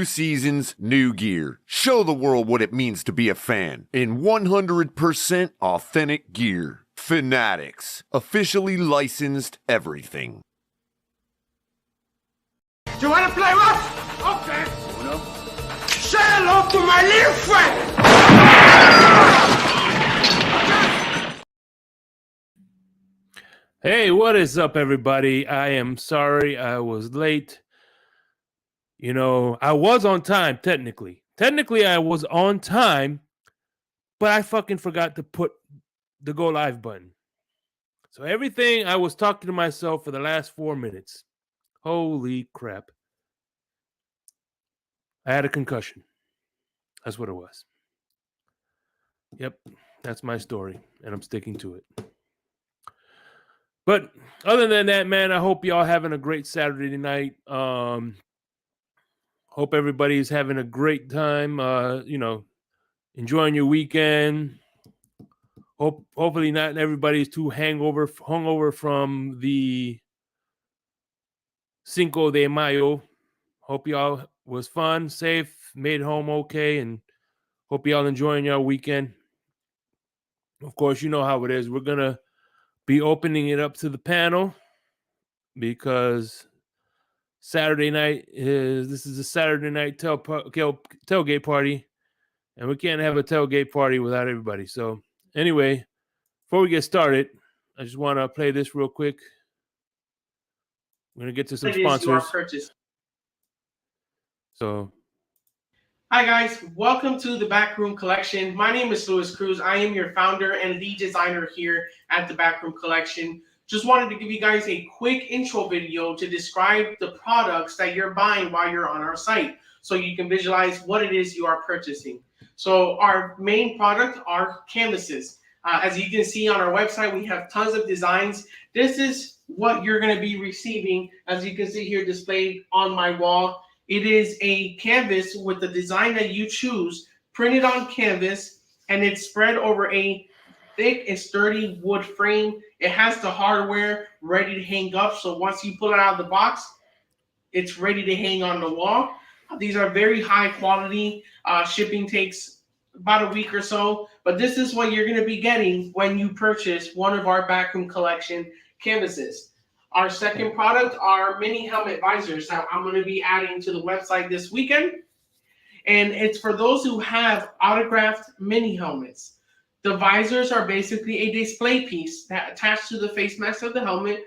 seasons, new gear. Show the world what it means to be a fan in 100% authentic gear. Fanatics, officially licensed everything. Do you want to play rough? Okay. Uno. Say hello to my little friend. Hey, what is up, everybody? I am sorry I was late. You know, I was on time, technically. Technically, I was on time, but I fucking forgot to put the go live button. So everything, I was talking to myself for the last 4 minutes. Holy crap. I had a concussion. That's what it was. Yep, that's my story, and I'm sticking to it. But other than that, man, I hope y'all having a great Saturday night. Hope everybody's having a great time, enjoying your weekend. Hopefully not everybody's too hungover from the Cinco de Mayo. Hope y'all was fun, safe, made home okay, and hope y'all enjoying your weekend. Of course, you know how it is. We're going to be opening it up to the panel because Saturday night this is a Saturday night tailgate party, and we can't have a tailgate party without everybody. So anyway, before we get started, I just want to play this real quick. We're going to get to some sponsors. So, hi guys, welcome to the Backroom Collection. My name is Luis Cruz. I am your founder and lead designer here at the Backroom Collection. Just wanted to give you guys a quick intro video to describe the products that you're buying while you're on our site, so you can visualize what it is you are purchasing. So our main product are canvases. As you can see on our website, we have tons of designs. This is what you're going to be receiving, as you can see here displayed on my wall. It is a canvas with the design that you choose, printed on canvas, and it's spread over a thick and sturdy wood frame. It has the hardware ready to hang up, so once you pull it out of the box, it's ready to hang on the wall. These are very high quality. Shipping takes about a week or so, but this is what you're going to be getting when you purchase one of our Backroom Collection canvases. Our second product are mini helmet visors that I'm going to be adding to the website this weekend. And it's for those who have autographed mini helmets. The visors are basically a display piece that attached to the face mask of the helmet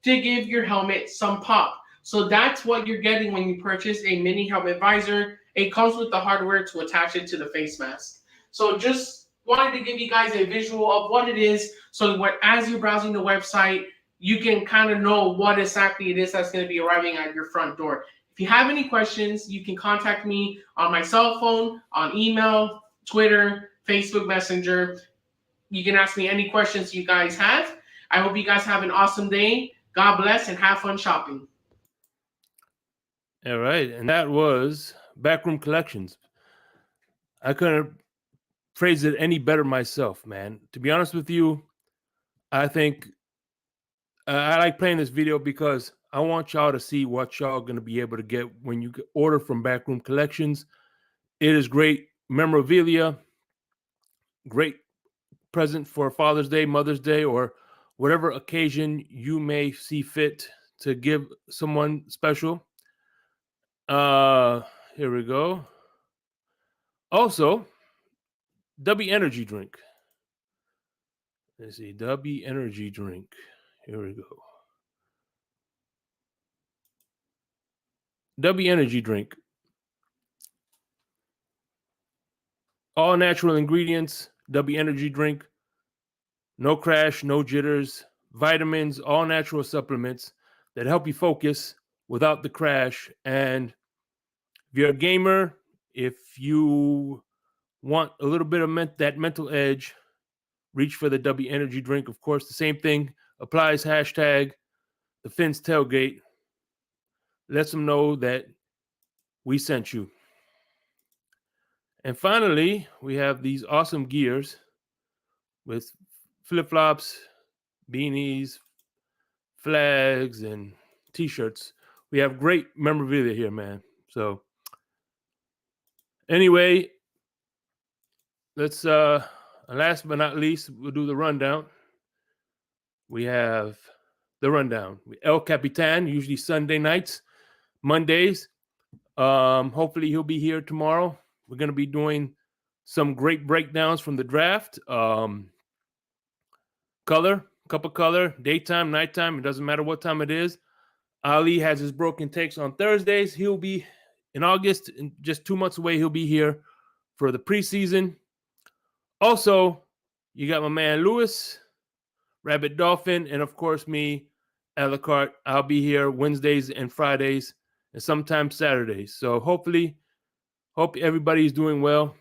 to give your helmet some pop. So that's what you're getting when you purchase a mini helmet visor. It comes with the hardware to attach it to the face mask. So just wanted to give you guys a visual of what it is, so as you're browsing the website, you can kind of know what exactly it is that's going to be arriving at your front door. If you have any questions, you can contact me on my cell phone, on email, Twitter, Facebook Messenger. You can ask me any questions you guys have. I hope you guys have an awesome day. God bless and have fun shopping. all right, and that was Backroom Collections. I couldn't phrase it any better myself, man. To be honest with you, I think I like playing this video because I want y'all to see what y'all going to be able to get when you order from Backroom Collections. It is great memorabilia, great present for Father's Day, Mother's Day, or whatever occasion you may see fit to give someone special. Here we go. Also, W Energy drink. Let's see, W Energy drink. Here we go. W Energy drink. All natural ingredients, W Energy drink. No crash, no jitters, vitamins, all natural supplements that help you focus without the crash. And if you're a gamer, if you want a little bit of that mental edge, reach for the W Energy drink. Of course, the same thing applies. Hashtag the Fins Tailgate. Let them know that we sent you. And finally, we have these awesome gears with flip-flops, beanies, flags, and t-shirts. We have great memorabilia here, man. So Anyway, let's last but not least, we'll do the rundown. We have the rundown. El Capitan, usually Sunday nights, Mondays. Hopefully he'll be here tomorrow. We're going to be doing some great breakdowns from the draft. Cup of color, daytime, nighttime. It doesn't matter what time it is. Ali has his broken takes on Thursdays. He'll be in August, in just 2 months away. He'll be here for the preseason. Also, you got my man Lewis, Rabbit Dolphin, and of course me, a la carte. I'll be here Wednesdays and Fridays and sometimes Saturdays. So hope everybody's doing well.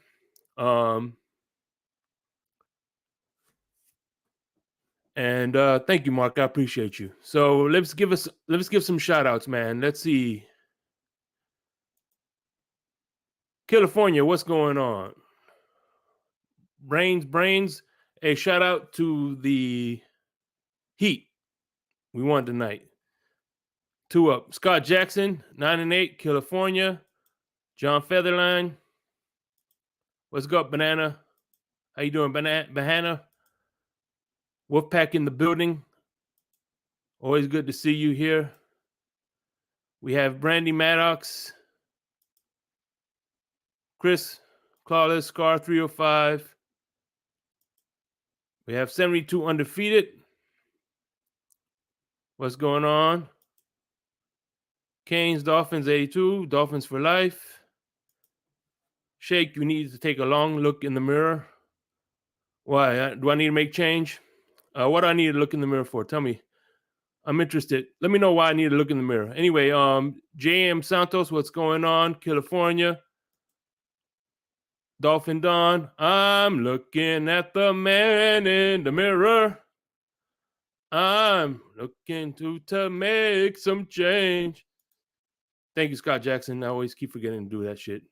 And thank you, Mark. I appreciate you. So let's give some shout outs, man. Let's see. California, what's going on? Brains. A shout out to the Heat. We won tonight. 2 up. Scott Jackson, 9-8, California. John Featherline. What's up, Banana? How you doing, Banana? Wolfpack in the building. Always good to see you here. We have Brandy Maddox. Chris Clawless, Scar 305. We have 72 undefeated. What's going on? Canes, Dolphins 82, Dolphins for life. Shake, you need to take a long look in the mirror. Why? Do I need to make change? What do I need to look in the mirror for? Tell me. I'm interested. Let me know why I need to look in the mirror. Anyway, JM Santos, what's going on? California. Dolphin Don, I'm looking at the man in the mirror. I'm looking to make some change. Thank you, Scott Jackson. I always keep forgetting to do that shit.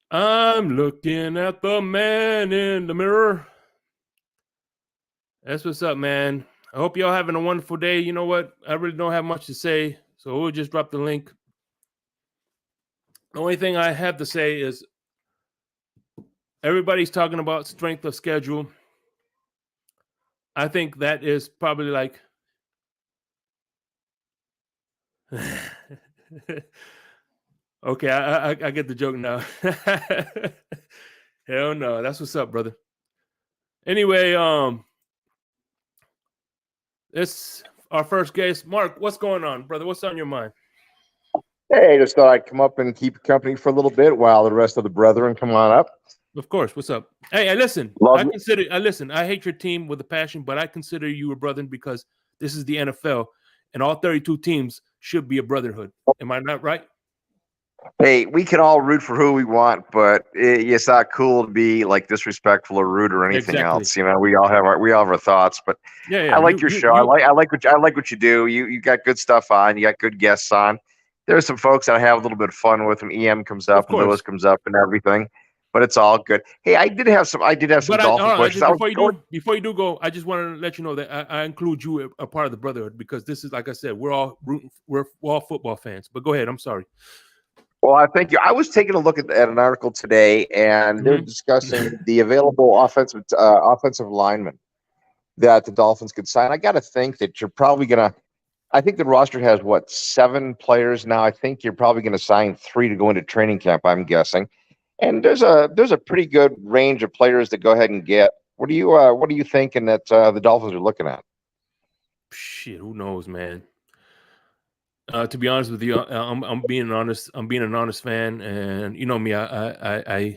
I'm looking at the man in the mirror. That's what's up, man. I hope y'all having a wonderful day. You know what? I really don't have much to say, so we'll just drop the link. The only thing I have to say is everybody's talking about strength of schedule. I think that is probably like okay, I get the joke now. Hell no, that's what's up, brother. Anyway, this our first guest. Mark, what's going on, brother? What's on your mind? Hey, just thought I'd come up and keep you company for a little bit while the rest of the brethren come on up. Of course. What's up? Hey, listen. I hate your team with a passion, but I consider you a brother because this is the NFL, and all 32 teams should be a brotherhood. Am I not right? Hey, we can all root for who we want, but it's not cool to be like disrespectful or rude or anything else. You know, we all have our thoughts. But yeah. I like your show. I like what you do. You got good stuff on. You got good guests on. There's some folks that I have a little bit of fun with. When EM comes up, and Lewis comes up, and everything. But it's all good. Hey, I did have some Dolphin questions. Before you do go, I just wanted to let you know that I include you a part of the brotherhood because this is, like I said, we're all football fans. But go ahead. I'm sorry. Well, I thank you. I was taking a look at an article today, and they're discussing the available offensive linemen that the Dolphins could sign. I got to think that you're probably going to – I think the roster has, 7 players now. I think you're probably going to sign 3 to go into training camp, I'm guessing. And there's a pretty good range of players to go ahead and get. What are you thinking that the Dolphins are looking at? Shit, who knows, man? To be honest with you, I'm being honest. I'm being an honest fan, and you know me. I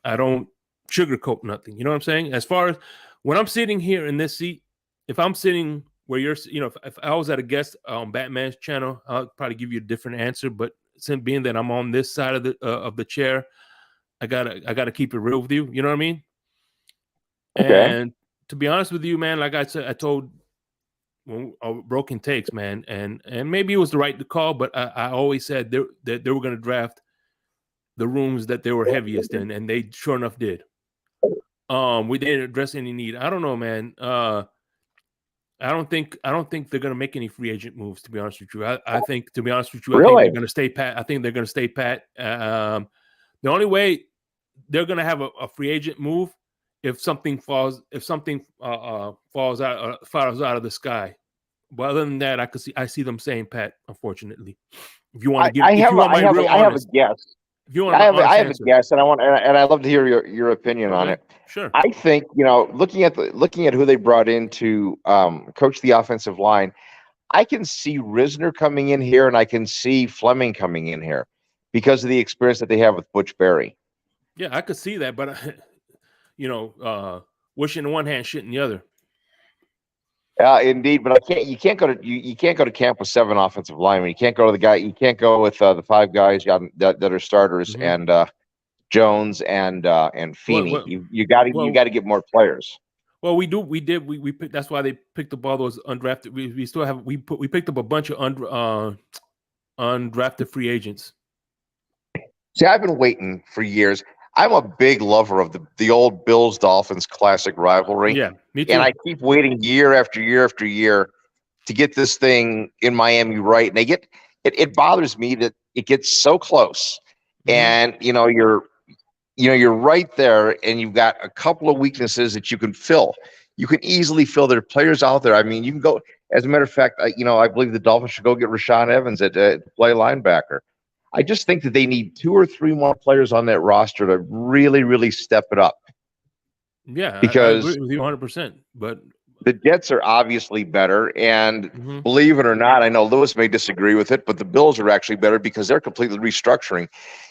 don't sugarcoat nothing. You know what I'm saying? As far as when I'm sitting here in this seat, if I'm sitting where you're, if I was at a guest on Batman's channel, I'll probably give you a different answer. But since being that I'm on this side of the chair, I gotta keep it real with you. You know what I mean? Okay. And to be honest with you, man, like I said, I told. Broken takes, man, and maybe it was the right call, but I always said that they were going to draft the rooms that they were heaviest in, and they sure enough did. We didn't address any need. I don't know, man. I don't think they're going to make any free agent moves. To be honest with you, I think to be honest with you, I think they're going to stay pat. I think they're going to stay pat. The only way they're going to have a free agent move if something falls falls out of the sky. But other than that, I see them saying Pat. Unfortunately, if you want to I have honest, a guess. if you want my I have answer. a guess, and I'd love to hear your opinion on it. Sure. I think, looking at who they brought in to coach the offensive line, I can see Risner coming in here, and I can see Fleming coming in here because of the experience that they have with Butch Berry. Yeah, I could see that, but wishing in one hand, shit in the other. Indeed, but you can't go to camp with 7 offensive linemen. You can't go with the 5 guys that are starters and Jones and Feeney. You got to get more players. Well, we picked, that's why they picked up all those undrafted. We still have we picked up a bunch of undrafted free agents. See, I've been waiting for years. I'm a big lover of the old Bills Dolphins classic rivalry. Yeah, me too. And I keep waiting year after year after year to get this thing in Miami right. And it bothers me that it gets so close. And you're right there, and you've got a couple of weaknesses that you can fill. You can easily fill. There are players out there. I mean, you can go. As a matter of fact, I believe the Dolphins should go get Rashaan Evans to play linebacker. I just think that they need 2 or 3 more players on that roster to really, really step it up. Yeah, because I agree with you 100%. But the Jets are obviously better, and believe it or not, I know Lewis may disagree with it, but the Bills are actually better because they're completely restructuring.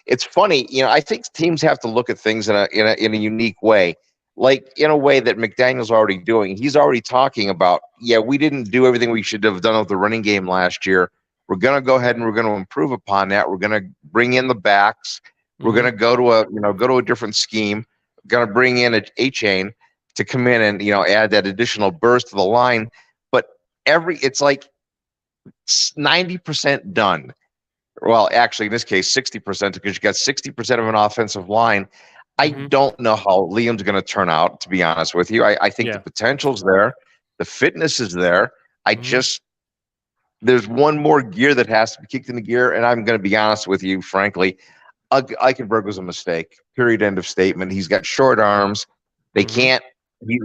It's funny, I think teams have to look at things in a unique way, like in a way that McDaniel's already doing. He's already talking about, we didn't do everything we should have done with the running game last year. We're going to go ahead and we're going to improve upon that. We're going to bring in the backs. We're going to go to a different scheme. We're going to bring in a chain to come in and add that additional burst to the line. But it's like 90% done. Well, actually, in this case, 60% because you got 60% of an offensive line. I don't know how Liam's going to turn out, to be honest with you. I think the potential's there. The fitness is there. There's one more gear that has to be kicked into gear, and I'm going to be honest with you, frankly. Eichenberg was a mistake. Period. End of statement. He's got short arms. They can't.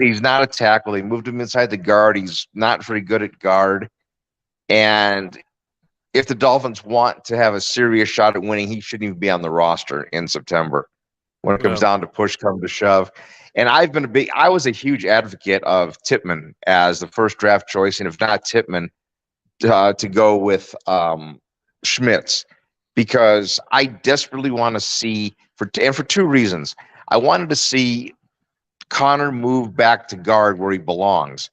He's not a tackle. They moved him inside the guard. He's not very good at guard. And if the Dolphins want to have a serious shot at winning, he shouldn't even be on the roster in September when it comes down to push come to shove. And I was a huge advocate of Tippmann as the first draft choice, and if not Tippmann, to go with Schmitz, because I desperately want to see for 2 reasons. I wanted to see Connor move back to guard where he belongs,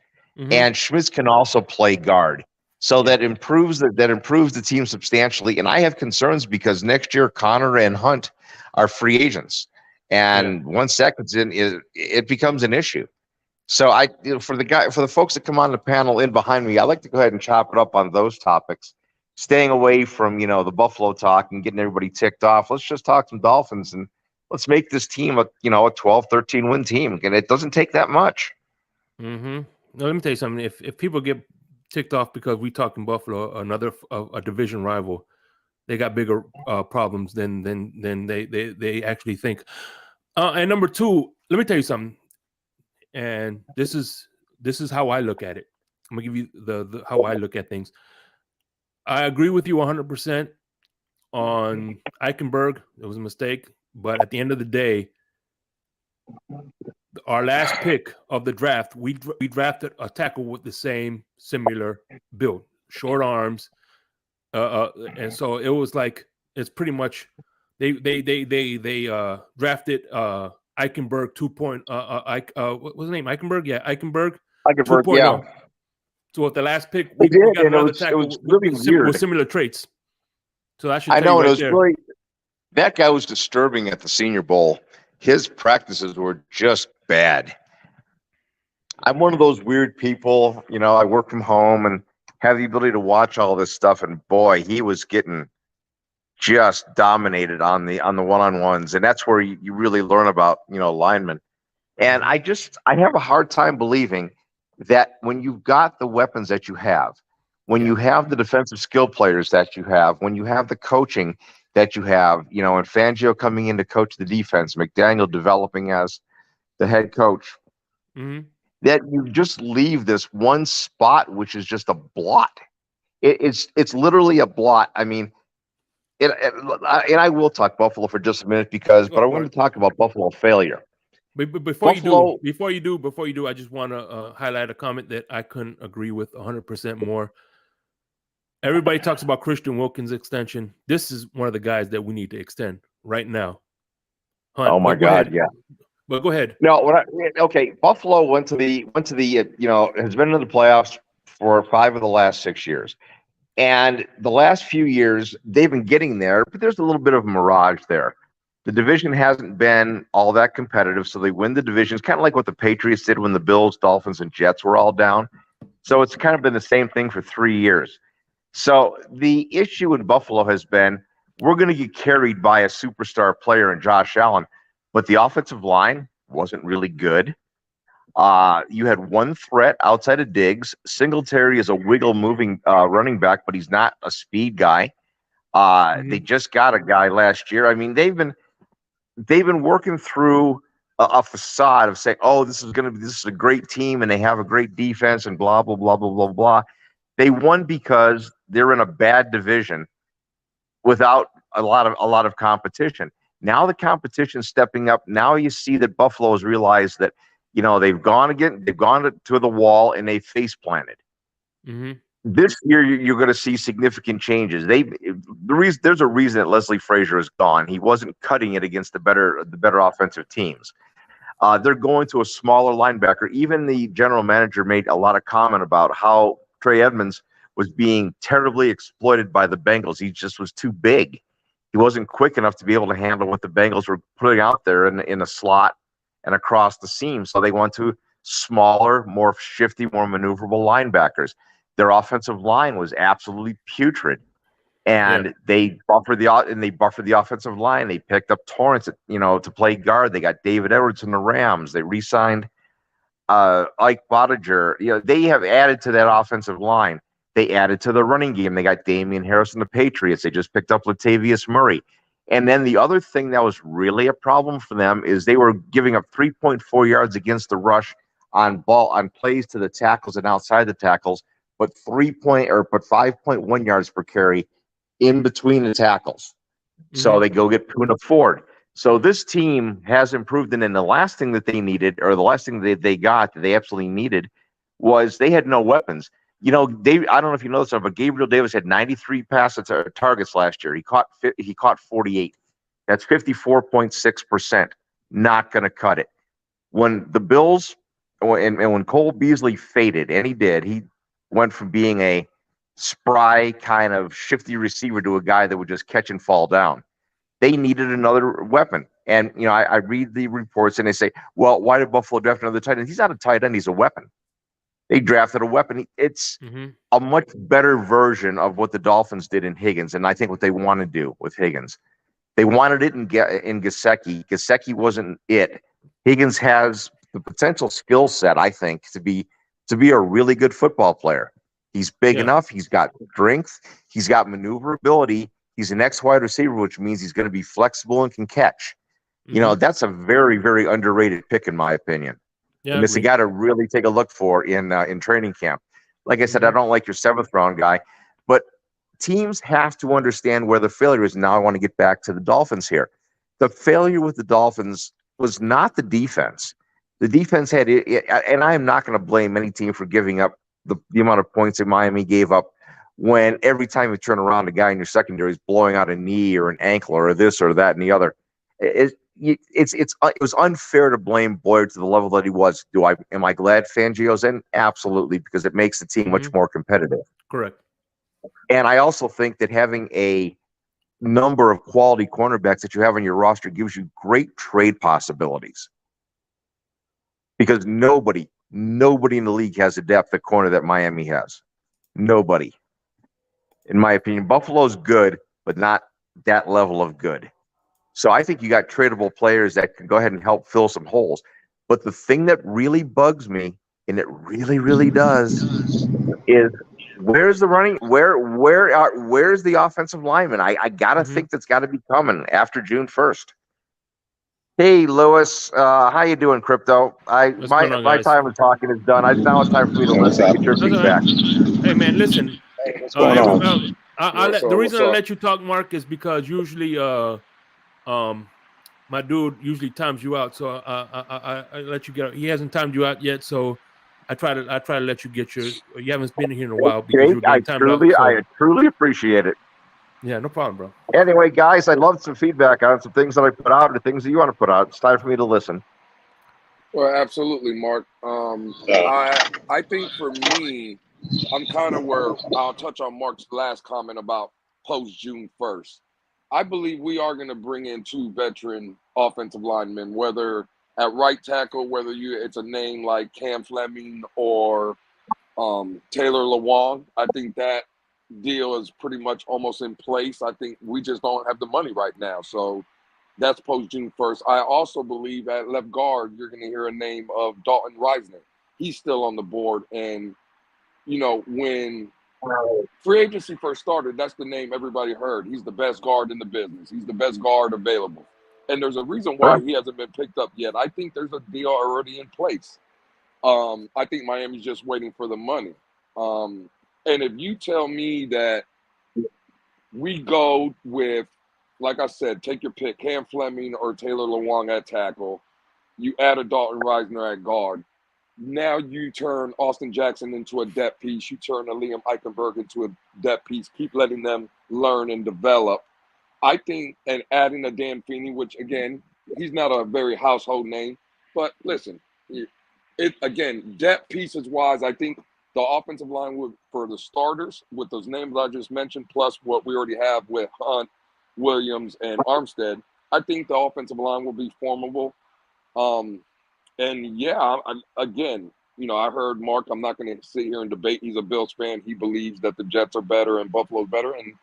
and Schmitz can also play guard, so that improves the team substantially. And I have concerns because next year Connor and Hunt are free agents, and once that comes in, it becomes an issue. So for the folks that come on the panel in behind me, I like to go ahead and chop it up on those topics, staying away from the Buffalo talk and getting everybody ticked off. Let's just talk some Dolphins and let's make this team a 12-13 win team, and it doesn't take that much. No, let me tell you something. If people get ticked off because we talking Buffalo, a division rival, they got bigger problems than they actually think. And number 2, let me tell you something. And this is how I look at it. I'm gonna give you the how I look at things. I agree with you 100% on Eichenberg. It was a mistake, but at the end of the day, our last pick of the draft, we drafted a tackle with the same similar build, short arms, and so it was like it's pretty much they drafted Eichenberg 2.0. What was his name? Eichenberg? Yeah, Eichenberg 2.0. Yeah. So with the last pick, we got another tackle with similar traits. So that should. I know, and it was really that guy was disturbing at the Senior Bowl. His practices were just bad. I'm one of those weird people, I work from home and have the ability to watch all this stuff, and boy, he was getting just dominated on the one-on-ones, and that's where you really learn about linemen. And I have a hard time believing that when you've got the weapons that you have, when you have the defensive skill players that you have, when you have the coaching, that you have, and Fangio coming in to coach the defense, McDaniel developing as the head coach, that you just leave this one spot, which is just a blot. It's literally a blot. I mean, and I will talk Buffalo for just a minute but I want to talk about Buffalo failure. But before you do, I just want to highlight a comment that I couldn't agree with 100% more. Everybody talks about Christian Wilkins' extension. This is one of the guys that we need to extend right now. Hunt, oh my God, yeah. But go ahead. No, okay. Buffalo went to the has been in the playoffs for 5 of the last 6 years. And the last few years, they've been getting there, but there's a little bit of a mirage there. The division hasn't been all that competitive, so they win the division. It's kind of like what the Patriots did when the Bills, Dolphins, and Jets were all down. So it's kind of been the same thing for 3 years. So the issue in Buffalo has been, we're going to get carried by a superstar player in Josh Allen, but the offensive line wasn't really good. You had one threat outside of Diggs. Singletary is a wiggle moving running back, but he's not a speed guy. They just got a guy last year. I mean, they've been working through a facade of saying, oh, this is a great team and they have a great defense and blah, blah, blah, blah, blah, blah. They won because they're in a bad division without a lot of competition. Now the competition's stepping up. Now you see that Buffalo has realized that, they've gone to the wall and they face planted. This year, you're going to see significant changes. There's a reason that Leslie Frazier is gone. He wasn't cutting it against the better offensive teams. They're going to a smaller linebacker. Even the general manager made a lot of comment about how Trey Edmonds was being terribly exploited by the Bengals. He just was too big. He wasn't quick enough to be able to handle what the Bengals were putting out there in a slot and across the seam. So they went to smaller, more shifty, more maneuverable linebackers. Their offensive line was absolutely putrid, and they buffered the offensive line. They picked up Torrance, to play guard. They got David Edwards in the Rams. They re-signed Ike Bottiger. They have added to that offensive line. They added to the running game. They got Damian Harris and the Patriots. They just picked up Latavius Murray. And then the other thing that was really a problem for them is they were giving up 3.4 yards against the rush on plays to the tackles and outside the tackles, but 5.1 yards per carry in between the tackles. So they go get Puna Ford. So this team has improved, and then the last thing that they needed, or the last thing that they absolutely needed, was they had no weapons. I don't know if you know this, but Gabriel Davis had 93 targets last year. He caught 48. That's 54.6%. Not going to cut it. When the Bills and when Cole Beasley faded, and he went from being a spry kind of shifty receiver to a guy that would just catch and fall down. They needed another weapon. And, I read the reports and they say, well, why did Buffalo draft another tight end? He's not a tight end. He's a weapon. They drafted a weapon. It's a much better version of what the Dolphins did in Higgins, and I think what they want to do with Higgins. They wanted it in Gesicki. Gesicki wasn't it. Higgins has the potential skill set, I think, to be a really good football player. He's big enough. He's got strength. He's got maneuverability. He's an ex-wide receiver, which means he's going to be flexible and can catch. That's a very, very underrated pick, in my opinion. Yeah, and it's a guy to really take a look for in training camp. Like I said, I don't like your 7th round guy, but teams have to understand where the failure is. Now I want to get back to the Dolphins here. The failure with the Dolphins was not the defense. The defense had it, and I am not going to blame any team for giving up the amount of points that Miami gave up when every time you turn around, a guy in your secondary is blowing out a knee or an ankle or this or that and the other. It was unfair to blame Boyer to the level that he was. Am I glad Fangio's in? Absolutely, because it makes the team much more competitive. Correct. And I also think that having a number of quality cornerbacks that you have on your roster gives you great trade possibilities. Because nobody in the league has the depth at corner that Miami has. Nobody. In my opinion, Buffalo's good, but not that level of good. So I think you got tradable players that can go ahead and help fill some holes. But the thing that really bugs me, and it really, really does, is Where's the running? Where's the offensive lineman? I gotta think that's got to be coming after June 1st. Hey, Lewis, how you doing, Crypto? What's going on, My guys? time of talking is done. Now it's time for me to listen and get your That's all right. feedback. Hey, man, listen. What's going on? The reason I let you talk, Mark, is because usually, my dude usually times you out, so I let you get. He hasn't timed you out yet, so I try to let you get your. You haven't been here in a while because you're getting timed out. So. I truly appreciate it. Yeah, no problem, bro. Anyway, guys, I'd love some feedback on some things that I put out and the things that you want to put out. It's time for me to listen. Well, absolutely, Mark. I think for me, I'm kind of where I'll touch on Mark's last comment about post June 1st. I believe we are going to bring in 2 veteran offensive linemen, whether at right tackle, whether it's a name like Cam Fleming or Taylor Lewan. I think that deal is pretty much almost in place. I think we just don't have the money right now. So that's post June 1st. I also believe at left guard, you're going to hear a name of Dalton Reisner. He's still on the board. And, you know, when free agency first started, that's the name everybody heard. He's the best guard in the business. He's the best guard available. And there's a reason why he hasn't been picked up yet. I think there's a deal already in place. I think Miami's just waiting for the money. And if you tell me that we go with, like I said, take your pick, Cam Fleming or Taylor Lewan at tackle, you add a Dalton Reisner at guard, now you turn Austin Jackson into a depth piece, you turn a Liam Eichenberg into a depth piece, keep letting them learn and develop. I think, and adding a Dan Feeney, which, again, he's not a very household name, but listen, again, depth pieces-wise, I think the offensive line would, for the starters, with those names I just mentioned, plus what we already have with Hunt, Williams, and Armstead, I think the offensive line will be formidable. And yeah, again, you know, I heard Mark, I'm not going to sit here and debate. He's a Bills fan. He believes that the Jets are better and Buffalo's better, and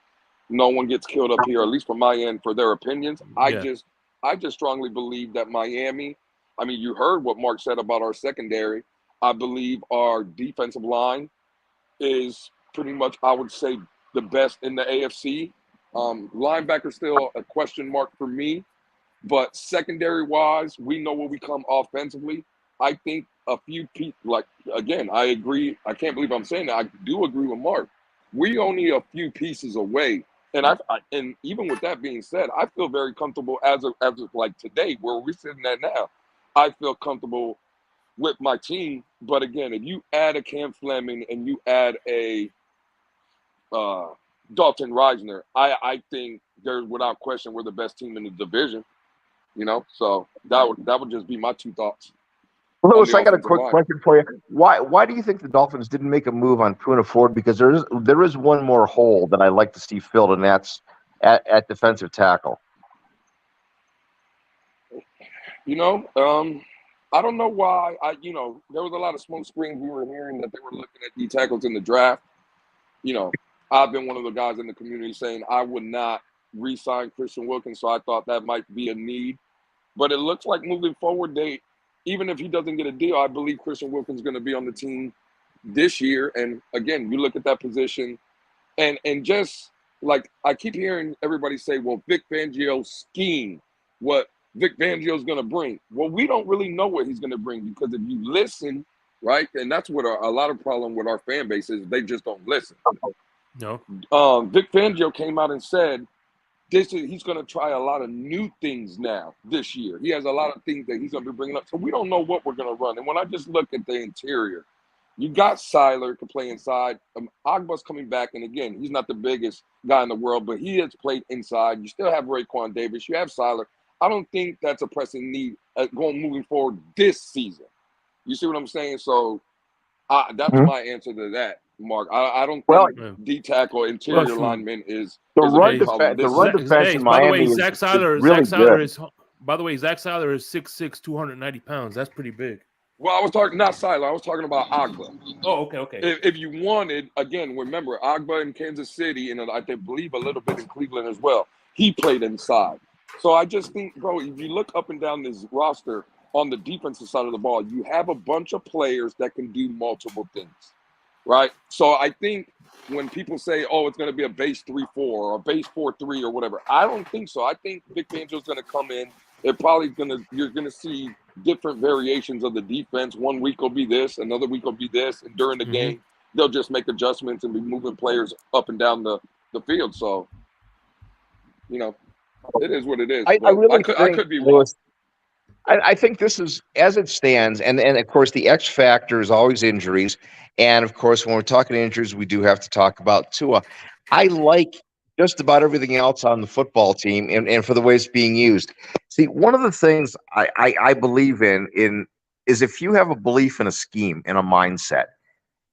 no one gets killed up here, at least from my end, for their opinions. Yeah. I just strongly believe that Miami, I mean, you heard what Mark said about our secondary. I believe our defensive line is pretty much, I would say, the best in the AFC. Linebacker still a question mark for me, but secondary-wise, we know where we come offensively. I think a few people, like, again, I agree. I can't believe I'm saying that. I do agree with Mark. We only a few pieces away. And and even with that being said, I feel very comfortable as of like today, where we're sitting at now. I feel comfortable with my team. But again, if you add a Cam Fleming and you add a Dalton Reisner, I think there's without question we're the best team in the division. You know, so that would just be my 2 thoughts. Lewis, I got a quick question for you. Why do you think the Dolphins didn't make a move on Poona Ford? Because there is one more hole that I'd like to see filled, and that's at defensive tackle. You know, I don't know why. You know, there was a lot of smoke screens we were hearing that they were looking at D tackles in the draft. You know, I've been one of the guys in the community saying I would not re-sign Christian Wilkins, so I thought that might be a need. But it looks like moving forward, even if he doesn't get a deal, I believe Christian Wilkins is going to be on the team this year. And again, you look at that position, and just like I keep hearing everybody say, well, Vic Fangio's scheme, what Vic Fangio's going to bring. Well, we don't really know what he's going to bring, because if you listen, right, and that's what a lot of problem with our fan base is, they just don't listen. No. Vic Fangio came out and said, he's going to try a lot of new things now this year. He has a lot of things that he's going to be bringing up. So we don't know what we're going to run. And when I just look at the interior, you got Siler to play inside. Agba's coming back. And again, he's not the biggest guy in the world, but he has played inside. You still have Raekwon Davis. You have Siler. I don't think that's a pressing need moving forward this season. You see what I'm saying? So that's my answer to that, Mark. I don't think D-tackle interior lineman is the run defense in Miami. Zach Siler is 6'6", 290 pounds. That's pretty big. Well, I was talking not Siler. I was talking about Agba. Oh, okay. If you wanted, again, remember Agba in Kansas City, and I believe a little bit in Cleveland as well. He played inside. So I just think, bro, if you look up and down this roster on the defensive side of the ball, you have a bunch of players that can do multiple things. right? So I think when people say, "Oh, it's going to be a base 3-4 or base 4-3 or whatever," I don't think so. I think Vic Fangio's going to come in. You're going to see different variations of the defense. One week will be this, another week will be this, and during the game, they'll just make adjustments and be moving players up and down the field. So, it is what it is. I really I could be wrong. I think this is, as it stands, and of course the X factor is always injuries, and of course when we're talking injuries, we do have to talk about Tua. I like just about everything else on the football team, and for the way it's being used. See, one of the things I believe in is if you have a belief in a scheme and a mindset,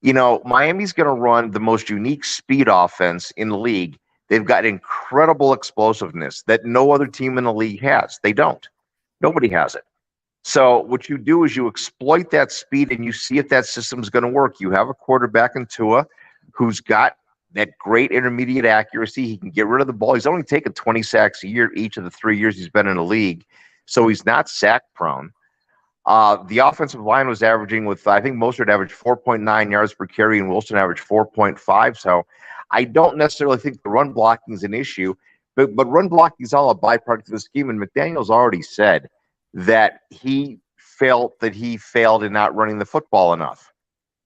Miami's going to run the most unique speed offense in the league. They've got incredible explosiveness that no other team in the league has. They don't. Nobody has it. So what you do is you exploit that speed and you see if that system is going to work. You have a quarterback in Tua who's got that great intermediate accuracy. He can get rid of the ball. He's only taken 20 sacks a year each of the 3 years he's been in the league. So he's not sack prone. The offensive line was averaging I think Mostert averaged 4.9 yards per carry and Wilson averaged 4.5. So I don't necessarily think the run blocking is an issue, but run blocking is all a byproduct of the scheme. And McDaniel's already said that he felt that he failed in not running the football enough.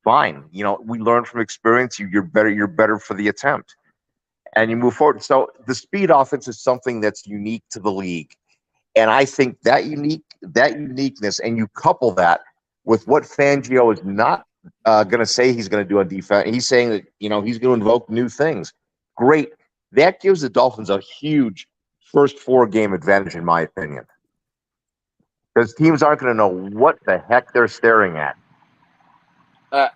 Fine. We learn from experience. You're better for the attempt. And you move forward. So the speed offense is something that's unique to the league. And I think that uniqueness, and you couple that with what Fangio is not going to say he's going to do on defense. He's saying that, he's going to invoke new things. Great. That gives the Dolphins a huge first 4-game advantage, in my opinion. Because teams aren't going to know what the heck they're staring at.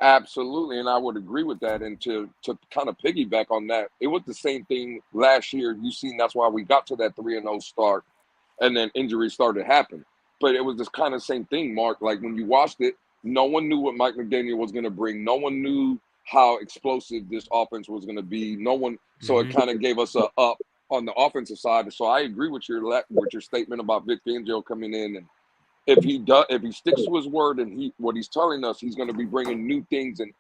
Absolutely, and I would agree with that. And to kind of piggyback on that, it was the same thing last year. You seen that's why we got to that 3-0 start, and then injuries started to happen. But it was this kind of same thing, Mark. Like when you watched it, no one knew what Mike McDaniel was going to bring. No one knew how explosive this offense was going to be. No one, so it kind of gave us a up on the offensive side. So I agree with your statement about Vic Fangio coming in, and if he sticks to his word and what he's telling us, he's going to be bringing new things and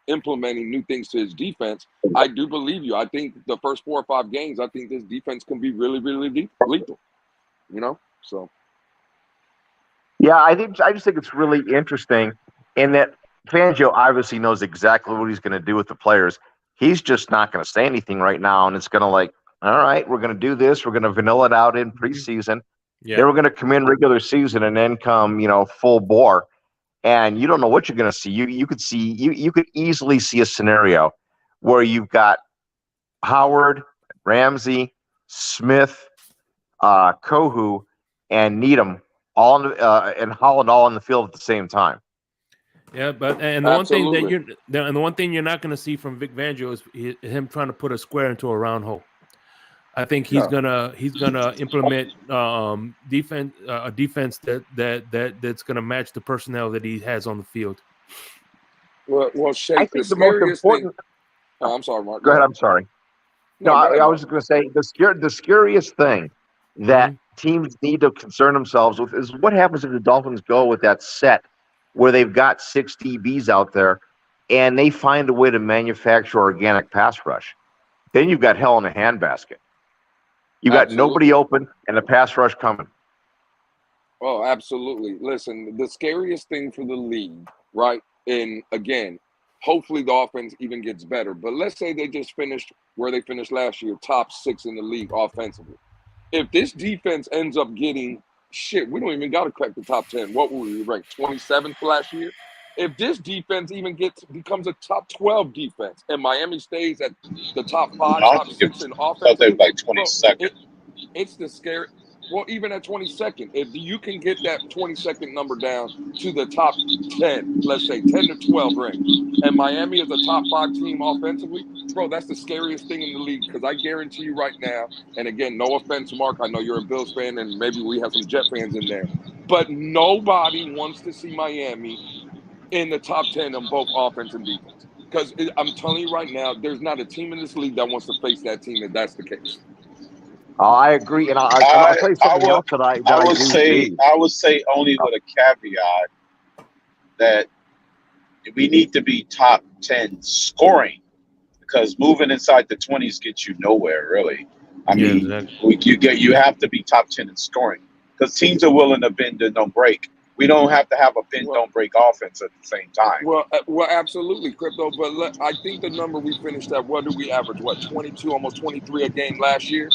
implementing new things to his defense. I do believe you. I think the first 4 or 5 games, I think this defense can be really, really lethal. So. Yeah, I just think it's really interesting in that Fangio obviously knows exactly what he's going to do with the players. He's just not going to say anything right now, and it's going to all right, we're going to do this. We're going to vanilla it out in preseason. Yeah. They were going to come in regular season and then come, full bore, and you don't know what you're going to see. You could easily see a scenario where you've got Howard, Ramsey, Smith, Kohu, and Needham all and Holland all on the field at the same time. Yeah, but the one thing you're not going to see from Vic Fangio is him trying to put a square into a round hole. I think he's gonna implement a defense that's gonna match the personnel that he has on the field. Well, Shake, I think the most important. I'm sorry, Mark. Go ahead. I'm sorry. No, I was just going to say the scariest thing that teams need to concern themselves with is what happens if the Dolphins go with that set where they've got 6 DBs out there and they find a way to manufacture organic pass rush. Then you've got hell in a handbasket. You got nobody open and a pass rush coming. Oh, absolutely. Listen, the scariest thing for the league, right? And again, hopefully the offense even gets better. But let's say they just finished where they finished last year, top 6 in the league offensively. If this defense ends up getting we don't even got to crack the top 10. What were we ranked? 27th last year? If this defense even becomes a top 12 defense and Miami stays at the top 5, top 6 in offense, they're like 22nd. It's the scary. Well, even at 22nd, if you can get that 22nd number down to the top 10, let's say 10 to 12 range, and Miami is a top 5 team offensively, bro, that's the scariest thing in the league because I guarantee you right now, and again, no offense, Mark, I know you're a Bills fan and maybe we have some Jet fans in there, but nobody wants to see Miami in the top 10 on both offense and defense because I'm telling you right now, there's not a team in this league that wants to face that team if that's the case. I agree, and I'll tell you something else that I would say. I would say only with a caveat that we need to be top 10 scoring, because moving inside the 20s gets you nowhere, really. I mean, exactly. you have to be top 10 in scoring, because teams are willing to bend and don't break. We don't have to have a bend don't break offense at the same time. Well, absolutely, Crypto. But I think the number we finished at, what did we average? What, 22, almost 23 a game last year?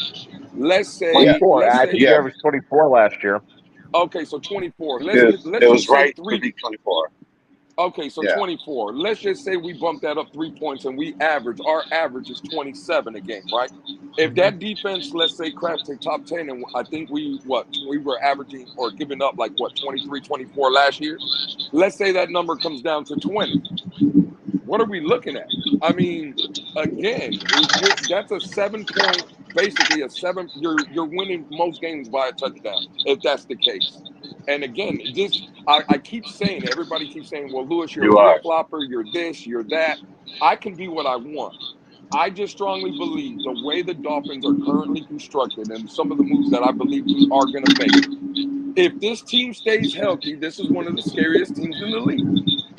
Let's say 24. I think you averaged 24 last year. Okay, so 24. It was right to be 24. Okay, so 24. Let's just say we bump that up 3 points and our average is 27 a game, right? If that defense, let's say, cracks a top 10, and I think we were averaging or giving up 23, 24 last year. Let's say that number comes down to 20. What are we looking at? I mean, again, that's a 7-point, basically a 7. You're winning most games by a touchdown if that's the case. And again, I keep saying it. Everybody keeps saying, well, Lewis, you're a flip-flopper, you're this, you're that. I can be what I want. I just strongly believe the way the Dolphins are currently constructed and some of the moves that I believe we are going to make, if this team stays healthy, this is one of the scariest teams in the league.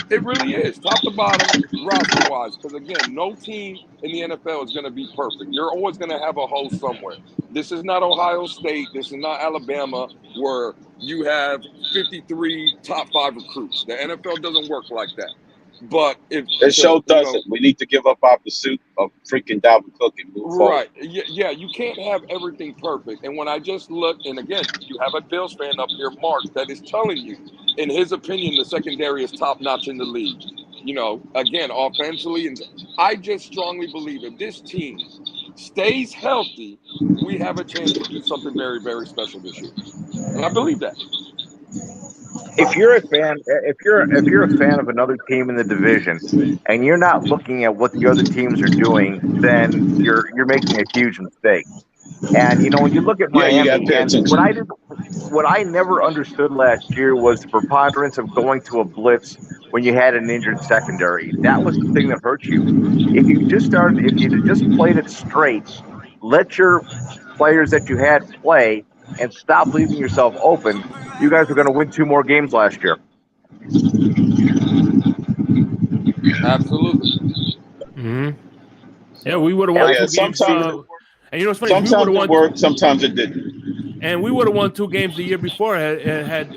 It really is, top to bottom, roster-wise. Because, again, no team in the NFL is going to be perfect. You're always going to have a hole somewhere. This is not Ohio State. This is not Alabama, where you have 53 top 5 recruits. The NFL doesn't work like that. But if it show doesn't, we need to give up our pursuit of freaking Dalvin Cook and move forward. Right. Yeah, you can't have everything perfect. And when I just look, and again, you have a Bills fan up here, Mark, that is telling you, in his opinion, the secondary is top-notch in the league. Again, offensively. And I just strongly believe if this team stays healthy, we have a chance to do something very, very special this year. And I believe that. If you're a fan of another team in the division and you're not looking at what the other teams are doing, then you're making a huge mistake. And when you look at Miami, and what I never understood last year was the preponderance of going to a blitz when you had an injured secondary. That was the thing that hurt you. If you just played it straight, let your players that you had play, and stop leaving yourself open, you guys were going to win 2 more games last year. Absolutely. Mm-hmm. Yeah, we would have won 2 games. Sometimes and what's funny? Sometimes it worked, sometimes it didn't. And we would have won 2 games the year before. Had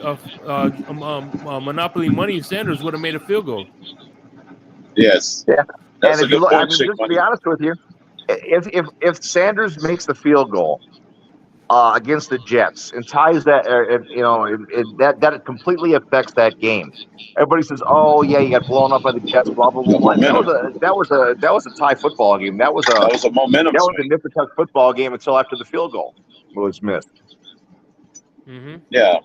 Monopoly money, Sanders would have made a field goal. Yes. Yeah. That's and just to be honest with you, if Sanders makes the field goal against the Jets and ties that, that completely affects that game. Everybody says, "Oh yeah, you got blown up by the Jets." Blah blah blah. That was a tie football game. That was a momentum. That was a nip-and-tuck football game until after the field goal was missed. Mm-hmm. Yeah.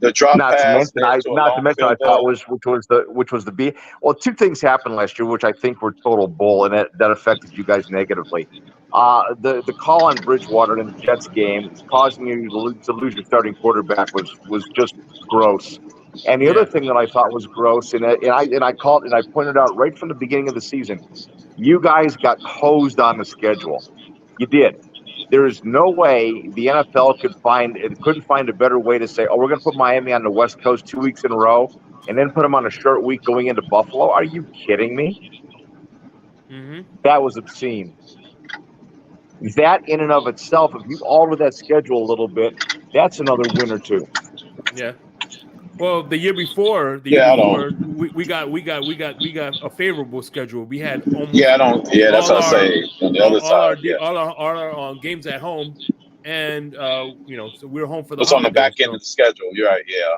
The drop pass. Not to mention, I thought which was the B. Well, 2 things happened last year, which I think were total bull, and that affected you guys negatively. The call on Bridgewater in the Jets game causing you to lose your starting quarterback was just gross. And the other thing that I thought was gross, and I called and I pointed out right from the beginning of the season, you guys got hosed on the schedule. You did. There is no way the NFL couldn't find a better way to say, "Oh, we're going to put Miami on the West Coast 2 weeks in a row, and then put them on a short week going into Buffalo." Are you kidding me? Mm-hmm. That was obscene. That in and of itself, if you alter that schedule a little bit, that's another win or 2. Yeah. Well, the year before, we got a favorable schedule. We had almost that's what I say on the other side. All our games at home, and so we were home for the. It's on the back end of the schedule. You're right. Yeah,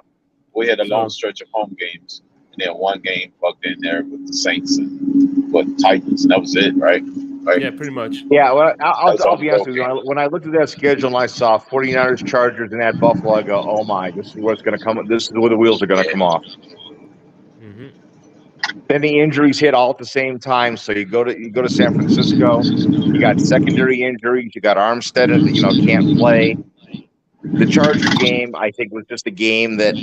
we had a long stretch of home games, and then 1 game plugged in there with the Saints and with Titans, and that was it, right? Yeah, pretty much. Yeah, well, I'll be honest with you. When I looked at that schedule and I saw 49ers, Chargers, and at Buffalo, I go, "Oh my, this is where it's going to come. This is where the wheels are going to come off." Mm-hmm. Then the injuries hit all at the same time. So you go to San Francisco. You got secondary injuries. You got Armstead, can't play. The Charger game, I think, was just a game that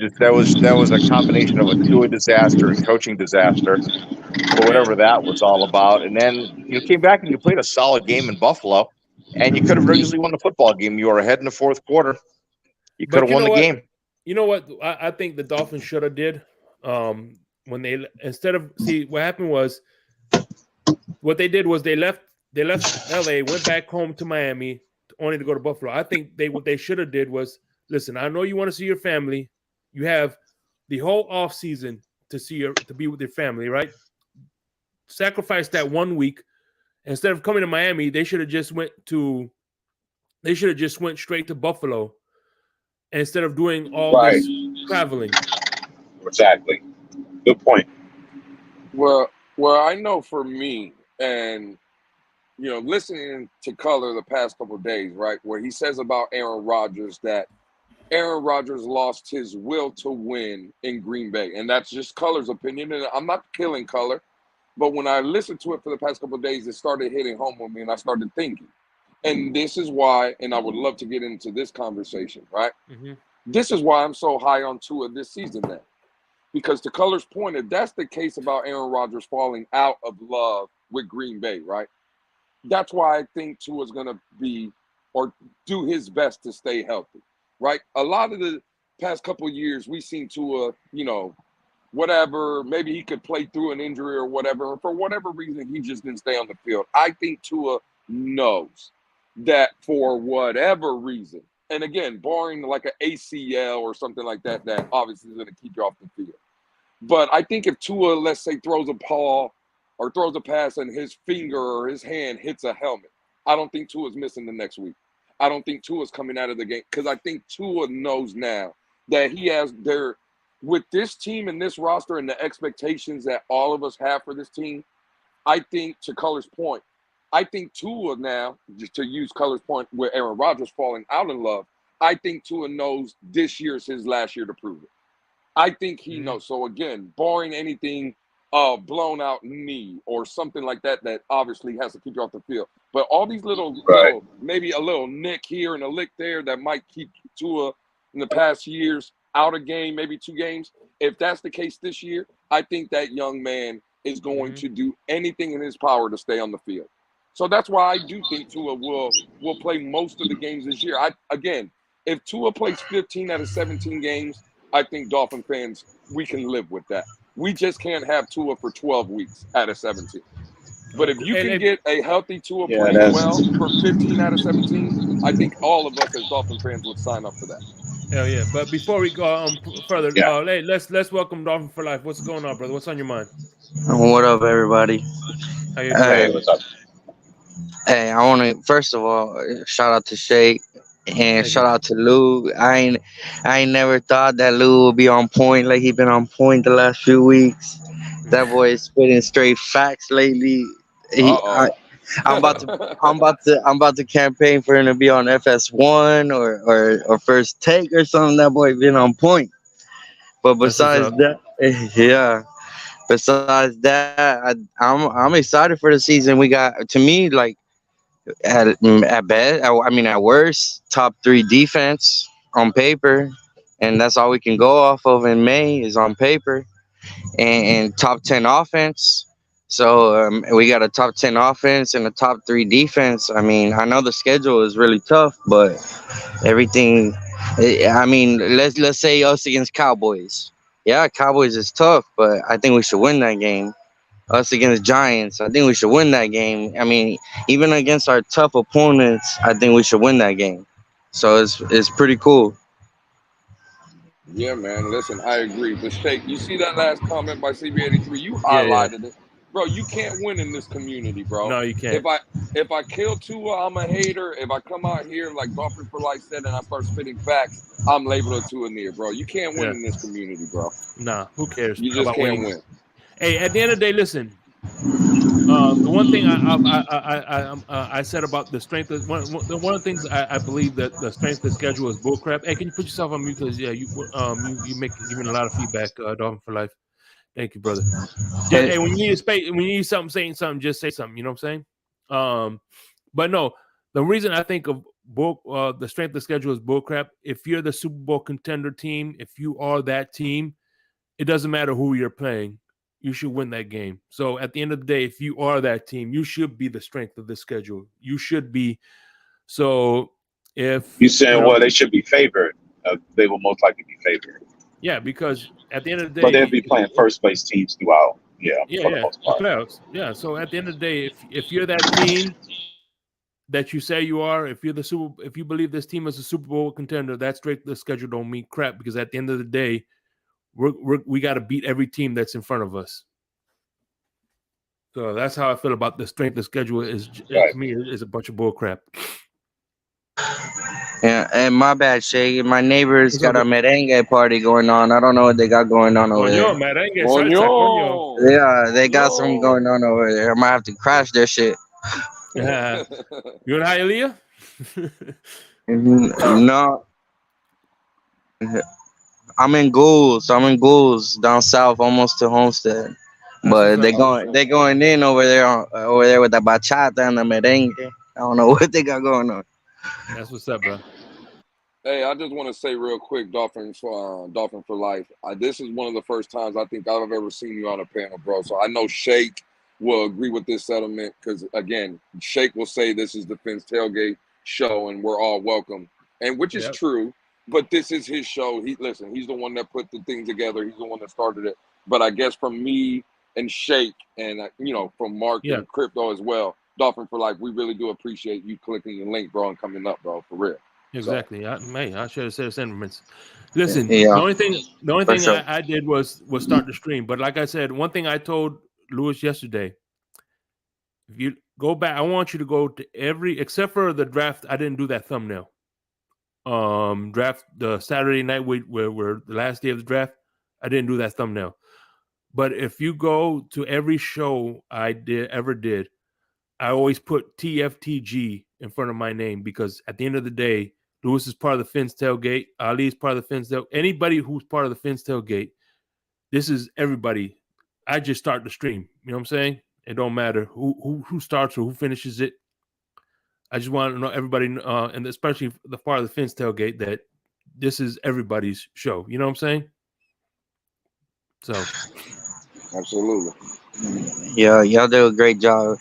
was a combination of a Tua disaster and coaching disaster, or whatever that was all about. And then you came back and you played a solid game in Buffalo, and you could have easily won the football game. You were ahead in the 4th quarter. You could have won the game. You know what? I think the Dolphins should have did. when they instead of see what happened was what they did was they left LA, went back home to Miami only to go to Buffalo. I think what they should have did was listen, I know you want to see your family. You have the whole off season to be with your family, right? Sacrifice that 1 week. Instead of coming to Miami, they should have just went straight to Buffalo instead of doing all Right. this traveling. Exactly. Good point. Well, I know for me, and listening to Color the past couple of days, right, where he says about Aaron Rodgers that Aaron Rodgers lost his will to win in Green Bay, and that's just Color's opinion. And I'm not killing Color, but when I listened to it for the past couple of days, it started hitting home with me, and I started thinking. And this is why, and I would love to get into this conversation, right? Mm-hmm. This is why I'm so high on Tua this season now. Because to Color's point, if that's the case about Aaron Rodgers falling out of love with Green Bay, right? That's why I think Tua's going to be or do his best to stay healthy, right? A lot of the past couple of years, we've seen Tua, whatever, maybe he could play through an injury or whatever. Or for whatever reason, he just didn't stay on the field. I think Tua knows that for whatever reason, and again, barring like an ACL or something like that, that obviously is going to keep you off the field. But I think if Tua, let's say, throws a ball or throws a pass and his finger or his hand hits a helmet, I don't think Tua's missing the next week. I don't think Tua's coming out of the game because I think Tua knows now that he has with this team and this roster and the expectations that all of us have for this team. I think, to Color's point, I think Tua now, just to use Color's point with Aaron Rodgers falling out in love, I think Tua knows this year's his last year to prove it. I think he knows. So again, barring anything, blown out knee or something like that, that obviously has to keep you off the field. But all these little, maybe a little nick here and a lick there that might keep Tua in the past years out of game, maybe 2 games. If that's the case this year, I think that young man is going to do anything in his power to stay on the field. So that's why I do think Tua will play most of the games this year. Again, if Tua plays 15 out of 17 games, I think Dolphin fans, we can live with that. We just can't have Tua for 12 weeks out of 17. But if you can get a healthy Tua playing well for 15 out of 17, I think all of us as Dolphin fans would sign up for that. Hell yeah. But before we go further, let's welcome Dolphin for Life. What's going on, brother? What's on your mind? What up, everybody? How you doing? Hey, what's up? Hey, I want to first of all shout out to Shay and shout out to Lou. I ain't never thought that Lou would be on point like he been on point the last few weeks. That boy is spitting straight facts lately. I'm about to campaign for him to be on FS1 or First Take or something. That boy been on point. But besides that, yeah. Besides that, I'm excited for the season. We got, to me, like at best, at worst, top 3 defense on paper, and that's all we can go off of in May is on paper, and top 10 offense. So we got a top 10 offense and a top 3 defense. I mean, I know the schedule is really tough, but everything. I mean, let's say us against Cowboys. Yeah, Cowboys is tough, but I think we should win that game. Us against Giants, I think we should win that game. I mean, even against our tough opponents, I think we should win that game. So it's pretty cool. Yeah, man. Listen, I agree. But Shake, you see that last comment by CB83? You highlighted it. Bro, you can't win in this community, bro. No, you can't. If I kill Tua, I'm a hater. If I come out here like Dolphin for Life said and I start spitting facts, I'm labeled a Tua near, bro. You can't win in this community, bro. Nah, who cares? You just can't win. Hey, at the end of the day, listen. The one thing I said about the strength of one of the things I believe that the strength of the schedule is bullcrap. Hey, can you put yourself on mute because you giving a lot of feedback, Dolphin for Life. Thank you, brother. Hey, when you need a space, when you need something, saying something, just say something. You know what I'm saying? But no, the reason I think of the strength of the schedule is bullcrap. If you're the Super Bowl contender team, if you are that team, it doesn't matter who you're playing. You should win that game. So at the end of the day, if you are that team, you should be the strength of the schedule. You should be. So if you saying, they should be favored. They will most likely be favored. Yeah, because at the end of the But they'll day, be playing first place teams throughout. Yeah, for the most the part. playoffs. Yeah. So at the end of the day, if you're that team that you say you are, if you believe this team is a Super Bowl contender, that straight the schedule don't mean crap, because at the end of the day, we got to beat every team that's in front of us. So that's how I feel about the strength of schedule. To me is a bunch of bull crap. Yeah, and my bad, Shay. My neighbors What's up, got a bro? merengue party going on. I don't know what they got going on over there. Coño, merengue, salsa, coño. Coño. Yeah, they got something going on over there. I might have to crash their shit. Yeah. You in Hialeah? No, I'm in Ghouls. I'm in Ghouls down south, almost to Homestead. That's what's But up, bro. they going in over there with the bachata and the merengue. I don't know what they got going on. That's what's up, bro. Hey, I just want to say real quick, Dolphin for life. This is one of the first times I think I've ever seen you on a panel, bro. So I know Shake will agree with this settlement because, again, Shake will say this is the Finn's Tailgate show and we're all welcome, and which is true. But this is his show. He's the one that put the thing together. He's the one that started it. But I guess from me and Shake and from Mark and Crypto as well, Dolphin for life. We really do appreciate you clicking the link, bro, and coming up, bro, for real. Exactly. I should have said sentiments. Listen, Yeah, the only thing sure. I did was start the stream. But like I said, one thing I told Lewis yesterday, if you go back, I want you to go to except for the draft. I didn't do that thumbnail. Draft the Saturday night where the last day of the draft. I didn't do that thumbnail. But if you go to every show I ever did, I always put TFTG in front of my name, because at the end of the day, Lewis is part of the Finn's Tailgate. Ali is part of the Finn's Tailgate. Anybody who's part of the Finn's Tailgate, this is everybody. I just start the stream. You know what I'm saying? It don't matter who starts or who finishes it. I just want to know everybody, and especially the part of the Finn's Tailgate, that this is everybody's show. You know what I'm saying? So, absolutely. Yeah, y'all do a great job.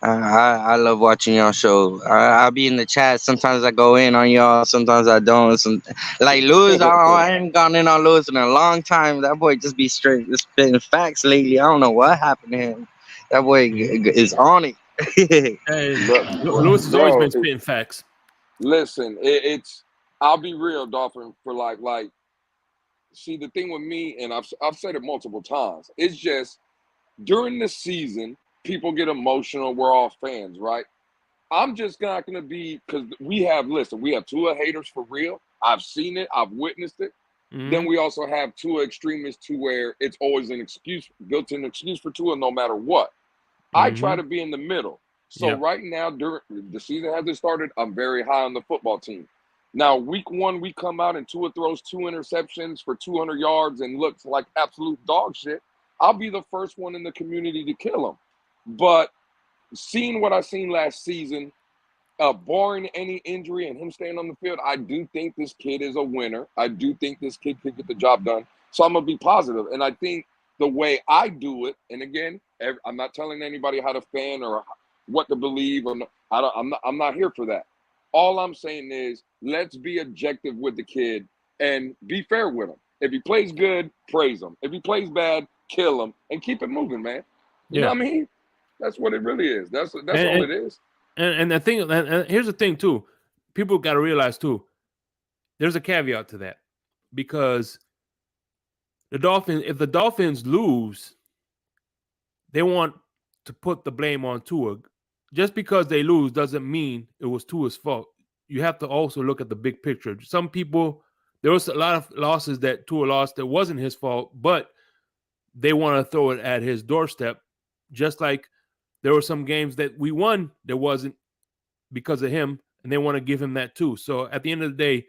I love watching y'all show. I'll be in the chat. Sometimes I go in on y'all. Sometimes I don't. Like Lewis, I haven't gone in on Lewis in a long time. That boy just be straight spitting facts lately. I don't know what happened to him. That boy is on it. hey, Lewis has always been spitting facts. Listen, I'll be real, Dolphin, for like. See, the thing with me, and I've said it multiple times, it's just during the season, people get emotional. We're all fans, right? I'm just not going to be, because we have two haters for real. I've seen it. I've witnessed it. Mm-hmm. Then we also have two extremists to where it's always an built-in excuse for Tua no matter what. Mm-hmm. I try to be in the middle. So right now, during the season hasn't started, I'm very high on the football team. Now, week one, we come out and Tua throws 2 interceptions for 200 yards and looks like absolute dog shit. I'll be the first one in the community to kill him. But seeing what I seen last season, barring any injury and him staying on the field, I do think this kid is a winner. I do think this kid could get the job done. So I'm going to be positive. And I think the way I do it, and again, I'm not telling anybody how to fan or what to believe. I'm not here for that. All I'm saying is let's be objective with the kid and be fair with him. If he plays good, praise him. If he plays bad, kill him and keep it moving, man. You know what I mean? That's what it really is. That's all it is. And the thing, and here's the thing too, people got to realize too, there's a caveat to that, because if the Dolphins lose, they want to put the blame on Tua. Just because they lose doesn't mean it was Tua's fault. You have to also look at the big picture. Some people, there was a lot of losses that Tua lost that wasn't his fault, but they want to throw it at his doorstep. Just like there were some games that we won that wasn't because of him, and they want to give him that too. So at the end of the day,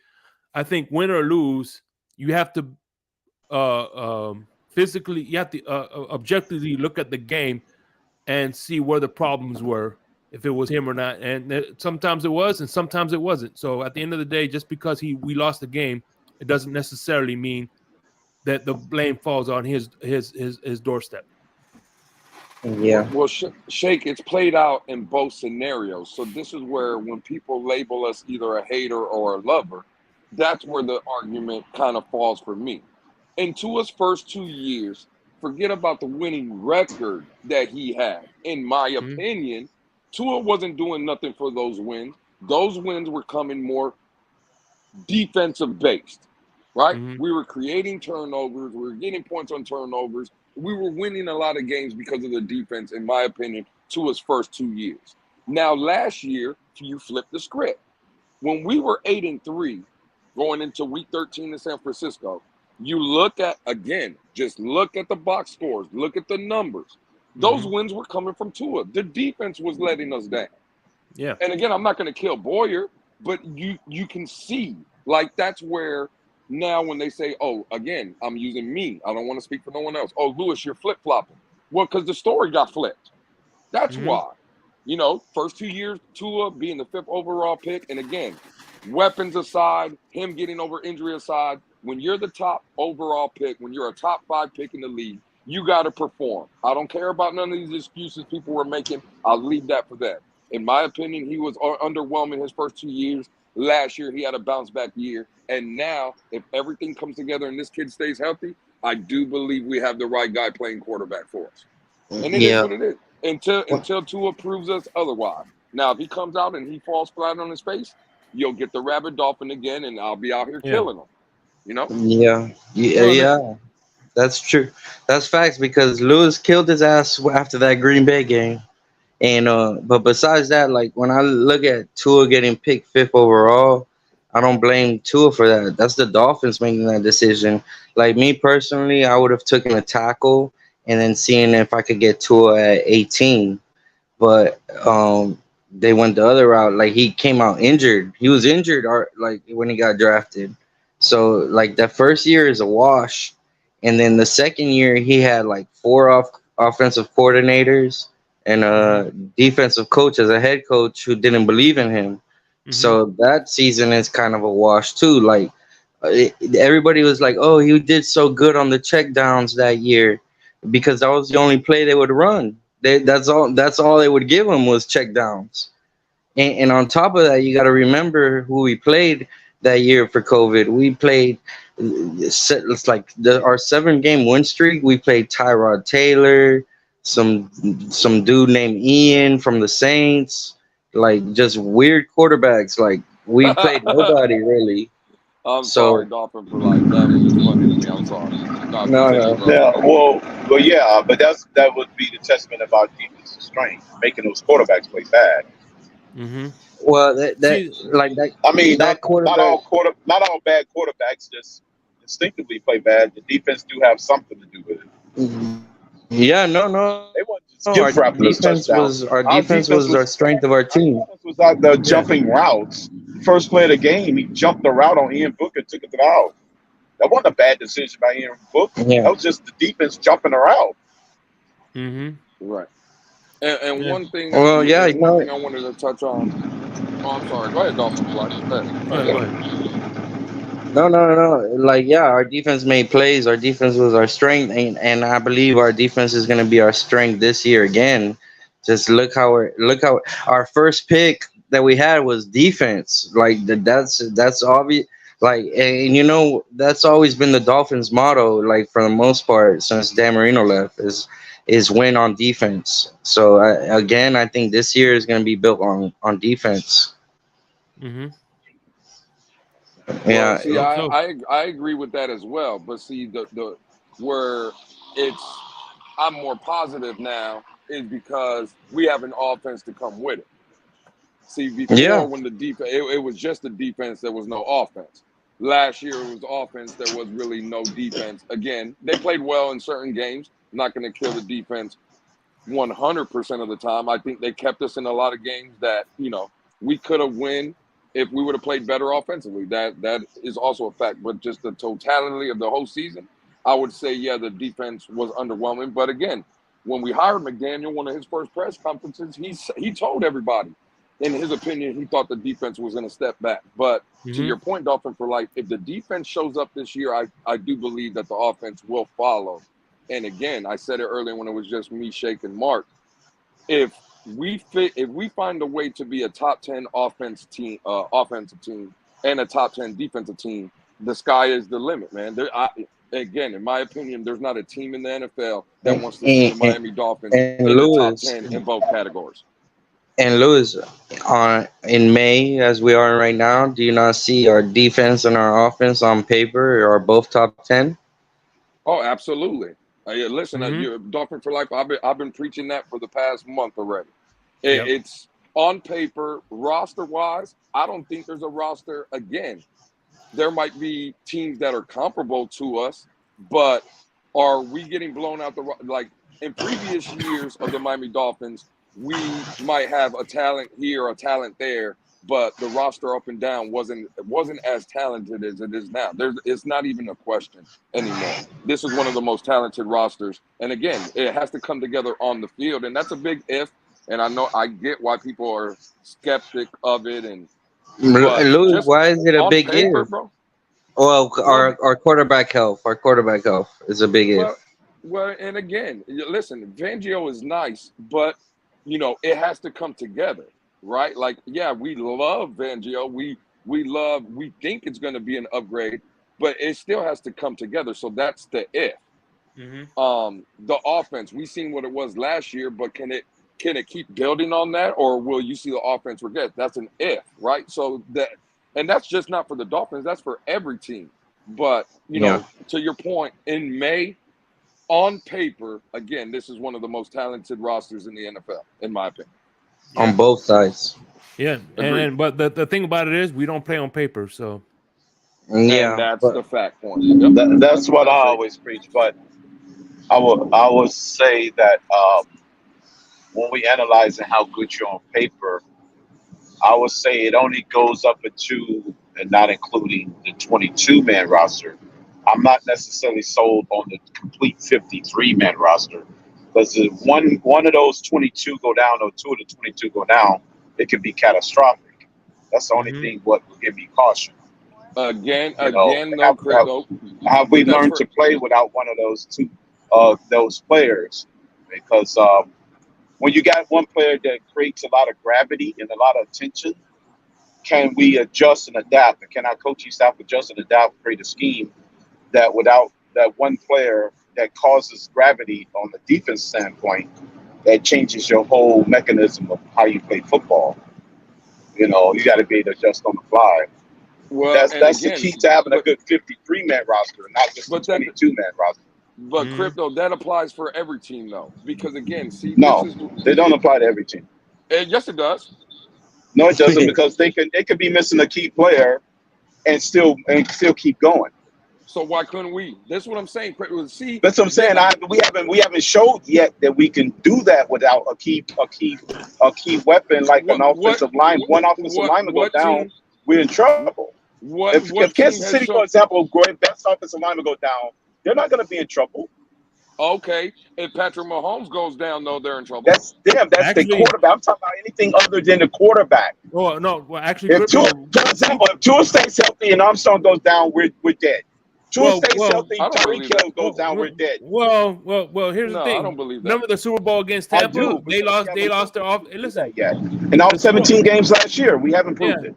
I think win or lose, you have to physically, you have to objectively look at the game and see where the problems were, if it was him or not. And sometimes it was, and sometimes it wasn't. So at the end of the day, just because we lost the game, it doesn't necessarily mean that the blame falls on his doorstep. Yeah. Well, Shake, it's played out in both scenarios. So this is where when people label us either a hater or a lover, that's where the argument kind of falls for me. In Tua's first 2 years, forget about the winning record that he had. In my opinion, Tua wasn't doing nothing for those wins. Those wins were coming more defensive based, right? We were creating turnovers. We were getting points on turnovers. We were winning a lot of games because of the defense, in my opinion, Tua's first 2 years. Now, last year, you flip the script. When we were 8-3 going into week 13 in San Francisco, you look at, again, just look at the box scores, look at the numbers. Those wins were coming from Tua. The defense was letting us down. Yeah. And again, I'm not going to kill Boyer, but you can see, like, that's where now when they say, oh, again, I'm using me. I don't want to speak for no one else. Oh, Lewis, you're flip-flopping. Well, because the story got flipped. That's why. You know, first 2 years, Tua being the 5th overall pick. And again, weapons aside, him getting over injury aside, when you're the top overall pick, when you're a top 5 pick in the league, you got to perform. I don't care about none of these excuses people were making. I'll leave that for them. In my opinion, he was underwhelming his first 2 years. Last year, he had a bounce-back year. And now, if everything comes together and this kid stays healthy, I do believe we have the right guy playing quarterback for us. And it is what it is. Until Tua proves us otherwise. Now, if he comes out and he falls flat on his face, you'll get the rabid dolphin again, and I'll be out here killing him. You know? Yeah. That's true. That's facts because Lewis killed his ass after that Green Bay game. And but besides that, like when I look at Tua getting picked 5th overall, I don't blame Tua for that. That's the Dolphins making that decision. Like me personally, I would have taken a tackle and then seeing if I could get Tua at 18. But they went the other route. Like he came out injured. He was injured like when he got drafted. So like that first year is a wash. And then the second year he had like 4 offensive coordinators and a defensive coach as a head coach who didn't believe in him. So that season is kind of a wash too. Like everybody was like, "Oh, he did so good on the check downs that year," because that was the only play they would run. That's all they would give him was check downs. And on top of that, you got to remember who we played that year for COVID. We played. It's like our 7-game win streak. We played Tyrod Taylor, some dude named Ian from the Saints, like just weird quarterbacks. Like we played nobody really. I'm sorry, Dolphin, for like that was just funny to me. I'm sorry. No. Yeah, well, but that would be the testament of our defensive strength, making those quarterbacks play bad. Well, that I mean, that not all bad quarterbacks just instinctively play bad. The defense do have something to do with it. Yeah, no. They wouldn't just give crap to those touchdowns. Our defense was our strength of our team. Our defense was out there jumping routes. First play of the game, he jumped the route on Ian Book and took it to the out. That wasn't a bad decision by Ian Book. Yeah. That was just the defense jumping the route. Right. And one thing, one thing I wanted to touch on. Oh, I'm sorry. Go ahead, Dolphin. Go ahead. No. Like, yeah, our defense made plays. Our defense was our strength, and I believe our defense is going to be our strength this year again. Just look how our first pick that we had was defense. Like that's obvious. Like, and you know that's always been the Dolphins' motto. Like for the most part, since Dan Marino left, is win on defense. So I think this year is going to be built on defense. Yeah, see, I agree with that as well. But see, the where I'm more positive now is because we have an offense to come with it. See, before when the defense, it was just the defense, there was no offense. Last year it was offense, there was really no defense. Again, they played well in certain games. I'm not going to kill the defense 100% of the time. I think they kept us in a lot of games that we could have won if we would have played better offensively. That is also a fact. But just the totality of the whole season, I would say, the defense was underwhelming. But again, when we hired McDaniel, one of his first press conferences, he told everybody, in his opinion, he thought the defense was going to step back. But to your point, Dolphin, for like, if the defense shows up this year, I do believe that the offense will follow. And again, I said it earlier when it was just me, Shake, and Mark. If we find a way to be a top 10 offensive team and a top 10 defensive team, the sky is the limit, man. again, in my opinion, there's not a team in the NFL that wants to see the Miami Dolphins in the top 10 in both categories. And Lewis, in May, as we are right now, do you not see our defense and our offense on paper are both top 10? Oh, absolutely. Listen, you're Dolphin for life. I've been preaching that for the past month already. It's on paper, roster-wise. I don't think there's a roster. Again, there might be teams that are comparable to us, but are we getting blown out like in previous years of the Miami Dolphins? We might have a talent here, a talent there, but the roster up and down wasn't as talented as it is now. It's not even a question anymore. This is one of the most talented rosters, and again, it has to come together on the field, and that's a big if. And I get why people are skeptic of it. And Louis, why is it a big paper, if? Bro? Well, our quarterback health is a big if. Well, and again, listen, Fangio is nice, but it has to come together, right? Like, yeah, we love Fangio. We think it's going to be an upgrade, but it still has to come together. So that's the if. The offense, we seen what it was last year, but can it keep building on that, or will you see the offense regress? That's an if, right? So and that's just not for the Dolphins, that's for every team. But to your point, in May, on paper, again, this is one of the most talented rosters in the NFL, in my opinion. On both sides. Yeah, but the thing about it is we don't play on paper, so and that's the fact point. That's what I always preach. But I will say that when we analyzing how good you're on paper, I would say it only goes up to, and not including the 22-man roster. I'm not necessarily sold on the complete 53-man roster, because if one of those 22 go down or two of the 22 go down, it could be catastrophic. That's the only thing what will give me caution. Again, have we learned to play without one of those players? Because when you got one player that creates a lot of gravity and a lot of tension, can we adjust and adapt? And can our coaching staff adjust and adapt, create a scheme that without that one player that causes gravity on the defense standpoint, that changes your whole mechanism of how you play football? You got to be able to adjust on the fly. Well, that's the key to having a good 53-man roster, not just a 22-man roster. But Crypto, that applies for every team, though, because again, they don't apply to every team. Yes, it does. No, it doesn't, because they could be missing a key player and still keep going. So why couldn't we? That's what I'm saying. See, that's what I'm saying. We haven't showed yet that we can do that without a key weapon like an offensive line. One offensive lineman go down, we're in trouble. If Kansas City, for example, best offensive lineman go down, they're not going to be in trouble. Okay, if Patrick Mahomes goes down, though, they're in trouble. That's them. That's the quarterback. I'm talking about anything other than the quarterback. Oh no, well, actually, if Tua stays healthy and Armstrong goes down, we're dead. Tua stays healthy, Tyreek Hill goes down, we're dead. Well, here's the thing. I don't believe that. Remember the Super Bowl against Tampa? They lost their off. Listen, in all 17 games last year, we haven't proved it.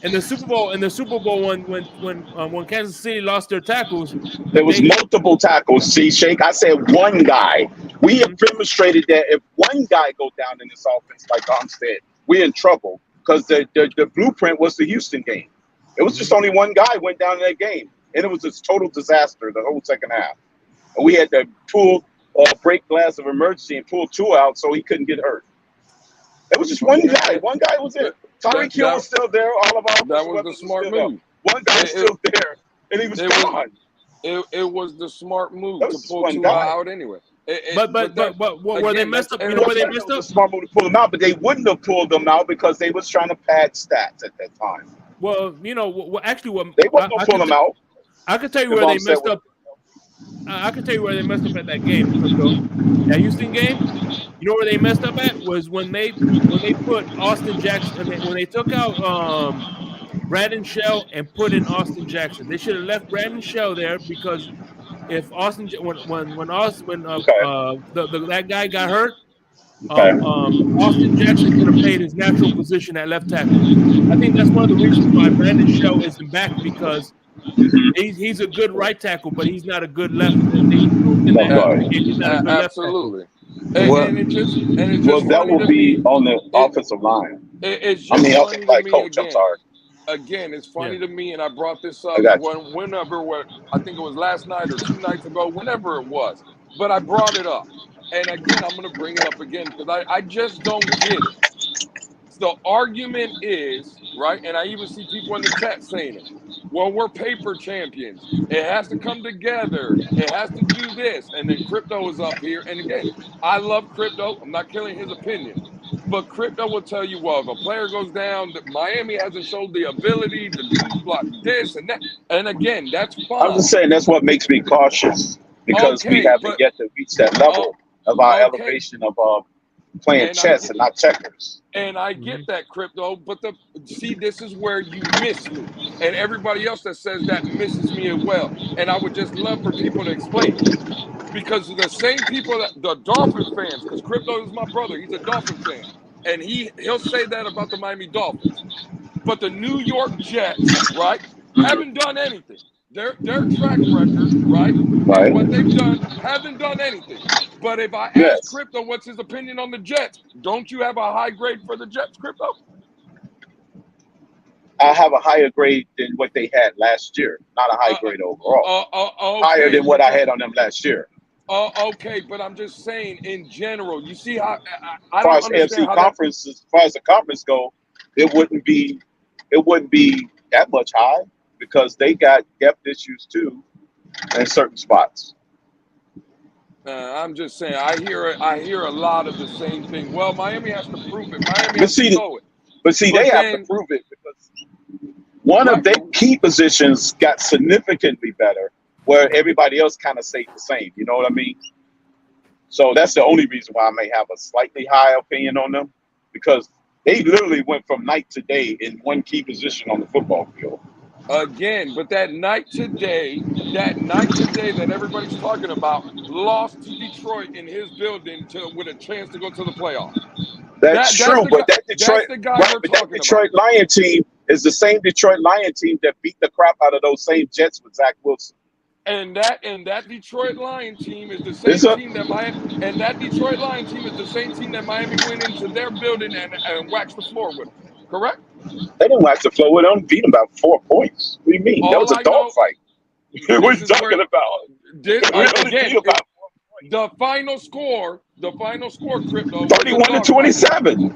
In the Super Bowl, when Kansas City lost their tackles, there was multiple tackles. See, Shake, I said one guy. We have demonstrated that if one guy go down in this offense, like Armstead, we're in trouble, because the blueprint was the Houston game. It was just only one guy went down in that game, and it was a total disaster the whole second half. And we had to pull break glass of emergency and pull Tua out so he couldn't get hurt. It was just one guy. One guy was it. Tyreek Hill was still there. All of our that was the smart move. One guy was still there, and he was gone. It was the smart move to pull Tua out anyway. But where they messed up, where they messed up. Smart move to pull them out, but they wouldn't have pulled them out because they was trying to pad stats at that time. Well, actually, they wasn't gonna pull them out. I can tell you where they messed up. I can tell you where they messed up at that game. That Houston game, you know where they messed up at was when they put Austin Jackson, when they took out Brandon Shell and put in Austin Jackson. They should have left Brandon Shell there, because if Austin that guy got hurt, Austin Jackson could have played his natural position at left tackle. I think that's one of the reasons why Brandon Shell isn't back, because He's a good right tackle, but he's not a good left. He's not a good left tackle. Absolutely. And it's just Well, that funny will to be me. on the offensive line. It's just funny to like me coach. I'm again. sorry. Again, it's funny to me, and I brought this up I got you. whenever I think it was last night or 2 nights ago, whenever it was. But I brought it up. And again, I'm going to bring it up again because I just don't get it. The argument is, right, and I even see people in the chat saying it, well, we're paper champions. It has to come together. It has to do this. And then Crypto is up here. And again, I love Crypto. I'm not killing his opinion. But Crypto will tell you, well, if a player goes down, Miami hasn't showed the ability to do like this and that. And again, that's fine. I'm just saying that's what makes me cautious because we haven't yet to reach that level of our elevation of playing chess and not checkers. And I get that, Crypto, but see, this is where you miss me. And everybody else that says that misses me as well. And I would just love for people to explain it. Because the same people, the Dolphin fans, because Crypto is my brother, he's a Dolphin fan. And he'll say that about the Miami Dolphins. But the New York Jets, right, haven't done anything. Their track record, right, and what they've done, haven't done anything. But if I ask Crypto what's his opinion on the Jets, don't you have a high grade for the Jets, Crypto? I have a higher grade than what they had last year, not a high grade overall. Okay. Higher than what I had on them last year. Okay, but I'm just saying in general, you see how I as far don't as understand AFC conference, as far as the conference go, it wouldn't be that much high because they got depth issues too in certain spots. I'm just saying, I hear a lot of the same thing. Well, Miami has to prove it. Miami has to show it. But they have to prove it because one of their key positions got significantly better, where everybody else kind of stayed the same. You know what I mean? So that's the only reason why I may have a slightly high opinion on them, because they literally went from night to day in one key position on the football field. Again, but that night to day that everybody's talking about lost to Detroit in his building with a chance to go to the playoffs. That's true, but that Detroit Lion team is the same Detroit Lion team that beat the crap out of those same Jets with Zach Wilson. And that Detroit Lion team is the same team that Detroit Lion team is the same team that Miami went into their building and waxed the floor with them. Correct? They didn't wax the floor with them. Beat them by 4 points. What do you mean? That was a dog fight. What are you talking about? Again, the final score, Crypto. 31-27.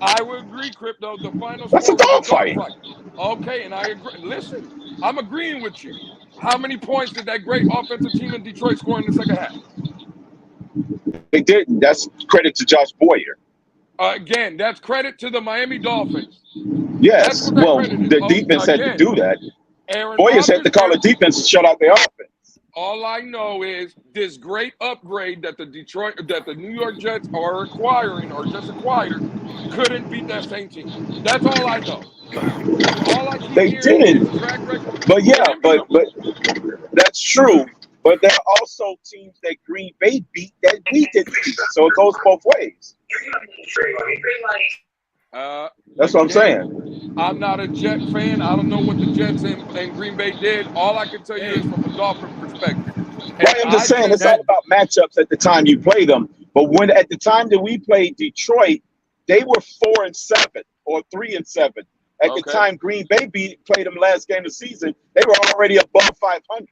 I would agree, Crypto. The final That's score a dog fight. Okay, and I agree. Listen, I'm agreeing with you. How many points did that great offensive team in Detroit score in the second half? They didn't. That's credit to Josh Boyer. Again, that's credit to the Miami Dolphins. Yes, well, the defense had to do that. Boyers had to call the defense and shut out their offense. All I know is this great upgrade that the New York Jets are acquiring or just acquired couldn't beat that same team. That's all I know. All I they didn't. But yeah, but that's true. But there are also teams that Green Bay beat that we didn't beat. So it goes both ways. That's what I'm saying. I'm not a Jet fan. I don't know what the Jets and Green Bay did. All I can tell you is from a Dolphin perspective. Right, I'm just saying it's all about matchups at the time you play them. But when at the time that we played Detroit, they were 4-7 or 3-7. At the time Green Bay played them last game of the season, they were already above 500.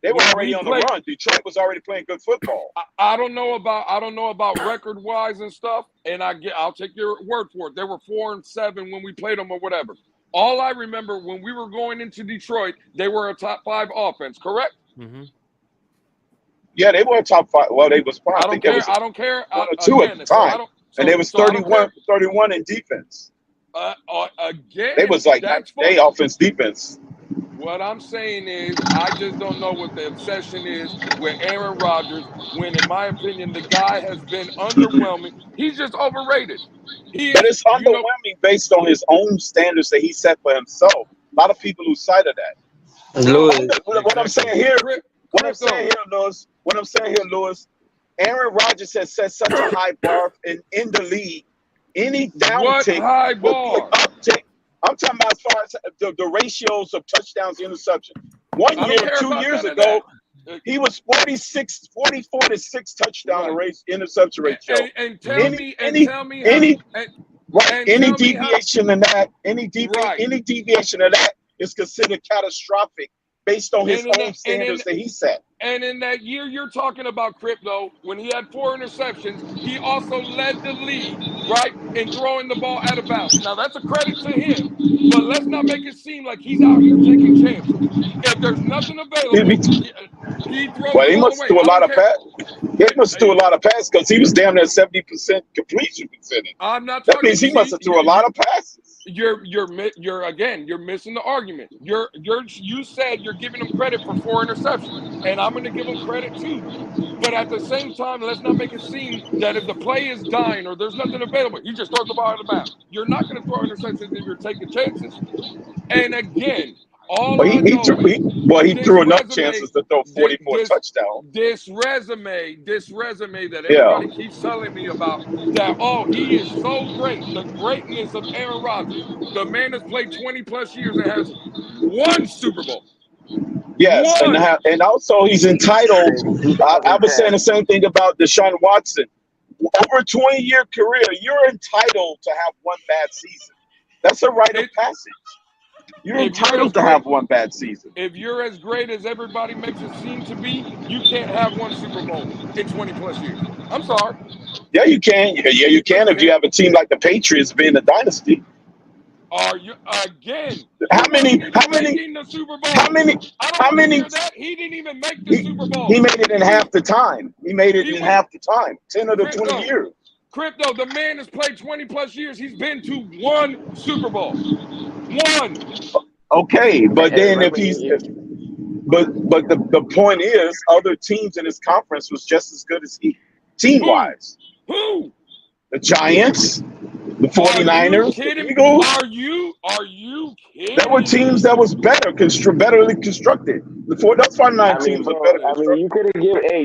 They were already on the run. Detroit was already playing good football. I don't know about record wise and stuff, and I'll take your word for it. They were 4-7 when we played them or whatever. All I remember when we were going into Detroit, they were a top 5 offense, correct? Mm-hmm. Yeah, they were a top 5. Well, they was probably I don't care. 1 or 2 at the time, and they was 31 in defense. Again, they was like they offense defense. What I'm saying is, I just don't know what the obsession is with Aaron Rodgers, when, in my opinion, the guy has been underwhelming. He's just overrated. But it's underwhelming based on his own standards that he set for himself. A lot of people lose sight of that. What I'm saying here, Lewis, Aaron Rodgers has set such a high bar in the league. Any downtick, I'm talking about as far as the ratios of touchdowns to interception. 1 I year, don't care 2 about years none of ago, that. he was 44 to 6 touchdown interception ratio. And tell me how Any deviation in that, any deviation of that is considered catastrophic based on his own standards that he set. And in that year you're talking about, Crypto, when he had 4 interceptions, he also led the league, right, in throwing the ball out of bounds. Now, that's a credit to him, but let's not make it seem like he's out here taking chances. If there's nothing available, he throws Well, he the ball must away. do a lot of passes. He must do a lot of passes because he was damn near 70% completion percentage. I'm not That talking. means he must have threw a lot of passes. You're missing the argument. You said you're giving him credit for 4 interceptions, and I'm going to give him credit too. But at the same time, let's not make it seem that if the play is dying or there's nothing available, he just throws the ball out of bounds. You're not going to throw interceptions if you're taking chances. And again, he threw enough chances to throw 44 touchdowns. This resume that everybody keeps telling me about, that, oh, he is so great. The greatness of Aaron Rodgers. The man has played 20 plus years and has 1 Super Bowl. Yes, and also he's entitled. I was saying the same thing about Deshaun Watson. Over a 20-year career, you're entitled to have 1 bad season. That's a rite of passage. You're entitled to have 1 bad season. If you're as great as everybody makes it seem to be, you can't have 1 Super Bowl in 20 plus years. I'm sorry. Yeah, you can. Yeah, you can if you have a team like the Patriots being a dynasty. Are you again? How many? The Super Bowl? How many? He didn't even make the Super Bowl. He made it in half the time. 10 of the 20 years. Crypto, the man has played 20 plus years. He's been to 1 Super Bowl. 1. Okay, but then if he's, but the point is, other teams in his conference was just as good as he, team-wise. Who? The Giants, the 49ers, the Eagles. Are you kidding? There were teams that was betterly constructed. Those 49 teams were better constructed.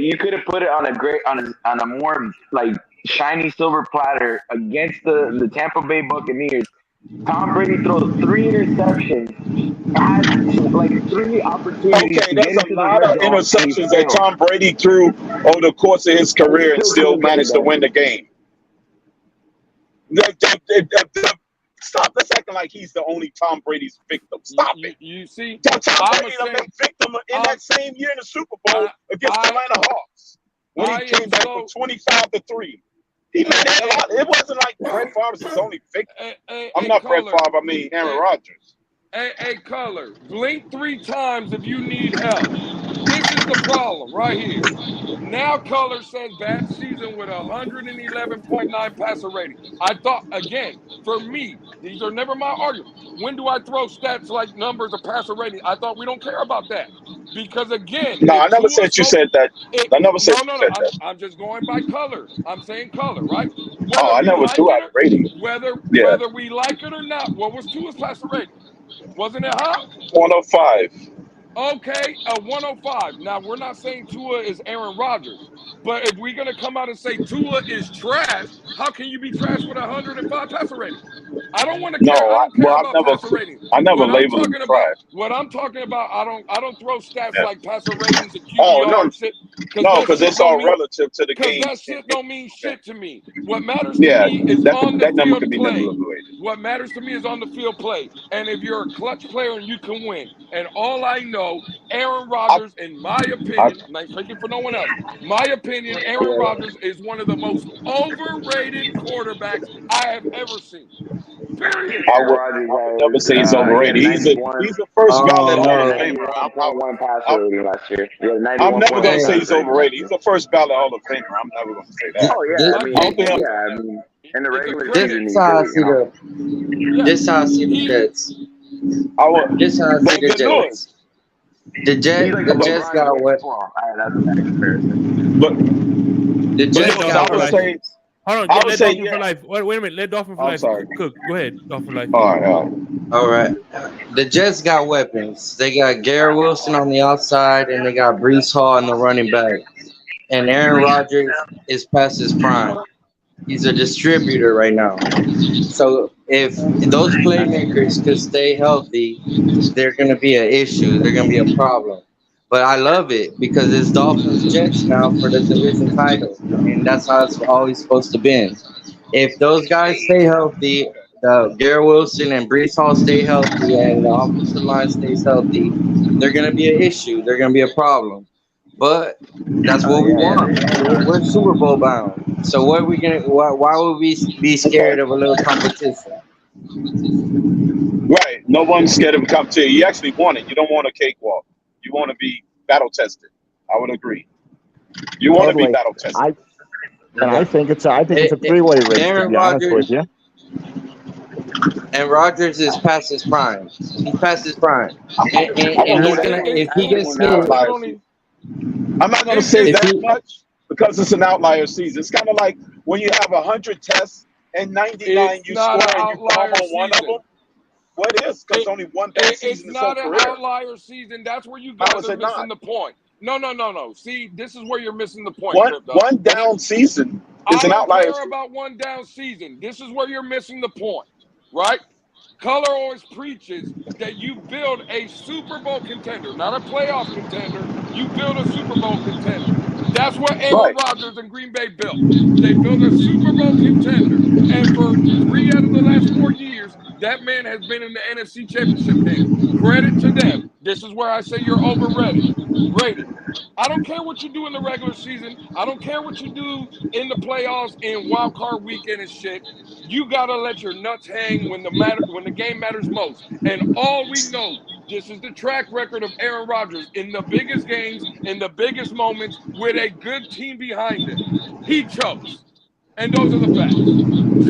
You could have put it on a more like shiny silver platter against the Tampa Bay Buccaneers. Tom Brady throws 3 interceptions, had like 3 opportunities. Okay, there's a lot of interceptions that Tom Brady threw over the course of his career and still managed to win the game. Stop. Let's acting like he's the only Tom Brady's victim. Stop it. You see, Tom Brady was a victim in that same year in the Super Bowl against the Atlanta Hawks when he came back from 25-3. He made it a lot. It wasn't like Brett Favre's his only victim. I'm not Brett Favre. I mean Aaron Rodgers. Hey, Color, blink 3 times if you need help. This is the problem right here. Now Color says bad season with 111.9 passer rating. I thought, again, for me, these are never my argument. When do I throw stats like numbers of passer rating? I thought we don't care about that. Because, again... No, I never said you said that. I never said you said that. I'm just going by Color. I'm saying Color, right? I never threw out a rating. Whether we like it or not, what was Tua's passer rating? Wasn't it high? 105. Okay, a 105. Now, we're not saying Tua is Aaron Rodgers, but if we're going to come out and say Tua is trash, how can you be trash with 105 passer rating? I don't want to care. I never labeled him trash. What I'm talking about, I don't throw stats like passer ratings and QBR and shit. No, because it's all relative to the game. Because that shit don't mean shit to me. What matters to me is on the field play. What matters to me is on the field play. And if you're a clutch player and you can win, and all I know, Aaron Rodgers, in my opinion, I'm not speaking for no one else, my opinion, Aaron Rodgers is one of the most overrated quarterbacks I have ever seen. Period. I would never say he's overrated. He's the first ballot Hall of Famer. I'm never going to say he's overrated. He's the first ballot Hall of Famer. I'm never going to say that. Oh, yeah. In the regular season, this how I see the Jets. This how I see the Jets. The Jets got what? But the Jets got what? Hold on, let Dolphin for life. Wait a minute, let Dolphin for life. Sorry. Cook, go ahead, Dolphin for life. All right. The Jets got weapons. They got Garrett Wilson on the outside, and they got Breece Hall in the running back. And Aaron Rodgers is past his prime. He's a distributor right now. So if those playmakers could stay healthy, they're going to be an issue. They're going to be a problem. But I love it because it's Dolphins Jets now for the division title, and that's how it's always supposed to be. If those guys stay healthy, the Garrett Wilson and Brees Hall stay healthy, and the offensive line stays healthy, they're going to be an issue. They're going to be a problem. But that's what we want, man. We're Super Bowl bound. So what are we gonna? Why would we be scared of a little competition? Right. No one's scared of a competition. You actually want it. You don't want a cakewalk. You want to be battle tested. I would agree. You want to be battle tested. I think it's a three-way race. Aaron To be honest with you. And Rodgers is past his prime. He's past his prime, and he's gonna if he gets hit. I'm not going to say that much because it's an outlier season. It's kind of like when you have 100 tests and 99 you score and you bomb on one of them. What is? Because only one bad season. It's not an outlier season. That's where you guys are missing the point. No. See, this is where you're missing the point. One down season is an outlier. I don't care about one down season. This is where you're missing the point, right? Color always preaches that you build a Super Bowl contender, not a playoff contender. You build a Super Bowl contender. That's what Aaron Rodgers and Green Bay built. They built a Super Bowl contender. And for 3 out of the last 4 years, that man has been in the NFC Championship game. Credit to them. This is where I say you're overrated. I don't care what you do in the regular season. I don't care what you do in the playoffs and wild card weekend and shit. You gotta let your nuts hang when the game matters most. And all we know, this is the track record of Aaron Rodgers in the biggest games, in the biggest moments, with a good team behind him. He chokes. And those are the facts.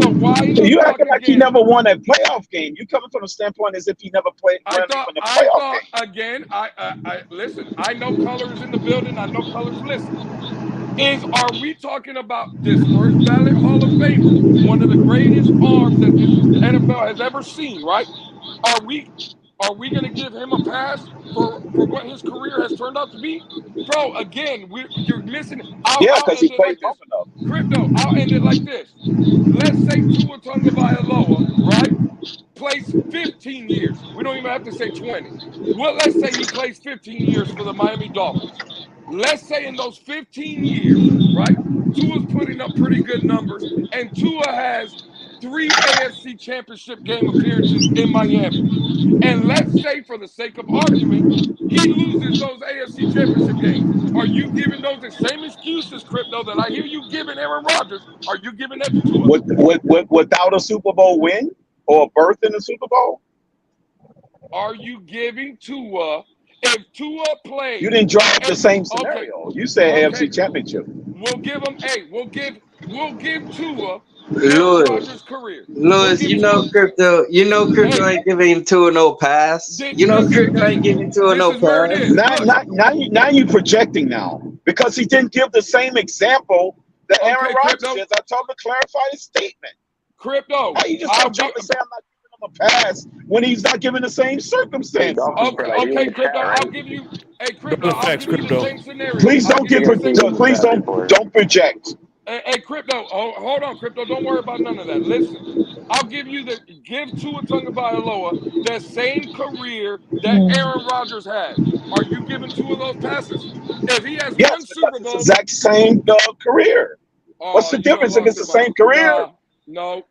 So why you acting like he never won a playoff game? You coming from the standpoint as if he never played in a playoff game. Again, I listen. I know colors in the building. I know colors listen. Are we talking about this first ballot Hall of Famer, one of the greatest arms that the NFL has ever seen? Right? Are we going to give him a pass for what his career has turned out to be? Bro, again, you're missing. Because he played long enough. Crypto, I'll end it like this. Let's say Tua Tagovailoa, right, plays 15 years. We don't even have to say 20. Well, let's say he plays 15 years for the Miami Dolphins. Let's say in those 15 years, right, Tua's putting up pretty good numbers, and Tua has 3 AFC Championship game appearances in Miami. And let's say, for the sake of argument, he loses those AFC Championship games. Are you giving those the same excuses, Crypto, that I hear you giving Aaron Rodgers? Are you giving that to Tua? Without a Super Bowl win or a berth in the Super Bowl? Are you giving Tua? If Tua plays, you didn't drive the same scenario. You said AFC Championship. We'll give him. Hey, we'll give Tua Rodgers' career. Lewis, you know Crypto ain't giving Tua no pass. Crypto ain't giving Tua no pass. Now you projecting now because he didn't give the same example that Aaron Rodgers did. I told him to clarify his statement. Crypto, why you just don't jump and say I'm not giving him a pass when he's not given the same circumstances? Okay, Crypto, I'll give you. Hey, Crypto, I'll give you the same scenario. Please don't project. Hey, Crypto, hold on, Crypto. Don't worry about none of that. Listen, I'll give Tua Tagovailoa the same career that Aaron Rodgers had. Are you giving 2 of those passes? If he has one Super Bowl, it's the exact same career. What's the difference if it's the same career? No.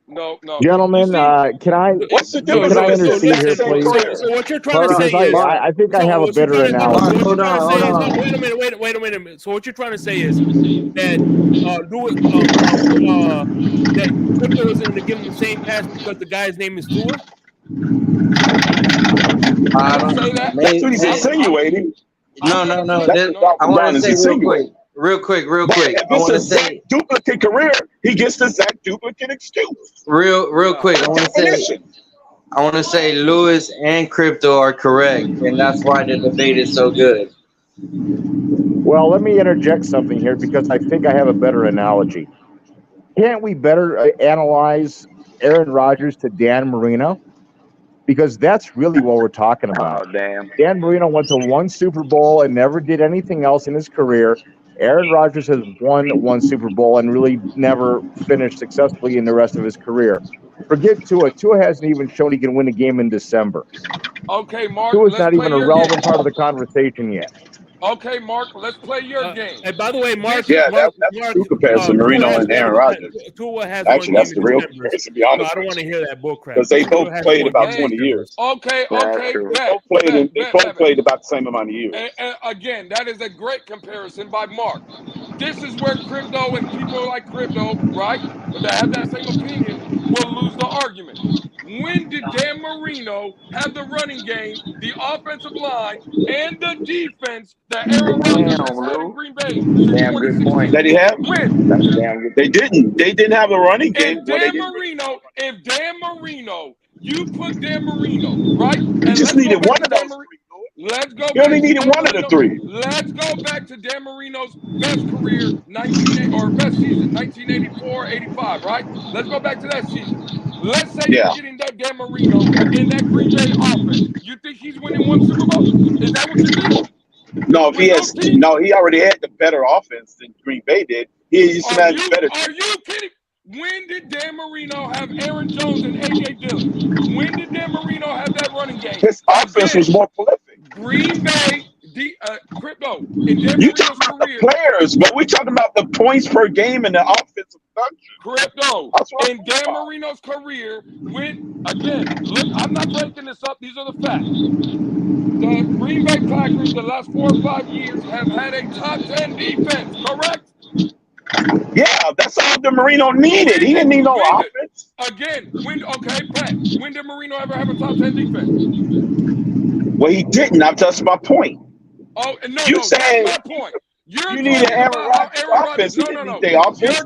Gentlemen, can I? What's the difference? Can I intercede here, please? So what you're trying to say is, I think I have a better analogy. Hold on. Wait a minute. So what you're trying to say is that that Crypto isn't going to give him the same pass because the guy's name is Tua? I don't say that. That's what he's insinuating. No. I want to say real quick. If it's a Zach duplicate career, he gets the Zach duplicate excuse. Real quick. I want to say Lewis and Crypto are correct, and that's why the debate is so good. Well, let me interject something here because I think I have a better analogy. Can't we better analyze Aaron Rodgers to Dan Marino? Because that's really what we're talking about. Oh, damn. Dan Marino went to 1 Super Bowl and never did anything else in his career. Aaron Rodgers has won one Super Bowl and really never finished successfully in the rest of his career. Forget Tua. Tua hasn't even shown he can win a game in December. Okay, Mark. Tua's Let's not play even a your relevant game. part of the conversation yet. Okay, Mark. Let's play your game. And by the way, Mark, Yeah, Mark, that's Mark, a true comparison. Marino Tua and has Aaron one- Rodgers. Tua has Actually, one that's game the in real December. comparison, to be So honest I don't with want to you. hear that bull crap. Because they Tua both has played one about game in 20 December. years. Okay. They both played about the same amount of years. And again, that is a great comparison by Mark. This is where crypto and people like crypto, right, that have that same opinion, will lose the argument. When did Dan Marino have the running game, the offensive line, and the defense that Aaron Rodgers has had in Green Bay since Damn good 2016? point. That he had? When? That's a damn good. They didn't. They didn't have a running game. If Well, they Dan didn't. Marino, you put Dan Marino, right? You just needed one of those three. Let's go You back only to needed Dan one of the Marino. three. Let's go back to Dan Marino's best career, best season, 1984-85, right? Let's go back to that season. Let's say you're getting that Dan Marino in that Green Bay offense. You think he's winning one Super Bowl? Is that what you think? No, if he has, no, he already had the better offense than Green Bay did. He used to have better. Are you kidding? When did Dan Marino have Aaron Jones and A.J. Dillon? When did Dan Marino have that running game? His offense was more prolific. Green Bay, crypto, in Dan You Marino's talking about career. the players, but we're talking about the points per game and the offensive production. Crypto, in Dan Marino's career, again, look, I'm not breaking this up. These are the facts. The Green Bay Packers, the last 4 or 5 years, have had a top 10 defense, correct? Yeah, that's all the Marino needed. He didn't need no offense. Again, Pat, when did Marino ever have a top 10 defense? Well, he didn't. That's my point. Oh, no, You saying that's my point. you need an Aaron Rodgers offense. No. They offense.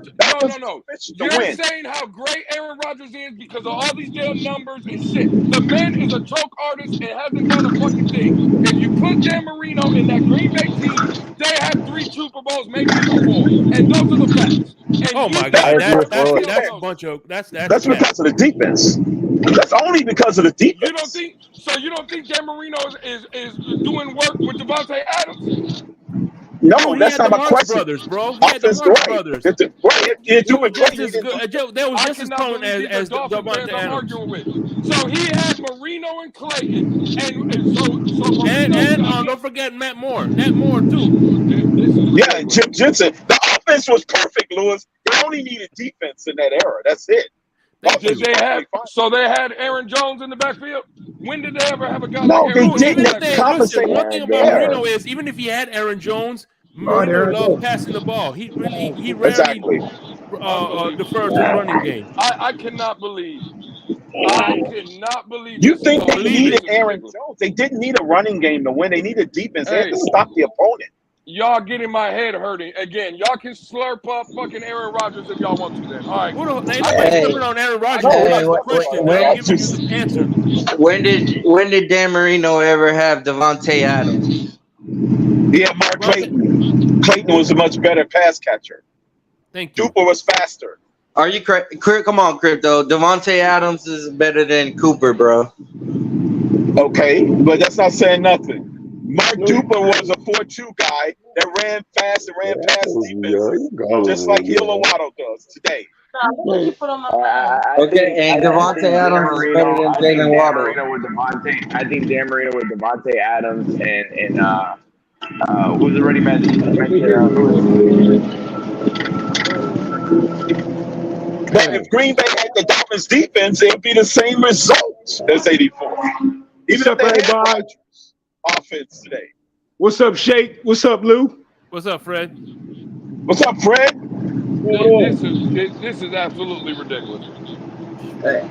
No. You're saying how great Aaron Rodgers is because of all these damn numbers and shit. The man is a choke artist and hasn't done a fucking thing. If you put Dan Marino in that Green Bay team, they have 3 Super Bowls, maybe even 4. And those are the facts. And Oh my God, that's a bunch of that's because of the defense. That's only because of the defense. You don't think Dan Marino is doing work with Devontae Adams? No, that's not my question. Brothers, bro. He had the Marx brothers. They were just as good. They were just as potent as Devontae Adams. So he had Marino and Clayton, and don't forget Matt Moore. Matt Moore too. Yeah, Jim Jensen. The offense was perfect, Lewis. They only needed defense in that era. That's it. So they had Aaron Jones in the backfield. When did they ever have a guy like Aaron Jones? Listen, one thing about Marino is even if he had Aaron Jones, Marino loved passing the ball. He rarely deferred to the running game. I cannot believe. You think they needed Aaron Jones? They didn't need a running game to win. They needed defense. They had to stop the opponent. Y'all getting my head hurting again. Y'all can slurp up fucking Aaron Rodgers if y'all want to. Then, all right. Nobody's on Aaron Rodgers. When did Dan Marino ever have Devontae Adams? Yeah, Mark Clayton. Clayton was a much better pass catcher. Thank you. Duper was faster. Are you correct? Come on, Crypto. Devontae Adams is better than Cooper, bro. Okay, but that's not saying nothing. Mark Duper was a 4-2 guy that ran fast and ran past defense, just like Waddle does today. Okay, and Devontae Adams is better than Jalen Waddle. I think Dan Marino with Devontae Adams and who's the running back that you mentioned? But if Green Bay had the Dolphins defense, it would be the same result as 84. Even if they had Rodgers offense today. What's up, Shake? What's up, Lou? What's up, Fred? What's up, Fred? This is absolutely ridiculous.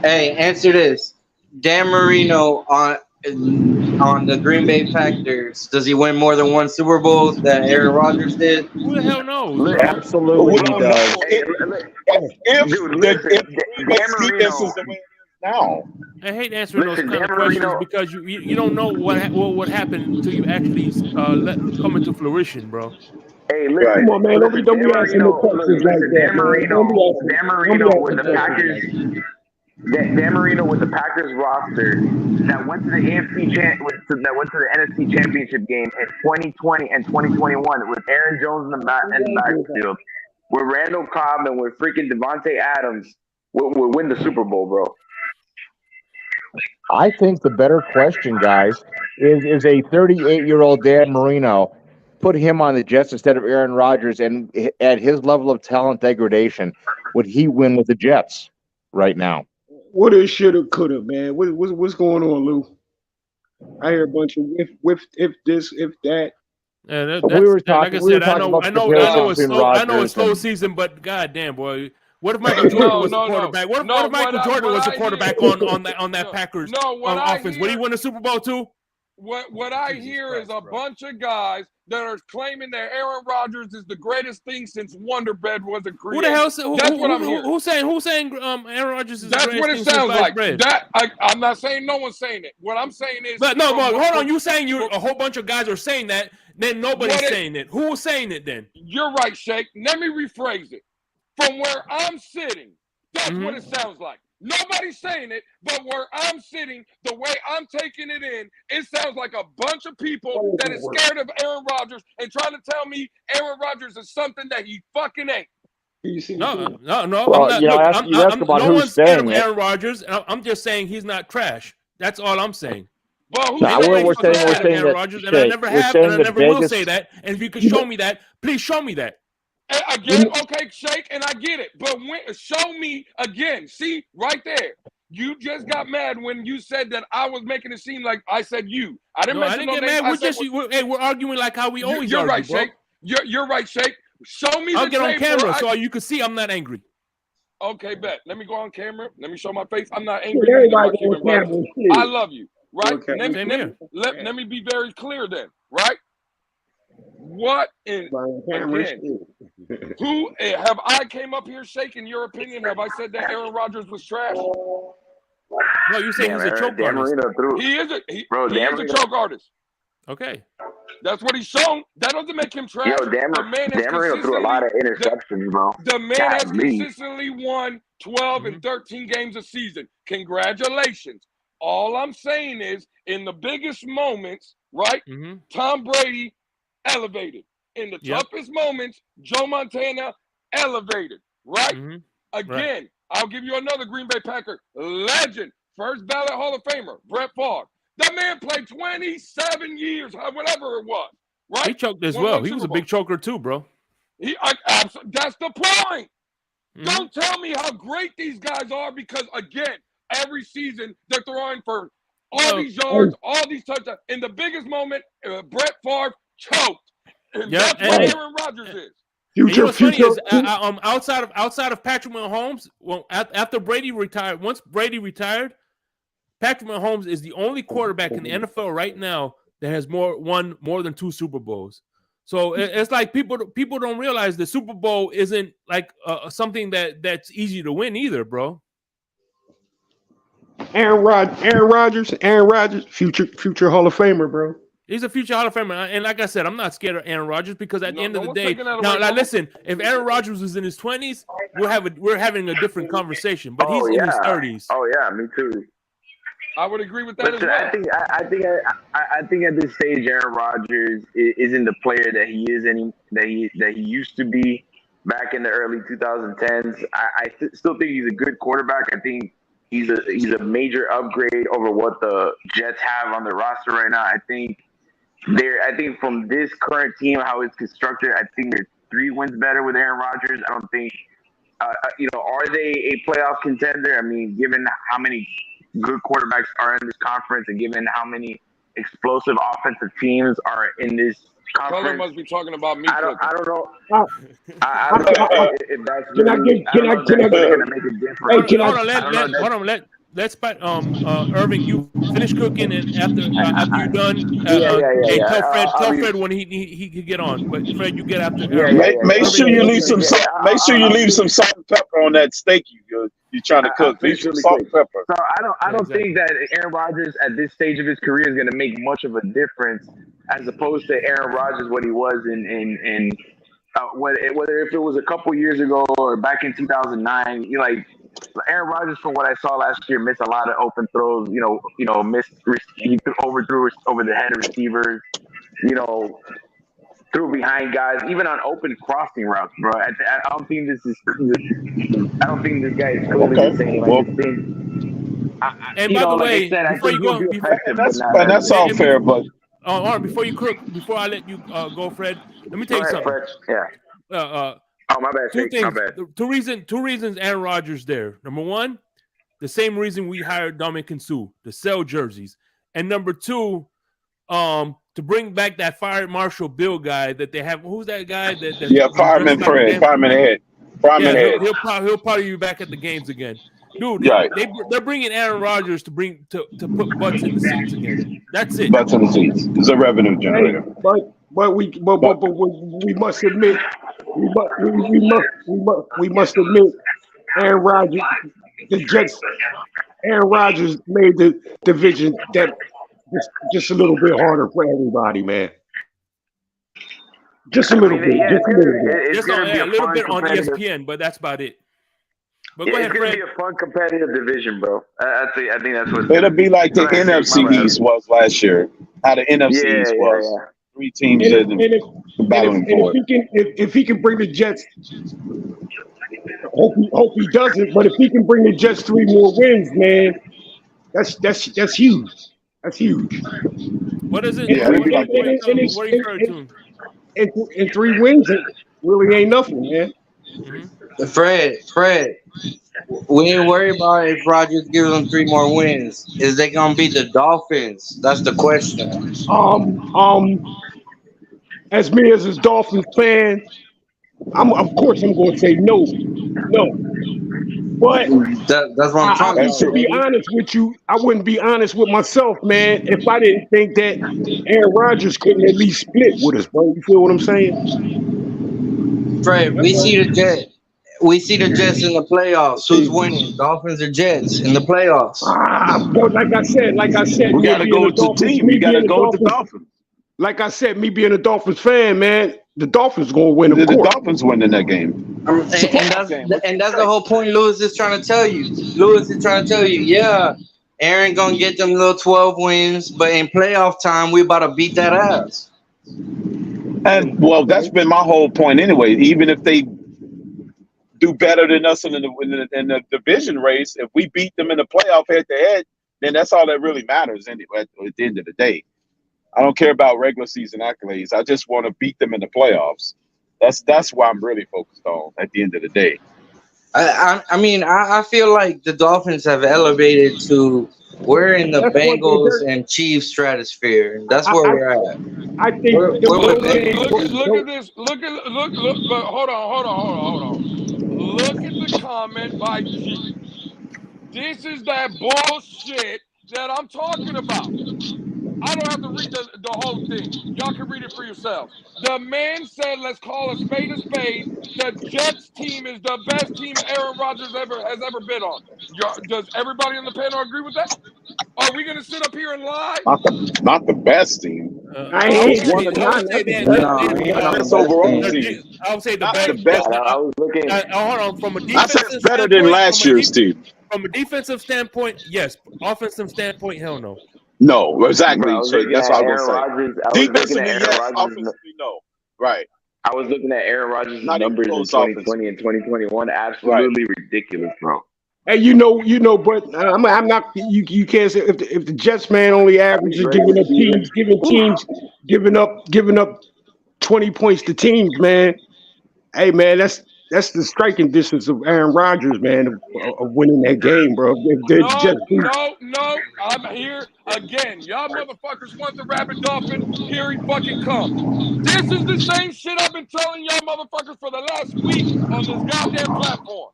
Hey, answer this. Dan Marino on the Green Bay Packers, does he win more than 1 Super Bowl that Aaron Rodgers did? Who the hell knows? Absolutely, he does. If Dan defense is the way it is now. I hate answering those kind of questions because you don't know what would happen until you actually come into fruition, bro. Hey, listen, come on, man. Don't be asking no questions like that. Dan Marino with the Packers. Dan Marino with the Packers roster that went to the that went to the NFC Championship game in 2020 and 2021 with Aaron Jones in the backfield, with Randall Cobb and with freaking Devontae Adams, will win the Super Bowl, bro. I think the better question, guys, is a 38-year-old Dan Marino, put him on the Jets instead of Aaron Rodgers, and at his level of talent degradation, would he win with the Jets right now? What if, shoulda, coulda, man? What's going on, Lou? I hear a bunch of if this, if that. Yeah, we were talking. Like I we said, were talking about I know it's slow season, but goddamn, boy, what if Michael Jordan was the quarterback? What if Michael Jordan was the quarterback on that Packers offense? Would he win a Super Bowl too? What I hear is a bunch of guys that are claiming that Aaron Rodgers is the greatest thing since Wonder Bread wasn't created. Who the hell? That's what I'm hearing. Who's saying Aaron Rodgers is That's the what greatest it thing sounds since like. bread? I'm not saying no one's saying it. What I'm saying is, but no, hold on. You saying a whole bunch of guys are saying that? Then nobody's saying it. Who's saying it then? You're right, Shake. Let me rephrase it. From where I'm sitting, that's what it sounds like. Nobody's saying it, but where I'm sitting, the way I'm taking it in, it sounds like a bunch of people that is scared of Aaron Rodgers and trying to tell me Aaron Rodgers is something that he fucking ain't. No. Well, I'm not, no one's scared of Aaron it. Rodgers. I'm just saying he's not trash. That's all I'm saying. Well, we're saying Aaron Rodgers, and I never have, and I never will say that. And if you can show me that, please show me that. Again, okay, Shake, and I get it. But show me again. See, right there. You just got mad when you said that I was making it seem like I said you. I didn't mention no name. We're arguing like how we always you're argue, right, bro. Shake. You're right, Shake. Show me I'll get on camera so you can see I'm not angry. Okay, bet. Let me go on camera. Let me show my face. I'm not angry. I love you. Right? Okay. Let me be very clear then. Right? What in again, who have I came up here shaking your opinion? Have I said that Aaron Rodgers was trash? No, you saying he's a choke artist. He is a choke artist. Okay. That's what he's shown. That doesn't make him trash. Dan Marino threw a lot of interceptions, bro. The man has consistently won 12 and 13 games a season. Congratulations. All I'm saying is, in the biggest moments, right, Tom Brady elevated. In the toughest moments, Joe Montana elevated, right? Again, I'll give you another Green Bay Packer legend, first ballot Hall of Famer, Brett Favre. That man played 27 years, whatever it was, right? He choked as well. He was a big choker too, bro. That's the point. Don't tell me how great these guys are because, again, every season they're throwing for all these yards, all these touchdowns. In the biggest moment, Brett Favre choked. And that's what Aaron Rodgers is. Outside of Patrick Mahomes, well, after Brady retired, once Brady retired, Patrick Mahomes is the only quarterback in the NFL right now that has won more than 2 Super Bowls. So it's like people don't realize the Super Bowl isn't like something that's easy to win either, bro. Aaron Rodgers, future Hall of Famer, bro. He's a future Hall of Famer, and like I said, I'm not scared of Aaron Rodgers because at the end of the day, listen, if Aaron Rodgers was in his 20s, we're having a different conversation. But he's in his 30s. Oh yeah, me too. I would agree with that as well. I think at this stage, Aaron Rodgers isn't the player that he is that he used to be back in the early 2010s. I still think he's a good quarterback. I think he's a major upgrade over what the Jets have on their roster right now. I think from this current team, how it's constructed, I think they're 3 wins better with Aaron Rodgers. I don't think, are they a playoff contender? I mean, given how many good quarterbacks are in this conference and given how many explosive offensive teams are in this conference. Color must be talking about me. I don't know. I don't know if that's really going to make a difference. Hold on. Let's Irving, you finish cooking, and after you're done, tell Fred when he could get on. But Fred, you get after. Make sure you leave some salt and pepper on that steak you're trying to cook. Leave some salt and pepper. So I don't think that Aaron Rodgers at this stage of his career is going to make much of a difference as opposed to Aaron Rodgers what he was whether if it was a couple years ago or back in 2009. Aaron Rodgers, from what I saw last year, missed a lot of open throws. He overthrew over the head of receivers. Threw behind guys, even on open crossing routes, bro. I don't think this guy is clearly the same. I just think, and by the way, like I said, before you go, that's all fair, but Aaron, before I let you go, Fred, let me tell you something. Fred. Yeah. Oh, my bad. Two things. My bad. Two reasons Aaron Rodgers there. Number one, the same reason we hired Dominican Sue to sell jerseys, and number two, to bring back that fired Marshall Bill guy that they have. Who's that guy? Fireman Fred, Fireman Head. He'll probably be back at the games again. Dude, they're bringing Aaron Rodgers to put butts in the seats again. That's it. Butts in the seats. It's a revenue generator. But we must admit we must admit Aaron Rodgers, the Jets. Aaron Rodgers made the division that just a little bit harder for everybody, man. Just a little bit. Just a little bit on ESPN, but that's about it. But go ahead, it's Fred. gonna be a fun competitive division, bro. I think that's what it'll be like the NFC East was last year. How the NFC East was. Yeah. 3 teams battling for it. If he can bring the Jets, hope he doesn't. But if he can bring the Jets 3 more wins, man, that's huge. That's huge. What is it? Yeah, what are you referring to? And 3 wins, it really ain't nothing, man. Mm-hmm. Fred, we ain't worried about if Rodgers gives them 3 more wins. Is they gonna beat the Dolphins? That's the question. As me as a Dolphins fan, of course I'm going to say no. But that's what I'm talking about. To be honest with you, I wouldn't be honest with myself, man, if I didn't think that Aaron Rodgers couldn't at least split with us, bro. You feel what I'm saying? Fred, we see the Jets. We see the Jets in the playoffs. Who's winning? Dolphins or Jets in the playoffs? But like I said, we gotta go with the team. We gotta go with the Dolphins. Like I said, me being a Dolphins fan, man, the Dolphins gonna win. The Dolphins win in that game. And that's the whole point. Lewis is trying to tell you. Yeah, Aaron gonna get them little 12 wins, but in playoff time, we about to beat that ass. And well, that's been my whole point anyway. Even if they do better than us in the division race, if we beat them in the playoff head to head, then that's all that really matters anyway. At the end of the day, I don't care about regular season accolades. I just want to beat them in the playoffs. That's what I'm really focused on at the end of the day. I feel like the Dolphins have elevated to we're in the Bengals and Chiefs stratosphere. That's where we're at. I think. Look at this. Look. But hold on. Look at the comment by G. This is that bullshit that I'm talking about. I don't have to read the whole thing. Y'all can read it for yourself. The man said, let's call a spade a spade. The Jets team is the best team Aaron Rodgers has ever been on. Does everybody on the panel agree with that? Are we going to sit up here and lie? Not the best team. I ain't one of best overall team. I would say the best. I was looking. Hold on. From a I defensive said better than last year's team. From a defensive standpoint, yes. Offensive standpoint, hell no. No, exactly. That's what I was saying. Defensively, yes. Offensively, no. Right. I was looking at Aaron Rodgers' numbers in 2020 and 2021. Absolutely ridiculous, bro. Hey, you know, but I'm not. You can't say if the Jets man only averages giving up 20 points to teams, man. Hey, man, that's the striking distance of Aaron Rodgers, man, of winning that game, bro. No, I'm here again. Y'all motherfuckers want the rabid dolphin. Here he fucking comes. This is the same shit I've been telling y'all motherfuckers for the last week on this goddamn platform.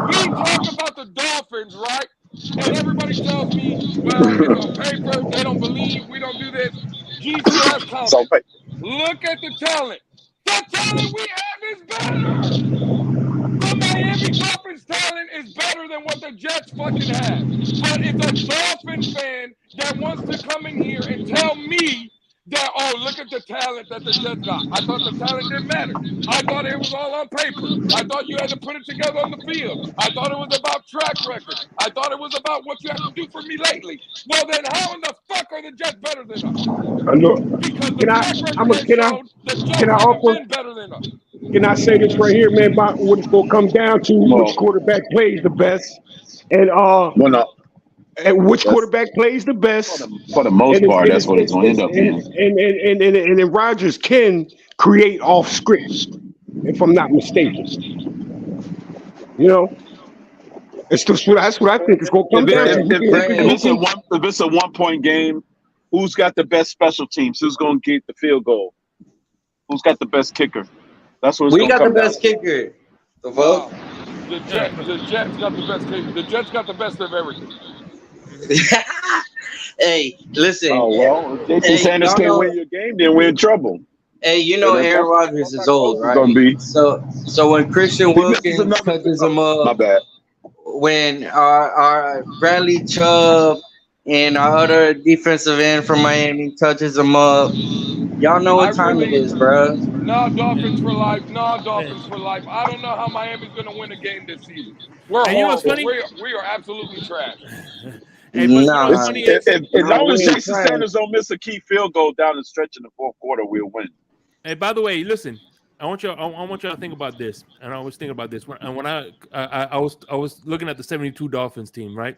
We talk about the Dolphins, right? And everybody tells me, well, it's on paper, they don't believe, we don't do this. GCS comment. Look at the talent. The talent we have is better. The Miami Dolphins talent is better than what the Jets fucking have. But it's a Dolphin fan that wants to come in here and tell me that, oh, look at the talent that the Jets got. I thought the talent didn't matter. I thought it was all on paper. I thought you had to put it together on the field. I thought it was about track record. I thought it was about what you have to do for me lately. Well, then how in the fuck are the Jets better than us? Because the track record has shown the Jets haven't been better than us. Can I say this right here, man? About what it's going to come down to, which quarterback plays the best, and and which quarterback plays the best. For the most part, that's what it's going to end up being. And then Rodgers can create off script, if I'm not mistaken. You know, it's just that's what I think it's going to come down to. If it's a 1 point game, who's got the best special teams? Who's going to get the field goal? Who's got the best kicker? That's what we got the best kicker. The vote. The Jets got the best kicker. The Jets got the best of everything. Hey, listen. Oh well, if Jason Sanders can't win your game, then we're in trouble. Hey, you know Aaron Rodgers is old, right? Gonna be. So when Christian Wilkins touches him up, my bad. When our Bradley Chubb and our other defensive end from Miami touches him up, y'all know what time it is, bro. No, Dolphins for life. No, Dolphins for life. I don't know how Miami's going to win a game this season. We're horrible. We are absolutely trash. Hey, as long as Jason Sanders don't miss a key field goal down the stretch in the fourth quarter, we'll win. Hey, by the way, listen. I want y'all to think about this, and I was thinking about this. And when I was looking at the 72 Dolphins team, right?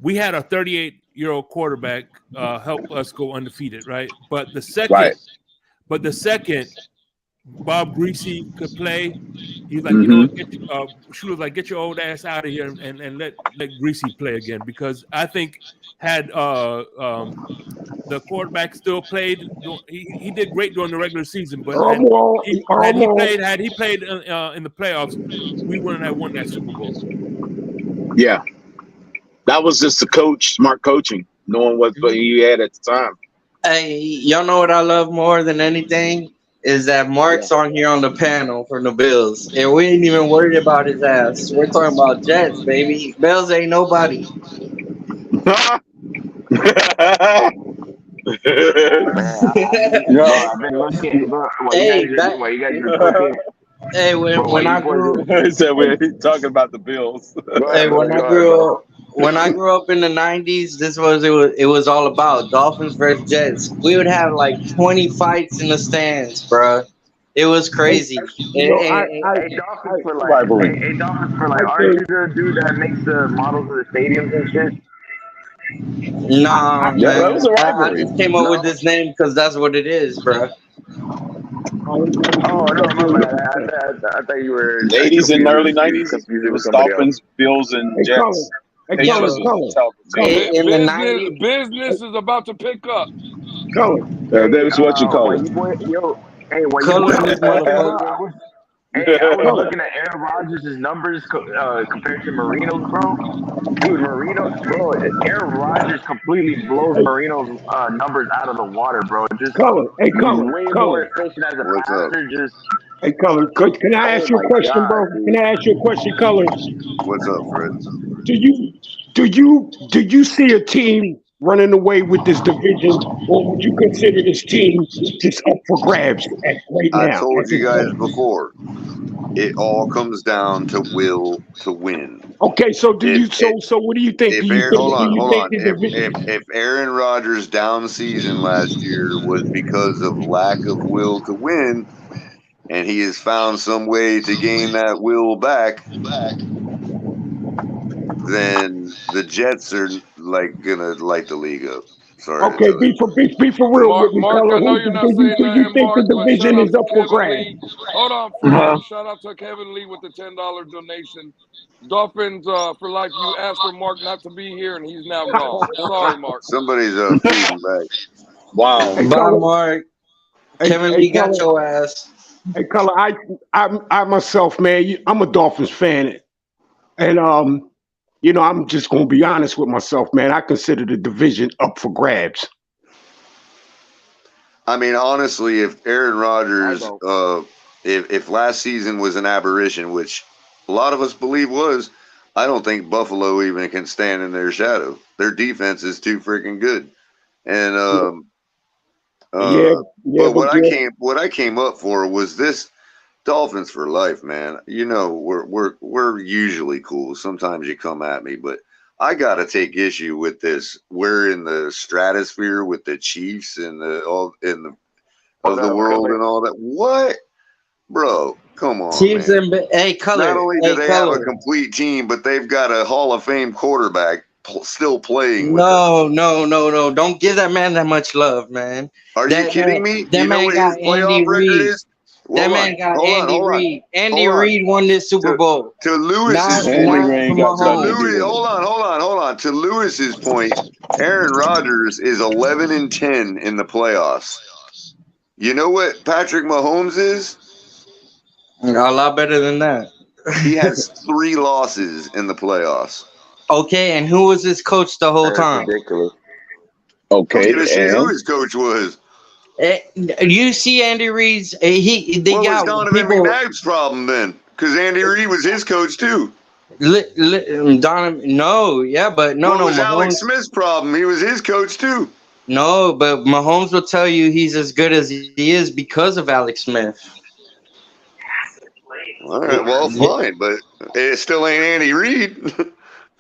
We had a 38-year-old quarterback help us go undefeated, right? But the second Bob Greasy could play, he's like, you know, Shula was like, get your old ass out of here and let Greasy play again, because I think had the quarterback still played, he did great during the regular season, but had he played in the playoffs, we wouldn't have won that Super Bowl. Yeah, that was just the coach, smart coaching, knowing what he had at the time. Hey, y'all know what I love more than anything is that Mark's on here on the panel for the Bills, and we ain't even worried about his ass. We're talking about Jets, baby. Bills ain't nobody. I've been looking. Hey, when I grew, he said we're talking about the Bills. When I grew up in the 90s, it was all about Dolphins versus Jets. We would have like 20 fights in the stands, bro. It was crazy. Hey, Dolphins for life. Hey, Dolphins for life. Aren't you the dude that makes the models of the stadiums and shit? Nah, man. That was a rivalry. I just came up with this name because that's what it is, bro. Oh no, my bad. I thought you were. 80s and early 90s, it was Dolphins, Bills, and Jets. In the 90s, business is about to pick up. That's what you call it. Hey, I was looking at Aaron Rodgers' numbers compared to Marino's, bro. Dude, Aaron Rodgers completely blows Marino's numbers out of the water, bro. Just way more efficient as a passer. Hey, Color, can I ask you a question, bro? Can I ask you a question, Color? What's up, Fred? Do you see a team running away with this division, or would you consider this team just up for grabs right now? I told you guys before, it all comes down to will to win. Okay, so what do you think? If Aaron Rodgers' down season last year was because of lack of will to win, and he has found some way to gain that will back, then the Jets are like gonna light the league up. Sorry. Okay, be for real with me, Mark, Color. I know you're not saying Do you think the division is up for grabs? Hold on, Fred. Shout out to Kevin Lee with the $10 donation. Dolphins for life. You asked for Mark not to be here, and he's now gone. Sorry, Mark. Somebody's feeding back. Wow. Bye, Mark. Kevin Lee got your ass. Hey, Color, I myself, man, I'm a Dolphins fan, and you know, I'm just gonna be honest with myself, man. I consider the division up for grabs. I mean, honestly, if Aaron Rodgers, if last season was an aberration, which a lot of us believe was, I don't think Buffalo even can stand in their shadow. Their defense is too freaking good, and Yeah, But what I came up for was this Dolphins for life, man. You know, we're usually cool. Sometimes you come at me, but I gotta take issue with this. We're in the stratosphere with the Chiefs and of the world and all that. What, bro? Come on, Chiefs man. and Not only do they have a color. complete team, but they've got a Hall of Fame quarterback still playing with them. No. Don't give that man that much love, man. Are you kidding me? That You know man what his got playoff Andy record Reid. is? That Hold on, man got hold on, Andy hold on, Reid. Andy hold on. Reid won this Super Bowl. To Lewis's Not point, for Mahomes. hold on. To Lewis's point, Aaron Rodgers is 11-10 in the playoffs. You know what Patrick Mahomes is? A lot better than that. He has 3 losses in the playoffs. Okay, and who was his coach the whole That's time? ridiculous. I'm gonna Okay, see who and his coach was. You see Andy Reid's. They What was got Donovan people. McNabb's problem then? Because Andy Reid was his coach too. Donovan, no, yeah, but What was Alex Mahomes. Smith's problem? He was his coach too. No, but Mahomes will tell you he's as good as he is because of Alex Smith. All right, well, fine, but it still ain't Andy Reid.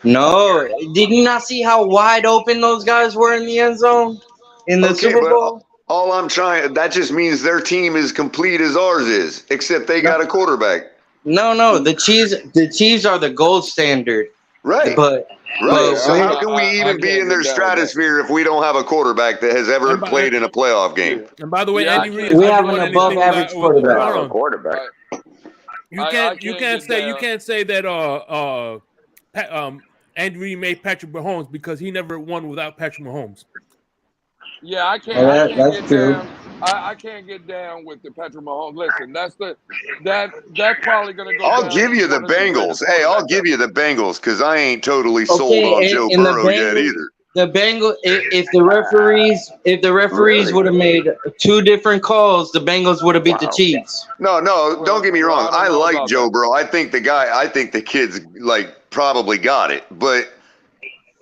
No, did you not see how wide open those guys were in the end zone in the Okay, Super but Bowl? all I'm trying, that just means their team is complete as ours is, except they got a quarterback. No, the Chiefs are the gold standard. Right. But So how I can we even be can't in their get down with that. stratosphere if we don't have a quarterback that has ever played in a playoff game? And by the way, Yeah, I Andy Reid can't. has we never have won an above anything average without. They quarterback. don't have a Hold on. quarterback. You can't say that Andy Reid made Patrick Mahomes because he never won without Patrick Mahomes. Yeah, I can't. Well, I can't that's get true. down. I can't get down with the Patrick Mahomes. Listen, that's probably going to go. I'll down give you as the one of the Bengals. greatest Hey, I'll quarterbacks give ever. you the Bengals because I ain't totally sold on Okay, Joe and the Burrow yet Bengals, either. if the referees would have made 2 different calls, the Bengals would have beat the Chiefs. No, don't get me wrong. I I don't know like about Joe that. Burrow. I think the kid's like probably got it, but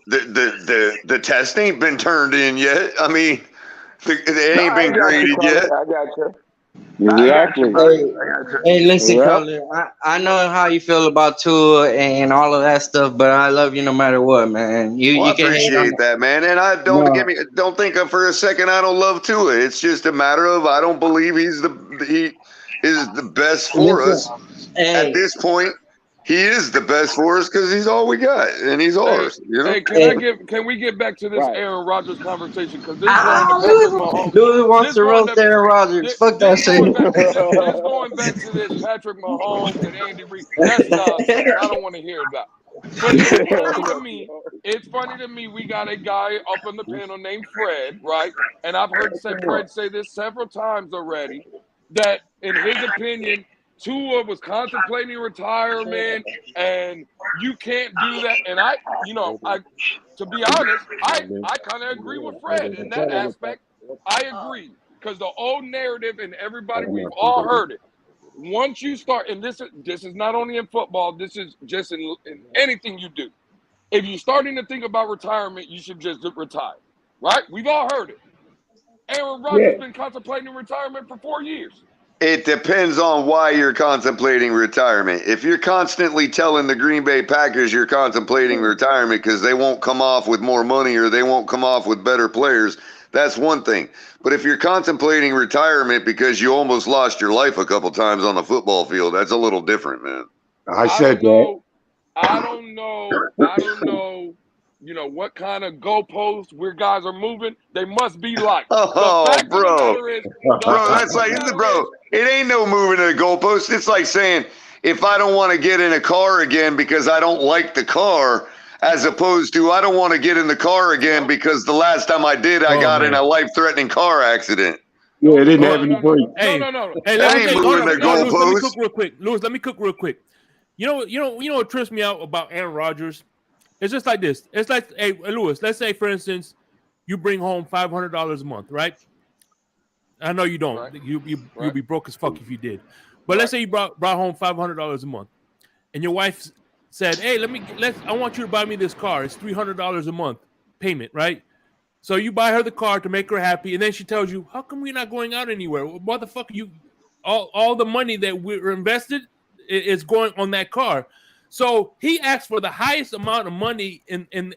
the test ain't been turned in yet. I mean, it ain't been graded yet. I got you. exactly. Hey, listen, Yeah. Colin, I know how you feel about Tua and all of that stuff, but I love you no matter what, man. Well, I You can hate on appreciate that, man. And I don't think for a second I don't love Tua. It's just a matter of I don't believe he is the best for us Hey, at this point. He is the best for us because he's all we got and he's ours. You know. Can we get back to this Right. Aaron Rodgers conversation? Because this going to Patrick Mahomes. Louis wants This to going roast to Aaron Rodgers. Fuck that this shit. going back to this Patrick Mahomes and Andy Reid. That's nonsense. I don't want to hear that. But it's funny to me. We got a guy up on the panel named Fred, right? And I've heard Fred say this several times already. That in his opinion, Tua was contemplating retirement, and you can't do that. And to be honest, I kind of agree with Fred in that aspect. I agree because the old narrative and everybody, we've all heard it. Once you start, and this is not only in football, this is just in anything you do. If you're starting to think about retirement, you should just retire, right? We've all heard it. Aaron Rodgers has been contemplating retirement for 4 years. It depends on why you're contemplating retirement. If you're constantly telling the Green Bay Packers you're contemplating retirement because they won't come off with more money or they won't come off with better players, that's one thing. But if you're contemplating retirement because you almost lost your life a couple times on the football field, that's a little different, man. I said that. I don't know, what kind of goalposts where guys are moving. They must be like. Oh, the fact bro. Of the matter is, that's like, it ain't no moving to the goalpost. It's like saying, if I don't want to get in a car again because I don't like the car, as opposed to I don't want to get in the car again because the last time I did, I got in a life-threatening car accident. Yeah, it didn't have any brakes. Hey, no. Hey, That ain't moving the Louis, let me goalpost. cook real quick. Louis, let me cook real quick. You know what trips me out about Aaron Rodgers? It's just like this. It's like, hey, Louis, let's say, for instance, you bring home $500 a month, right? I know you don't. Right. You'll be broke as fuck if you did. But let's say you brought home $500 a month, and your wife said, "Hey, I want you to buy me this car. It's $300 a month payment, right?" So you buy her the car to make her happy, and then she tells you, "How come we're not going out anywhere? Well, motherfucker, you all the money that we're invested is going on that car." So he asked for the highest amount of money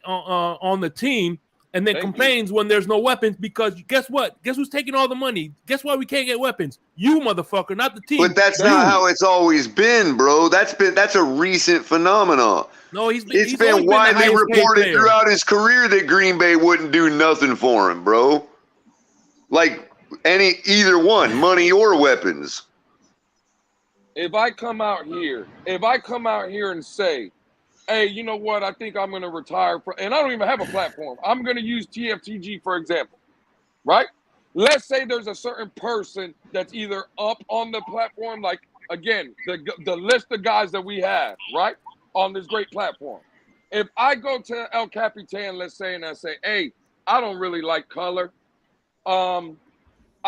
on the team, and then complains when there's no weapons because guess what? Guess who's taking all the money? Guess why we can't get weapons? You motherfucker, not the team. But that's not how it's always been, bro. That's a recent phenomenon. No, he's been widely reported throughout his career that Green Bay wouldn't do nothing for him, bro. Like either one, money or weapons. If I come out here and say, hey, you know what? I think I'm going to retire and I don't even have a platform. I'm going to use TFTG, for example, right? Let's say there's a certain person that's either up on the platform, like, again, the list of guys that we have, right, on this great platform. If I go to El Capitan, let's say, and I say, hey, I don't really like color.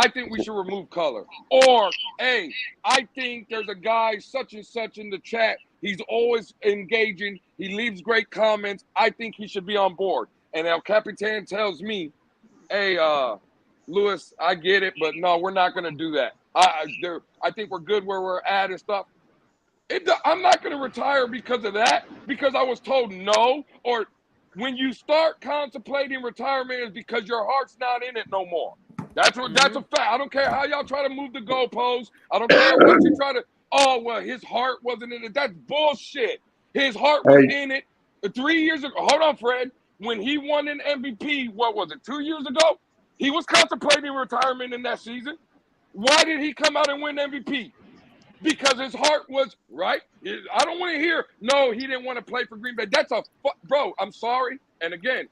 I think we should remove color. Or, hey, I think there's a guy such and such in the chat. He's always engaging. He leaves great comments. I think he should be on board. And El Capitan tells me, hey, Lewis, I get it, but no, we're not going to do that. I think we're good where we're at and stuff. I'm not going to retire because of that, because I was told no. Or when you start contemplating retirement, is because your heart's not in it no more. That's a fact. I don't care how y'all try to move the goalposts. I don't care what you try to. Oh well, his heart wasn't in it. That's bullshit. His heart was in it 3 years ago. Hold on, Fred. When he won an MVP, what was it? 2 years ago, he was contemplating retirement in that season. Why did he come out and win MVP? Because his heart was right. I don't want to hear, no, he didn't want to play for Green Bay. That's bro, I'm sorry. And again,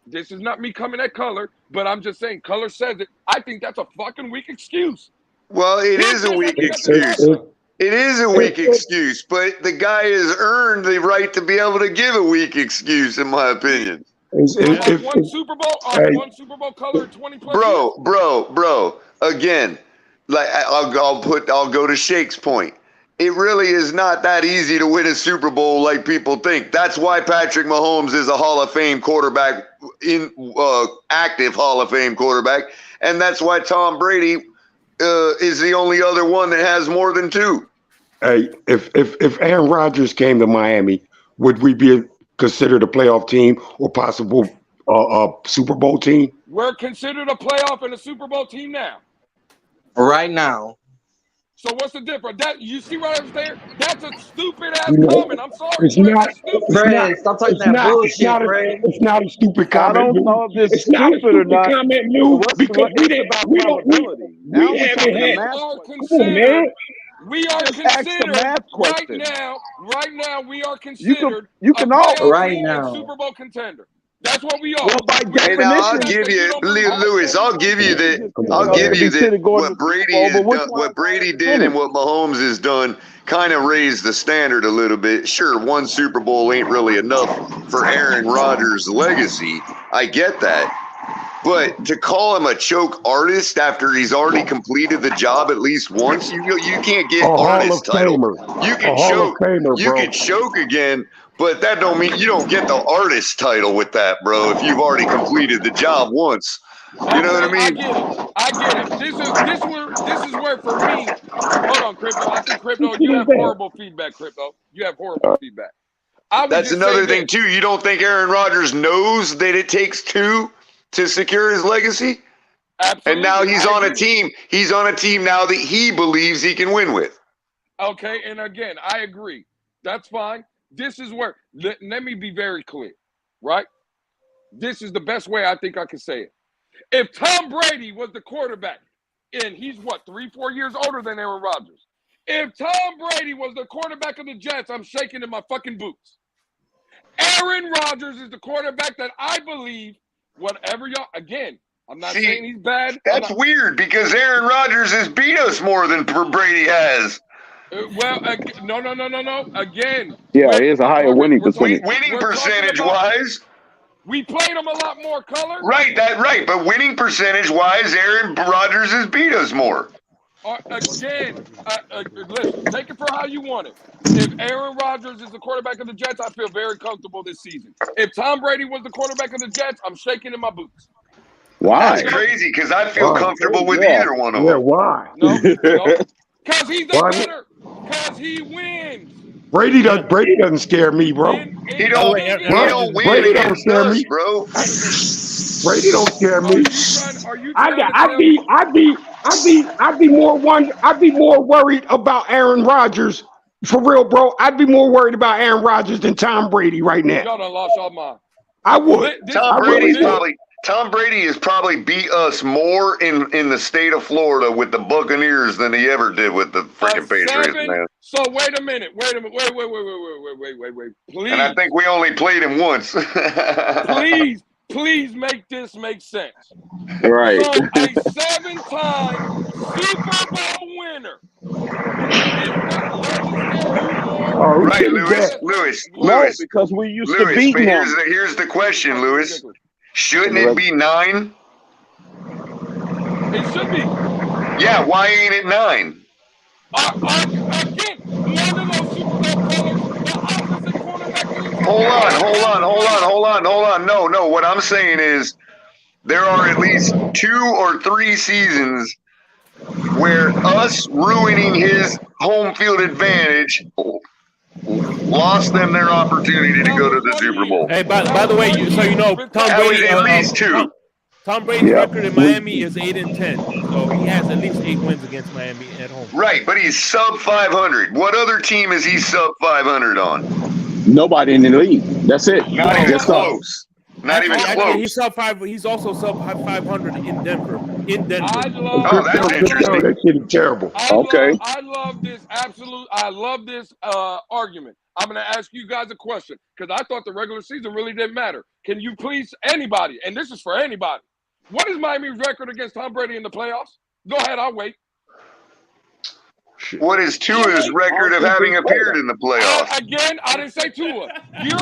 this is not me coming at color, but I'm just saying color says it. I think that's a fucking weak excuse. Well, it is a weak excuse. It is a weak excuse, but the guy has earned the right to be able to give a weak excuse, in my opinion. One Super Bowl color in 20 plus years. Bro. Again, like I'll go to Shake's point. It really is not that easy to win a Super Bowl like people think. That's why Patrick Mahomes is a Hall of Fame quarterback, active Hall of Fame quarterback, and that's why Tom Brady is the only other one that has more than two. Hey, if Aaron Rodgers came to Miami, would we be considered a playoff team or possible Super Bowl team? We're considered a playoff and a Super Bowl team now. Right now. So what's the difference? That you see what I'm saying? That's a stupid ass comment. I'm sorry. It's not. Fred, stop talking that bullshit, Fred. It's not a stupid comment. I don't know if it's not a stupid or not. Comment, Lou, because we are considered right now. We are considered you can all right now Super Bowl contender. That's what we are. Well, by definition, now I'll give you, Lewis. I'll give you that. What Brady did and what Mahomes has done kind of raised the standard a little bit. Sure, one Super Bowl ain't really enough for Aaron Rodgers' legacy. I get that. But to call him a choke artist after he's already completed the job at least once, you can't get artist title. You can choke. You can choke again. But that don't mean you don't get the artist title with that, bro, if you've already completed the job once. You know what I mean? I get it. This is where for me. Hold on, Crypto. I think Crypto, you have horrible feedback, Crypto. You have horrible feedback. That's another thing too. You don't think Aaron Rodgers knows that it takes two to secure his legacy? Absolutely. And now he's on a team. He's on a team now that he believes he can win with. Okay, and again, I agree. That's fine. This is where, let me be very clear, right? This is the best way I think I can say it. If Tom Brady was the quarterback, and he's 3-4 years older than Aaron Rodgers. If Tom Brady was the quarterback of the Jets, I'm shaking in my fucking boots. Aaron Rodgers is the quarterback that I believe, whatever y'all, again, I'm not saying he's bad. That's weird because Aaron Rodgers has beat us more than Brady has. Well, no. Again, yeah, he has a higher winning percentage. Winning percentage-wise, we played him a lot more color. Right. But winning percentage-wise, Aaron Rodgers has beat us more. Again, listen, take it for how you want it. If Aaron Rodgers is the quarterback of the Jets, I feel very comfortable this season. If Tom Brady was the quarterback of the Jets, I'm shaking in my boots. Why? That's crazy because I feel Why? comfortable with Yeah. either one of Yeah, them. why? No, because he's the Why? better. Because he wins. Brady doesn't scare me, bro. He don't win Brady don't against scare us, me. bro. Brady don't scare me. Are you trying to tell me? I'd be more worried about Aaron Rodgers. For real, bro. I'd be more worried about Aaron Rodgers than Tom Brady right now. Y'all done lost y'all mind. I would. Tom Brady has probably beat us more in the state of Florida with the Buccaneers than he ever did with the freaking Patriots, man. So wait a minute. Wait. Please. And I think we only played him once. Please make this make sense. Right. So a 7-time Super Bowl winner. Right, Lewis. Because we used to Lewis, beat but them. here's the question, Lewis. Shouldn't it be 9? It should be. Yeah, why ain't it 9? Again, one of those Super Bowl callers, the opposite quarterback. Hold on. No. What I'm saying is there are at least 2 or 3 seasons where us ruining his home field advantage lost them their opportunity to go to the Super Bowl. Hey, by the way, so you know, Tom Brady at least 2. Tom Brady's record in Miami is 8-10, so he has at least 8 wins against Miami at home. Right, but he's sub 500. What other team is he sub 500 on? Nobody in the league. That's it. Not even close. Not even close. He's sub 5. He's also sub 500 in Denver. That's interesting. That shit is terrible. I love this argument. I'm going to ask you guys a question because I thought the regular season really didn't matter. Can you please, anybody, and this is for anybody, what is Miami's record against Tom Brady in the playoffs? Go ahead, I'll wait. What is Tua's record of having appeared in the playoffs? Again, I didn't say Tua. We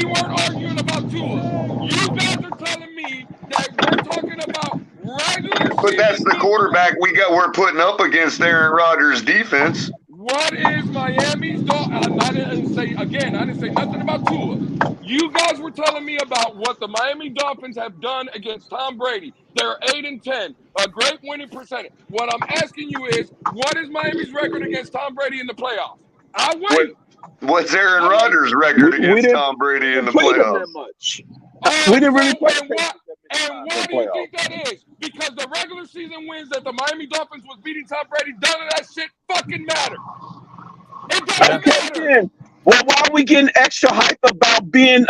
weren't arguing about Tua. You guys are telling me that we're talking about regular season. But that's the quarterback we're putting up against Aaron Rodgers' defense. What is Miami's I didn't say nothing about Tua. You guys were telling me about what the Miami Dolphins have done against Tom Brady. They're 8-10, a great winning percentage. What I'm asking you is, what is Miami's record against Tom Brady in the playoffs? I wait. What's Aaron Rodgers' record against Tom Brady in the playoffs? We didn't really play. And why do you think that is? Because the regular season wins that the Miami Dolphins was beating Tom Brady, none of that shit fucking matter. It doesn't matter. Well, why are we getting extra hype about being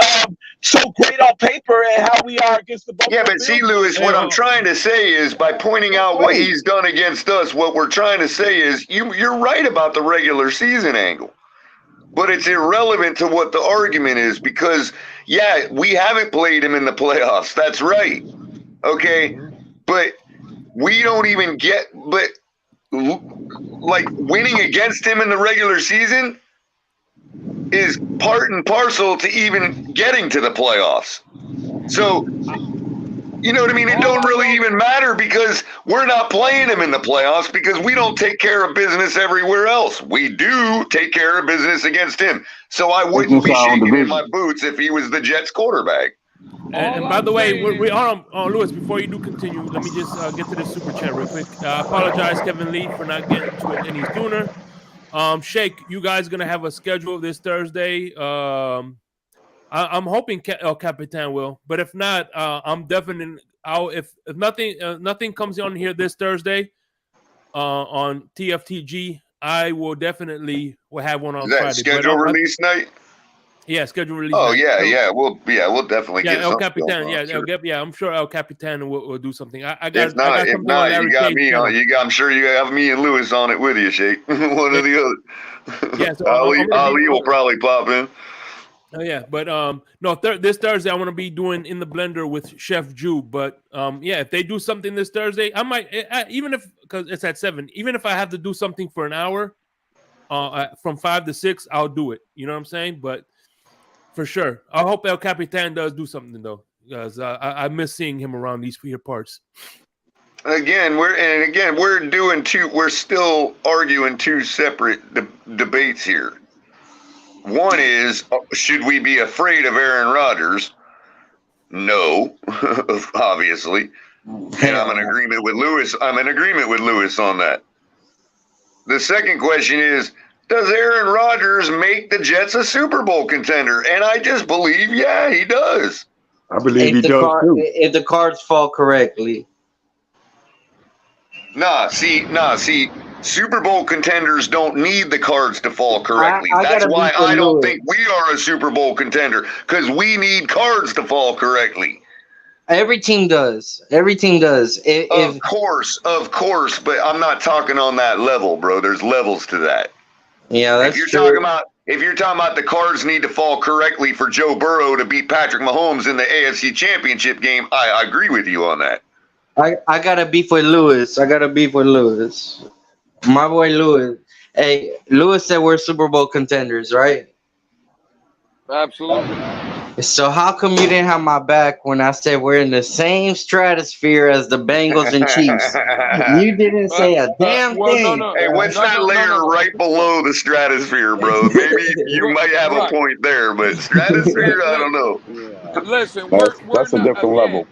so great on paper and how we are against the Buffalo Yeah, but see, Lewis, what I'm trying to say is by pointing out what he's done against us, what we're trying to say is you're right about the regular season angle. But it's irrelevant to what the argument is because, yeah, we haven't played him in the playoffs. That's right. Okay. But we don't even like winning against him in the regular season is part and parcel to even getting to the playoffs. So, you know what I mean? It don't really even matter because we're not playing him in the playoffs because we don't take care of business everywhere else. We do take care of business against him. So I wouldn't be shaking in my boots if he was the Jets quarterback. And by the way, we are Lewis, before you do continue, let me just get to the super chat real quick. I apologize, Kevin Lee, for not getting to it any sooner. Shake, you guys going to have a schedule this Thursday. I'm hoping El Capitan will, but if not, I'm definitely out. If nothing comes on here this Thursday on TFTG, I will definitely have one on Friday. Schedule release night? Yeah, schedule release. Oh night. We'll definitely get El something. Capitan. Sure. I'm sure El Capitan will do something. If not, you got me on. I'm sure you have me and Lewis on it with you, Shake. One or the other. Yeah, so Ali will probably pop in. Oh yeah, but no, this Thursday I want to be doing In the Blender with Chef Jew. But yeah, if they do something this Thursday, I might even if because it's at 7. Even if I have to do something for an hour, from 5 to 6, I'll do it. You know what I'm saying? But for sure, I hope El Capitan does do something though, because I miss seeing him around these here parts. Again, we're still arguing 2 separate debates here. One is, should we be afraid of Aaron Rodgers? No, obviously. And I'm in agreement with Lewis. I'm in agreement with Lewis on that. The second question is, does Aaron Rodgers make the Jets a Super Bowl contender? And I just believe, yeah, he does. I believe he does too. If the cards fall correctly. Nah, see, Super Bowl contenders don't need the cards to fall correctly. That's why I don't think we are a Super Bowl contender, because we need cards to fall correctly. Every team does. Every team does. Of course, but I'm not talking on that level, bro. There's levels to that. Yeah, that's if you're true. If you're talking about the cards need to fall correctly for Joe Burrow to beat Patrick Mahomes in the AFC Championship game, I agree with you on that. I got a beef with Lewis. My boy Lewis. Hey, Lewis said we're Super Bowl contenders, right? Absolutely. So how come you didn't have my back when I said we're in the same stratosphere as the Bengals and Chiefs? You didn't say a damn thing. No. Hey, what's that layer right below the stratosphere, bro? Maybe you might have a point there, but stratosphere, I don't know. Yeah. Listen, that's a different level.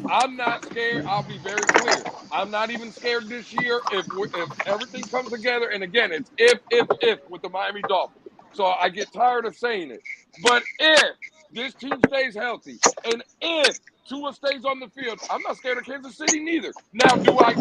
I'm not scared. I'll be very clear. I'm not even scared this year if everything comes together. And again, it's if with the Miami Dolphins. So I get tired of saying it. But if this team stays healthy, and if Tua stays on the field, I'm not scared of Kansas City neither. Now, do I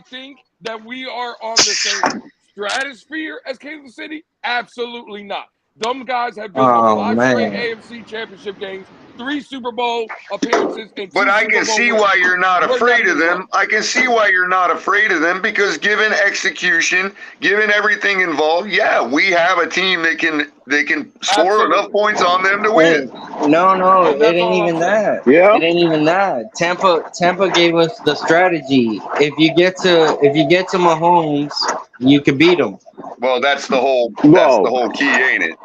think that we are on the same stratosphere as Kansas City? Absolutely not. Them guys have been to 5 straight AFC championship games, 3 Super Bowl appearances, and 2 But I can see why you're not afraid of them. I can see why you're not afraid of them, because given execution, given everything involved, yeah, we have a team that can score enough points on them to win. No, it ain't even that. Yeah. It ain't even that. Tampa gave us the strategy. If you get to Mahomes, you can beat him. Well, that's the whole key, ain't it?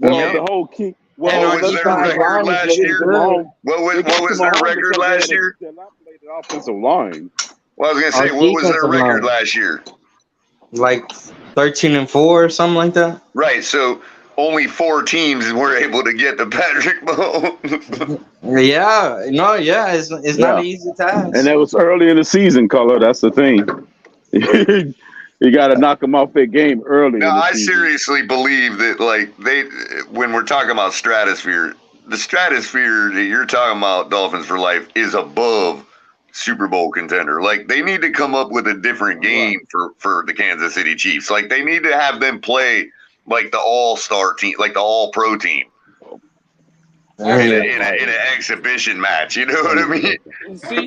Well, the whole key. Well, what was their record last year? What was their record last year? Offensive line. Well, I was gonna say, what was their record last year? Like 13-4 or something like that. Right. So only 4 teams were able to get to Patrick Mahomes. It's not an easy task. And that was early in the season, Color. That's the thing. You got to knock them off their game early. No, I seriously believe that, when we're talking about stratosphere, the stratosphere that you're talking about, Dolphins for life, is above Super Bowl contender. Like, they need to come up with a different game for the Kansas City Chiefs. Like, they need to have them play like the all-star team, like the all-pro team. In an exhibition match, you know what I mean?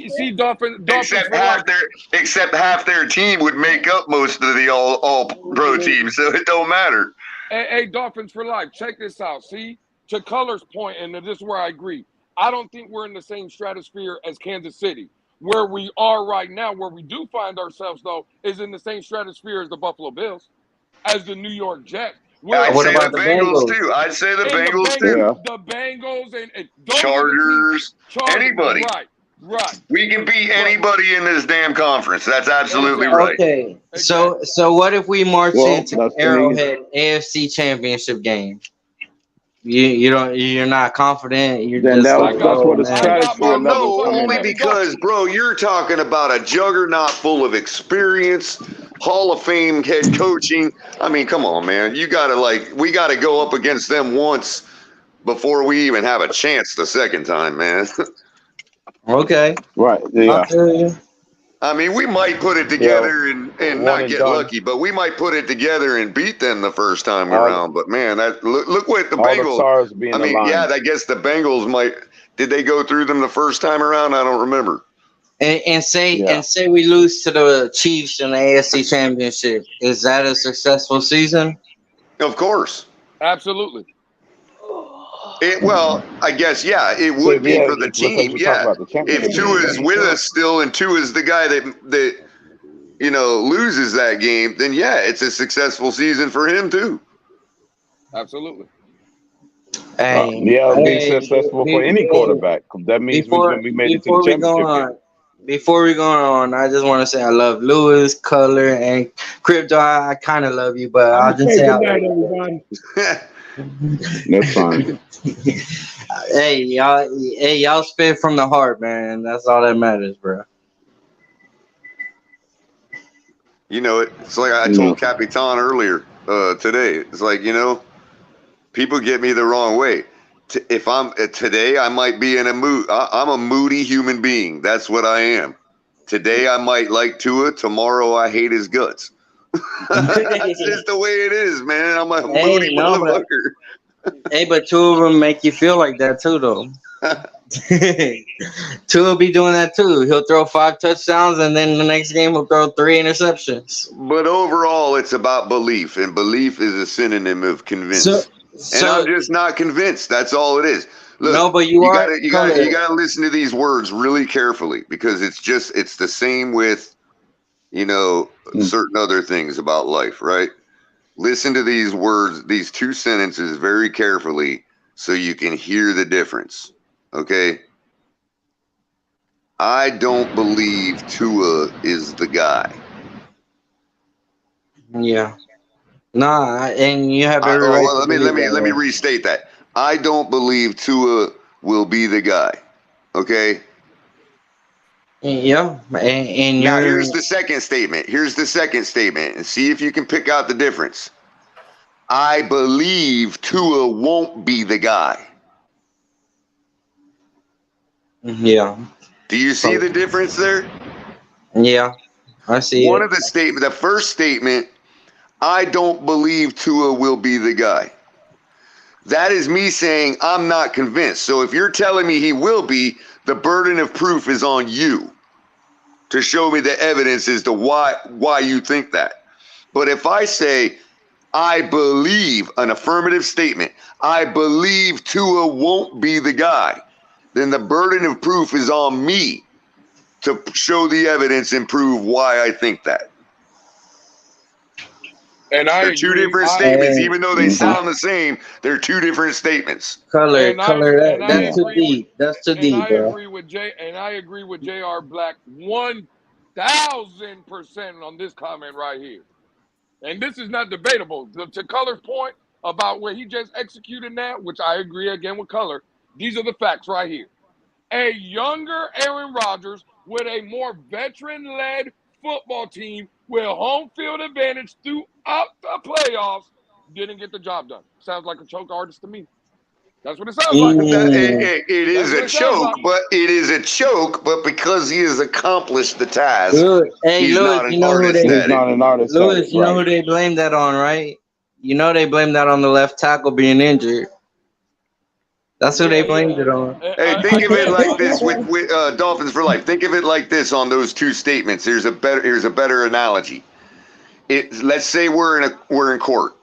See, Dolphins. Except half their team would make up most of the all pro team, so it don't matter. Hey, Dolphins for life. Check this out. See, to Color's point, and this is where I agree. I don't think we're in the same stratosphere as Kansas City. Where we are right now, where we do find ourselves though, is in the same stratosphere as the Buffalo Bills, as the New York Jets. I'd say the Bengals too. I'd say the Bengals too. The Bengals and Chargers, anybody. Right. We can beat anybody in this damn conference. That's absolutely right. Okay. So what if we march into Arrowhead AFC Championship game? You're not confident. You're then just that's what it's stratosphere level. Only because, bro, you're talking about a juggernaut full of experience, Hall of Fame head coaching. I mean, come on, man. We gotta go up against them once before we even have a chance the second time, man. Okay. Right. Yeah. I mean, we might put it together and not get lucky, but we might put it together and beat them the first time around. But man, look what the Bengals. I mean, I guess the Bengals might. Did they go through them the first time around? I don't remember. And say we lose to the Chiefs in the AFC Championship. Is that a successful season? Of course. Absolutely. Well, I guess, it would be for the team. Yeah. If Tua is with us still and Tua is the guy that loses that game, then it's a successful season for him too. Absolutely. It'll be successful for any quarterback. That means we made it to the championship. Before we go on, I just want to say I love Lewis, Color, and Crypto. I kind of love you, but I'll just say I love you. That's fine. Hey, y'all spit from the heart, man. That's all that matters, bro. You know, it's like I No. told Capitan earlier today. It's like, you know, people get me the wrong way. If I'm today, I might be in a mood. I'm a moody human being. That's what I am. Today, I might like Tua. Tomorrow, I hate his guts. That's just the way it is, man. I'm a moody motherfucker. But two of them make you feel like that too, though. Two will be doing that too. He'll throw 5 touchdowns, and then the next game he'll throw 3 interceptions. But overall, it's about belief, and belief is a synonym of convinced. And I'm just not convinced. That's all it is. Look, no, but you gotta listen to these words really carefully, because it's the same with, you know, certain other things about life, right? Listen to these words, these 2 sentences very carefully, so you can hear the difference. Okay? I don't believe Tua is the guy. Yeah. Nah, and you have every right. Let me restate that. I don't believe Tua will be the guy. Okay? Yeah. And now here's the second statement. And see if you can pick out the difference. I believe Tua won't be the guy. Yeah. Do you see the difference there? Yeah, I see. One of the first statement, I don't believe Tua will be the guy. That is me saying I'm not convinced. So if you're telling me he will be, the burden of proof is on you to show me the evidence as to why you think that. But if I say, I believe, an affirmative statement, I believe Tua won't be the guy, then the burden of proof is on me to show the evidence and prove why I think that. And they're 2 different statements, even though they sound the same. They're 2 different statements. Color, that's too deep. That's too deep, bro. I agree with J.R. Black 1,000% on this comment right here. And this is not debatable. To Color's point about where he just executed that, which I agree again with Color, these are the facts right here. A younger Aaron Rodgers with a more veteran-led football team with home field advantage throughout the playoffs didn't get the job done. Sounds like a choke artist to me. That's what it sounds like. It is a choke, but because he has accomplished the task, he's not an artist. He's not an artist. Lewis, you know who they blame that on, right? You know they blame that on the left tackle being injured. That's who they blamed it on. Hey, think of it like this with Dolphins for life. Think of it like this on those 2 statements. Here's a better analogy. Let's say we're in court.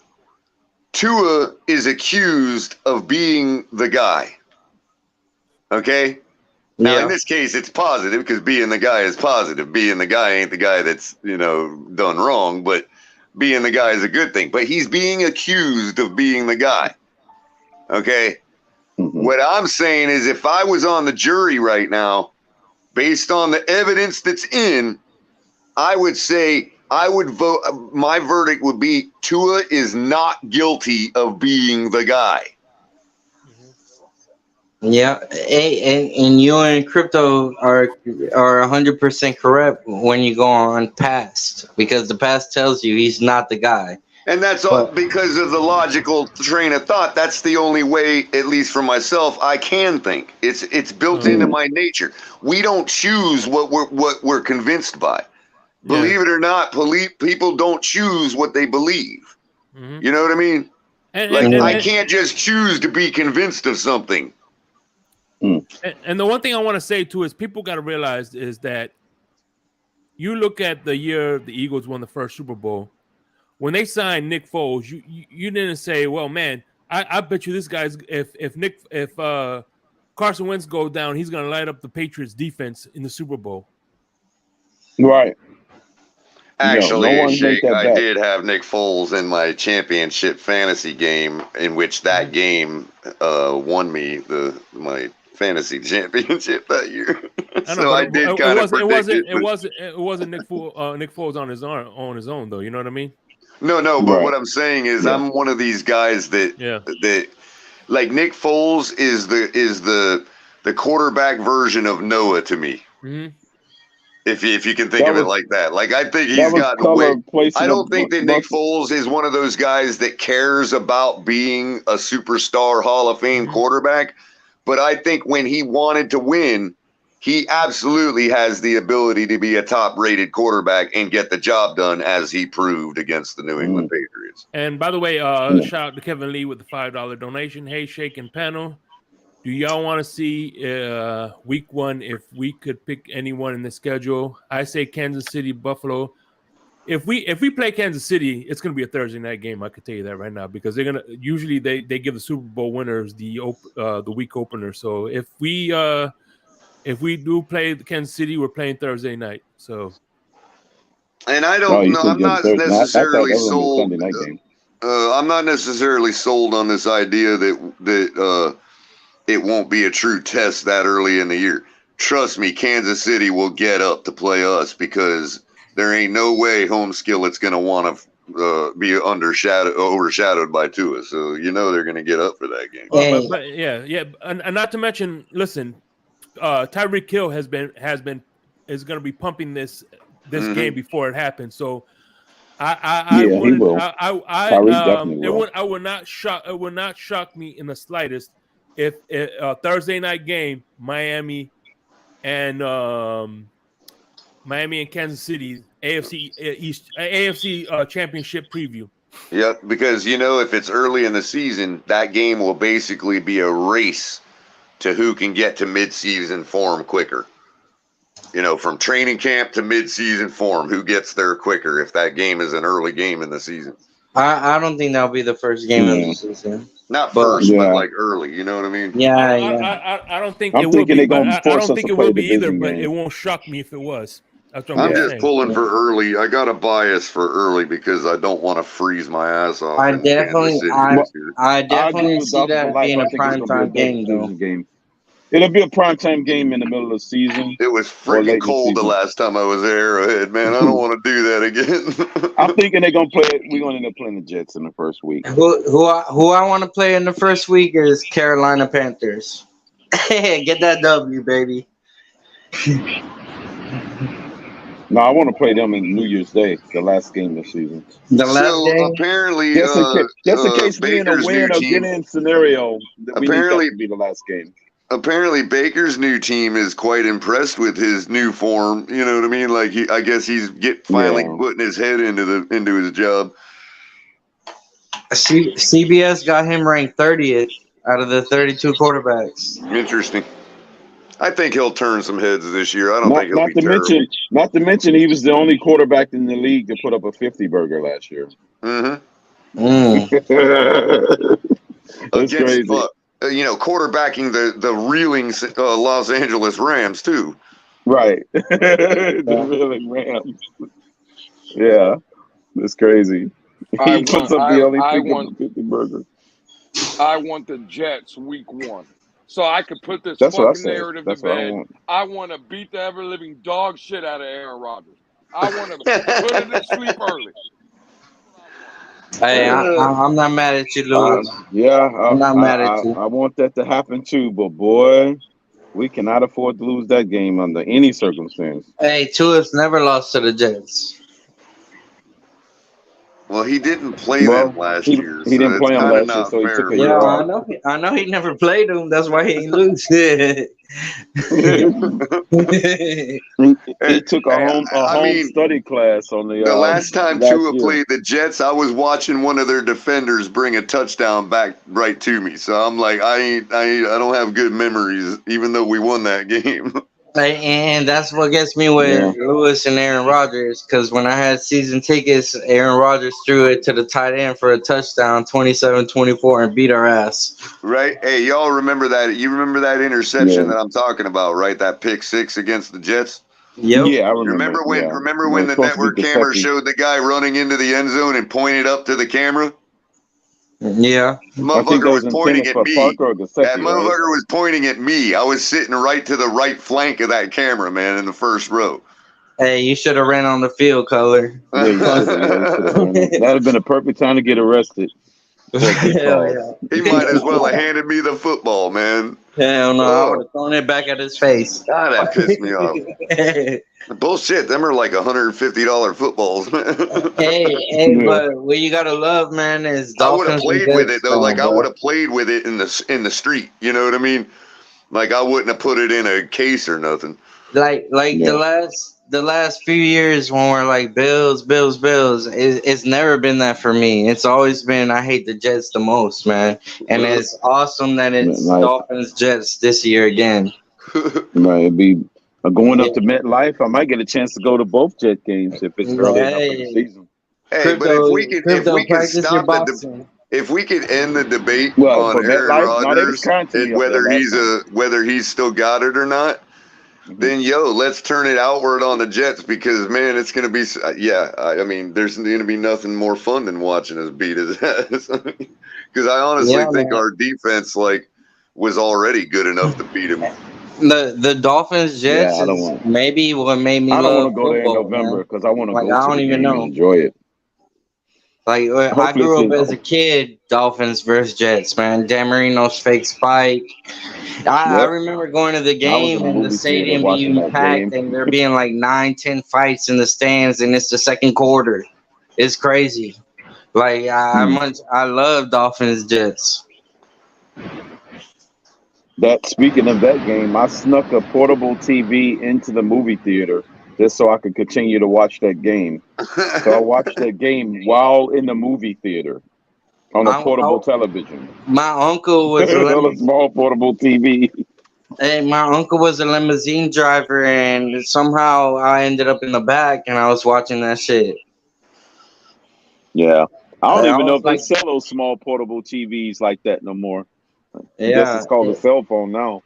Tua is accused of being the guy. Okay? Now, in this case, it's positive because being the guy is positive. Being the guy ain't the guy that's, you know, done wrong, but being the guy is a good thing. But he's being accused of being the guy. Okay? What I'm saying is if I was on the jury right now, based on the evidence that's in, I would say I would vote. My verdict would be Tua is not guilty of being the guy. Yeah, and you and Crypto are 100% correct when you go on past, because the past tells you he's not the guy. And that's all because of the logical train of thought. That's the only way, at least for myself, I can think. It's built into my nature. We don't choose what we're convinced by. Believe it or not, people don't choose what they believe. You know what I mean? I can't just choose to be convinced of something. And the one thing I want to say too is people got to realize is that you look at the year the Eagles won the first Super Bowl. When they signed Nick Foles, you didn't say, "Well, man, I bet you this guy's if Carson Wentz goes down, he's going to light up the Patriots defense in the Super Bowl." Right. Actually, Shake, I did have Nick Foles in my championship fantasy game, in which that game won me my fantasy championship that year. So I did kind of predict it. It wasn't Nick Foles on his own though. You know what I mean? No, but Right. what I'm saying is Yeah. I'm one of these guys that like Nick Foles is the quarterback version of Noah to me. Mm-hmm. If you can think That of it was like that. Like I think that he's was gotten color way. placing I don't think that Nick bucket. Foles is one of those guys that cares about being a superstar Hall of Fame quarterback. But I think when he wanted to win, he absolutely has the ability to be a top-rated quarterback and get the job done, as he proved against the New England Patriots. And by the way, Yeah. shout out to Kevin Lee with the $5 donation. Hey, Shake and Panel, do y'all want to see week 1 if we could pick anyone in the schedule? I say Kansas City, Buffalo. If we play Kansas City, it's going to be a Thursday night game. I could tell you that right now, because they're gonna usually they give the Super Bowl winners the week opener. So if we do play the Kansas City, we're playing Thursday night. So, And I Oh, don't you know. said I'm not Thursday. I thought necessarily that was gonna be a sold. Sunday night game. I'm not necessarily sold on this idea that it won't be a true test that early in the year. Trust me, Kansas City will get up to play us, because there ain't no way home skillet's going to want to be overshadowed by Tua. So they're going to get up for that game. well, but yeah, and not to mention, listen, Tyreek Hill is going to be pumping this game before it happens. So I Yeah, he wouldn't. will. Tyreek definitely will. It would not shock me in the slightest if Thursday night game, Miami and Kansas City, AFC championship preview. Yeah, because if it's early in the season, that game will basically be a race to who can get to mid-season form quicker. From training camp to mid-season form, who gets there quicker if that game is an early game in the season. I don't think that'll be the first game of the season. Not first, but like early. You know what I mean? Yeah, I don't think I'm it will thinking be. they're gonna I force don't us think to it play will a be either. division But game. it won't shock me if it was. That's what I'm I'm just saying. pulling for early. I got a bias for early because I don't want to freeze my ass off. I in Kansas City this year. I agree definitely with see Dolphins for that life. being I a think it's prime gonna be a time good game, though. division game. It'll be a primetime game in the middle of the season. It was Or late freaking in the cold the season. last time I was at Arrowhead, man. I don't want to do that again. I'm thinking they're gonna play. We're gonna end up playing the Jets in the first week. Who I want to play in the first week is Carolina Panthers. Get that W, baby. No, I want to play them in New Year's Day, the last game of the season. The last So game. apparently, Just in case we in a Baker's win new or team. get in scenario, that we need that Apparently- to be the last game. Apparently, Baker's new team is quite impressed with his new form. You know what I mean? Like I guess he's finally putting his head into his job. CBS got him ranked 30th out of the 32 quarterbacks. Interesting. I think he'll turn some heads this year. I don't think he'll Not be to terrible. not to mention, he was the only quarterback in the league to put up a 50 burger last year. Mm-hmm. That's Against, crazy. quarterbacking the reeling Los Angeles Rams too. Right. The reeling Rams. Yeah, that's crazy. He puts up the only 50 burger. I want the Jets week 1. So I could put this That's what I fucking said. narrative That's to what I bed. want. I want to beat the ever living dog shit out of Aaron Rodgers. I want to put him to sleep early. Hey, I'm not mad at you, Louis. I'm not mad at you. I want that to happen too, but boy, we cannot afford to lose that game under any circumstance. Hey, Tua's never lost to the Jets. Well, he didn't play them last year. He didn't play them last year, so he took a year off. I know he never played them. That's why he ain't lose. He took a home study class on the last time Tua played the Jets, I was watching one of their defenders bring a touchdown back right to me. So I'm like, I don't have good memories, even though we won that game. And that's what gets me with Lewis and Aaron Rodgers, because when I had season tickets, Aaron Rodgers threw it to the tight end for a touchdown, 27-24, and beat our ass. Right? Hey, y'all remember that? You remember that interception that I'm talking about, right? That pick 6 against the Jets? Yep. Yeah, I remember. Remember when the network camera showed the guy running into the end zone and pointed up to the camera? Yeah. Motherfucker was pointing at me. That motherfucker right? was pointing at me. I was sitting right to the right flank of that camera, man, in the first row. Hey, you should have ran on the field, Color. Yeah, you should have. That'd have been a perfect time to get arrested. Hell yeah. He might as well have handed me the football, man. Hell no, I would have thrown it back at his face. God, that pissed me off. Bullshit, them are like $150 footballs, man. Hey, but what you gotta love, man, is Dolphins. I would have played with it though. Like I would have played with it in the street. You know what I mean? Like I wouldn't have put it in a case or nothing. Like the last few years when we're like Bills, it's never been that for me. It's always been I hate the Jets the most, man. And it's awesome that it's Dolphins Jets this year again. Right, it'd be going up to MetLife. I might get a chance to go to both Jet games if it's early enough in the season. Hey, but if we could stop if we could end the debate on Aaron Rodgers and whether he's still got it or not, then let's turn it outward on the Jets because man, it's gonna be I mean, there's gonna be nothing more fun than watching us beat his ass. Because I honestly think our defense was already good enough to beat him. The Dolphins Jets is maybe what made me. I don't want to go there in November because I want to go I don't even know. Enjoy it. Like I grew up as a kid, Dolphins versus Jets, man. Dan Marino's fake spike. I remember going to the game and the stadium being packed and there being like 9-10 fights in the stands and it's the second quarter. It's crazy. Like I love Dolphins Jets. Speaking of that game, I snuck a portable TV into the movie theater just so I could continue to watch that game. So I watched that game while in the movie theater on a portable television. My uncle was a small portable TV. Hey, my uncle was a limousine driver, and somehow I ended up in the back, and I was watching that shit. Yeah, I don't even know if they sell those small portable TVs like that no more. I guess it's called a cell phone now.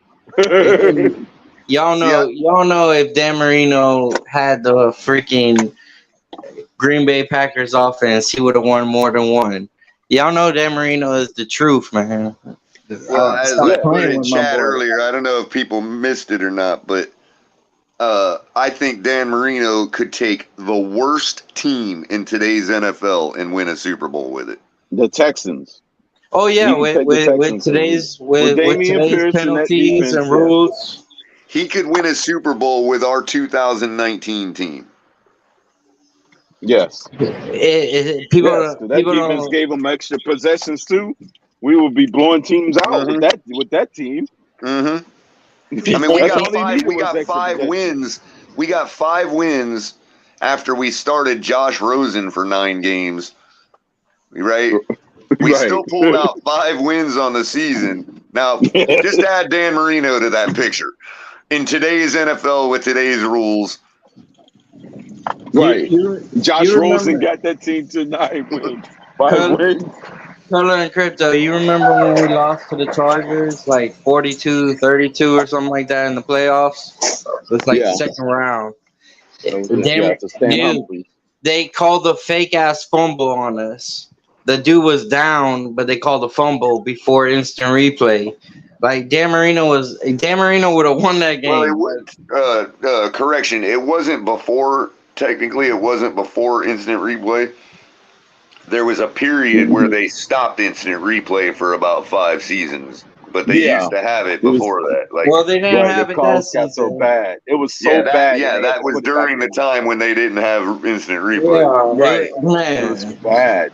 Y'all know if Dan Marino had the freaking Green Bay Packers offense, he would have won more than one. Y'all know Dan Marino is the truth, man. Well, as I put in chat earlier, I don't know if people missed it or not, but I think Dan Marino could take the worst team in today's NFL and win a Super Bowl with it. The Texans. Oh yeah, with today's penalties and rules. He could win a Super Bowl with our 2019 team. Yes. People defense gave them extra possessions too. We would be blowing teams out with that team. Mm-hmm. I mean, we got 5 wins. We got 5 wins after we started Josh Rosen for 9 games. Right? We still pulled out 5 wins on the season. Now, just add Dan Marino to that picture. In today's NFL with today's rules. Right. Josh Rosen got that team to 9 wins. 5 wins. Color and Crypto, you remember when we lost to the Chargers like 42-32 or something like that in the playoffs? It was like the second round. They called the fake ass fumble on us. The dude was down, but they called a fumble before instant replay. Like Dan Marino would have won that game. Well, correction, it wasn't before. Technically, it wasn't before instant replay. There was a period where they stopped instant replay for about 5 seasons, but they used to have it before that. Like, well, they didn't have it that season. Got so bad. It was so bad. Yeah, that was during the time when they didn't have instant replay. Yeah, right. It was bad.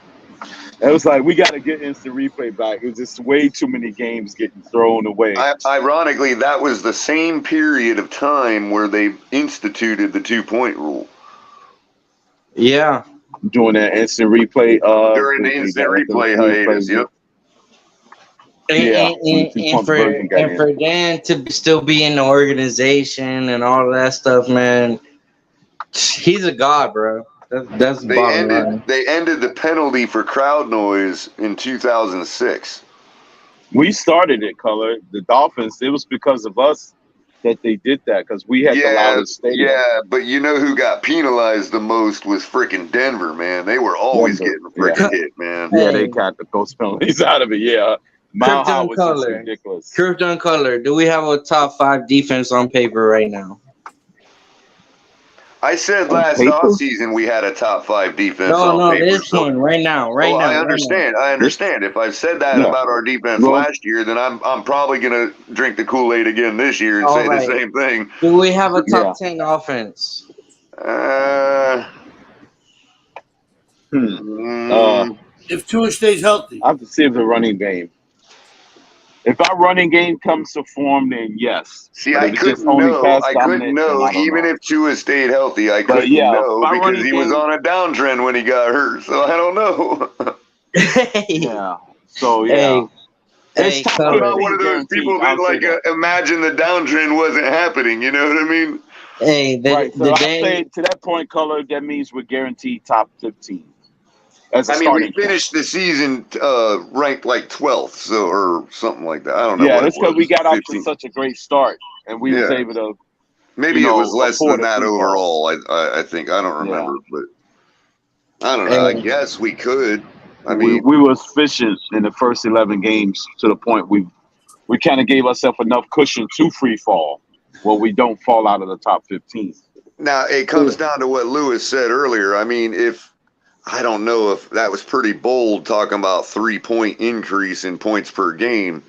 It was like, we got to get instant replay back. It was just way too many games getting thrown away. Ironically, that was the same period of time where they instituted the 2-point rule. Yeah. Doing that instant replay. During the instant replay hiatus, yep. And for Dan to still be in the organization and all of that stuff, man, he's a god, bro. That's the bottom line. They ended the penalty for crowd noise in 2006. We started it, Color. The Dolphins, it was because of us that they did that, because we had the loudest stadium. Yeah, but you know who got penalized the most was freaking Denver, man. They were always getting freaking hit, man. Yeah, they got the ghost penalties out of it, yeah. Mile High was just ridiculous. Color, do we have a top 5 defense on paper right now? I said On last paper? offseason we had a top 5 defense on No, paper. this one right now, right now. I understand. I understand. If I've said that Yeah. about our defense Well- last year, then I'm probably gonna drink the Kool-Aid again this year and All say right. the same thing. Do we have a Yeah. top 10 offense? If Tua stays healthy. I have to see if the running game. If our running game comes to form, then yes. See, But I if it's just couldn't only know. pass I couldn't dominant, know. then I don't Even know. if Tua stayed healthy, I But couldn't yeah, know if our because running he was game- on a downtrend when he got hurt. So I don't know. Yeah. So yeah. Hey, It's I'm top not one of those guaranteed, people I'll that say like that. imagine the downtrend wasn't happening. You know what I mean? Hey, Right. So I say to that point, Color, that means we're guaranteed top 15 as a I mean, we starting point. finished the season ranked like 12th, so or something like that. I don't know. Yeah, what that's it because was. we got off to 15. such a great start, and we was Yeah. able to. Maybe you it know, was less afford than a that free fall. overall. I think I don't remember, but I don't know. I guess we could. I mean, we was efficient in the first 11 games to the point we kind of gave ourselves enough cushion to free fall, where we don't fall out of the top 15. now it comes down to what Lewis said earlier. I mean, I don't know if that was pretty bold talking about 3-point increase in points per game,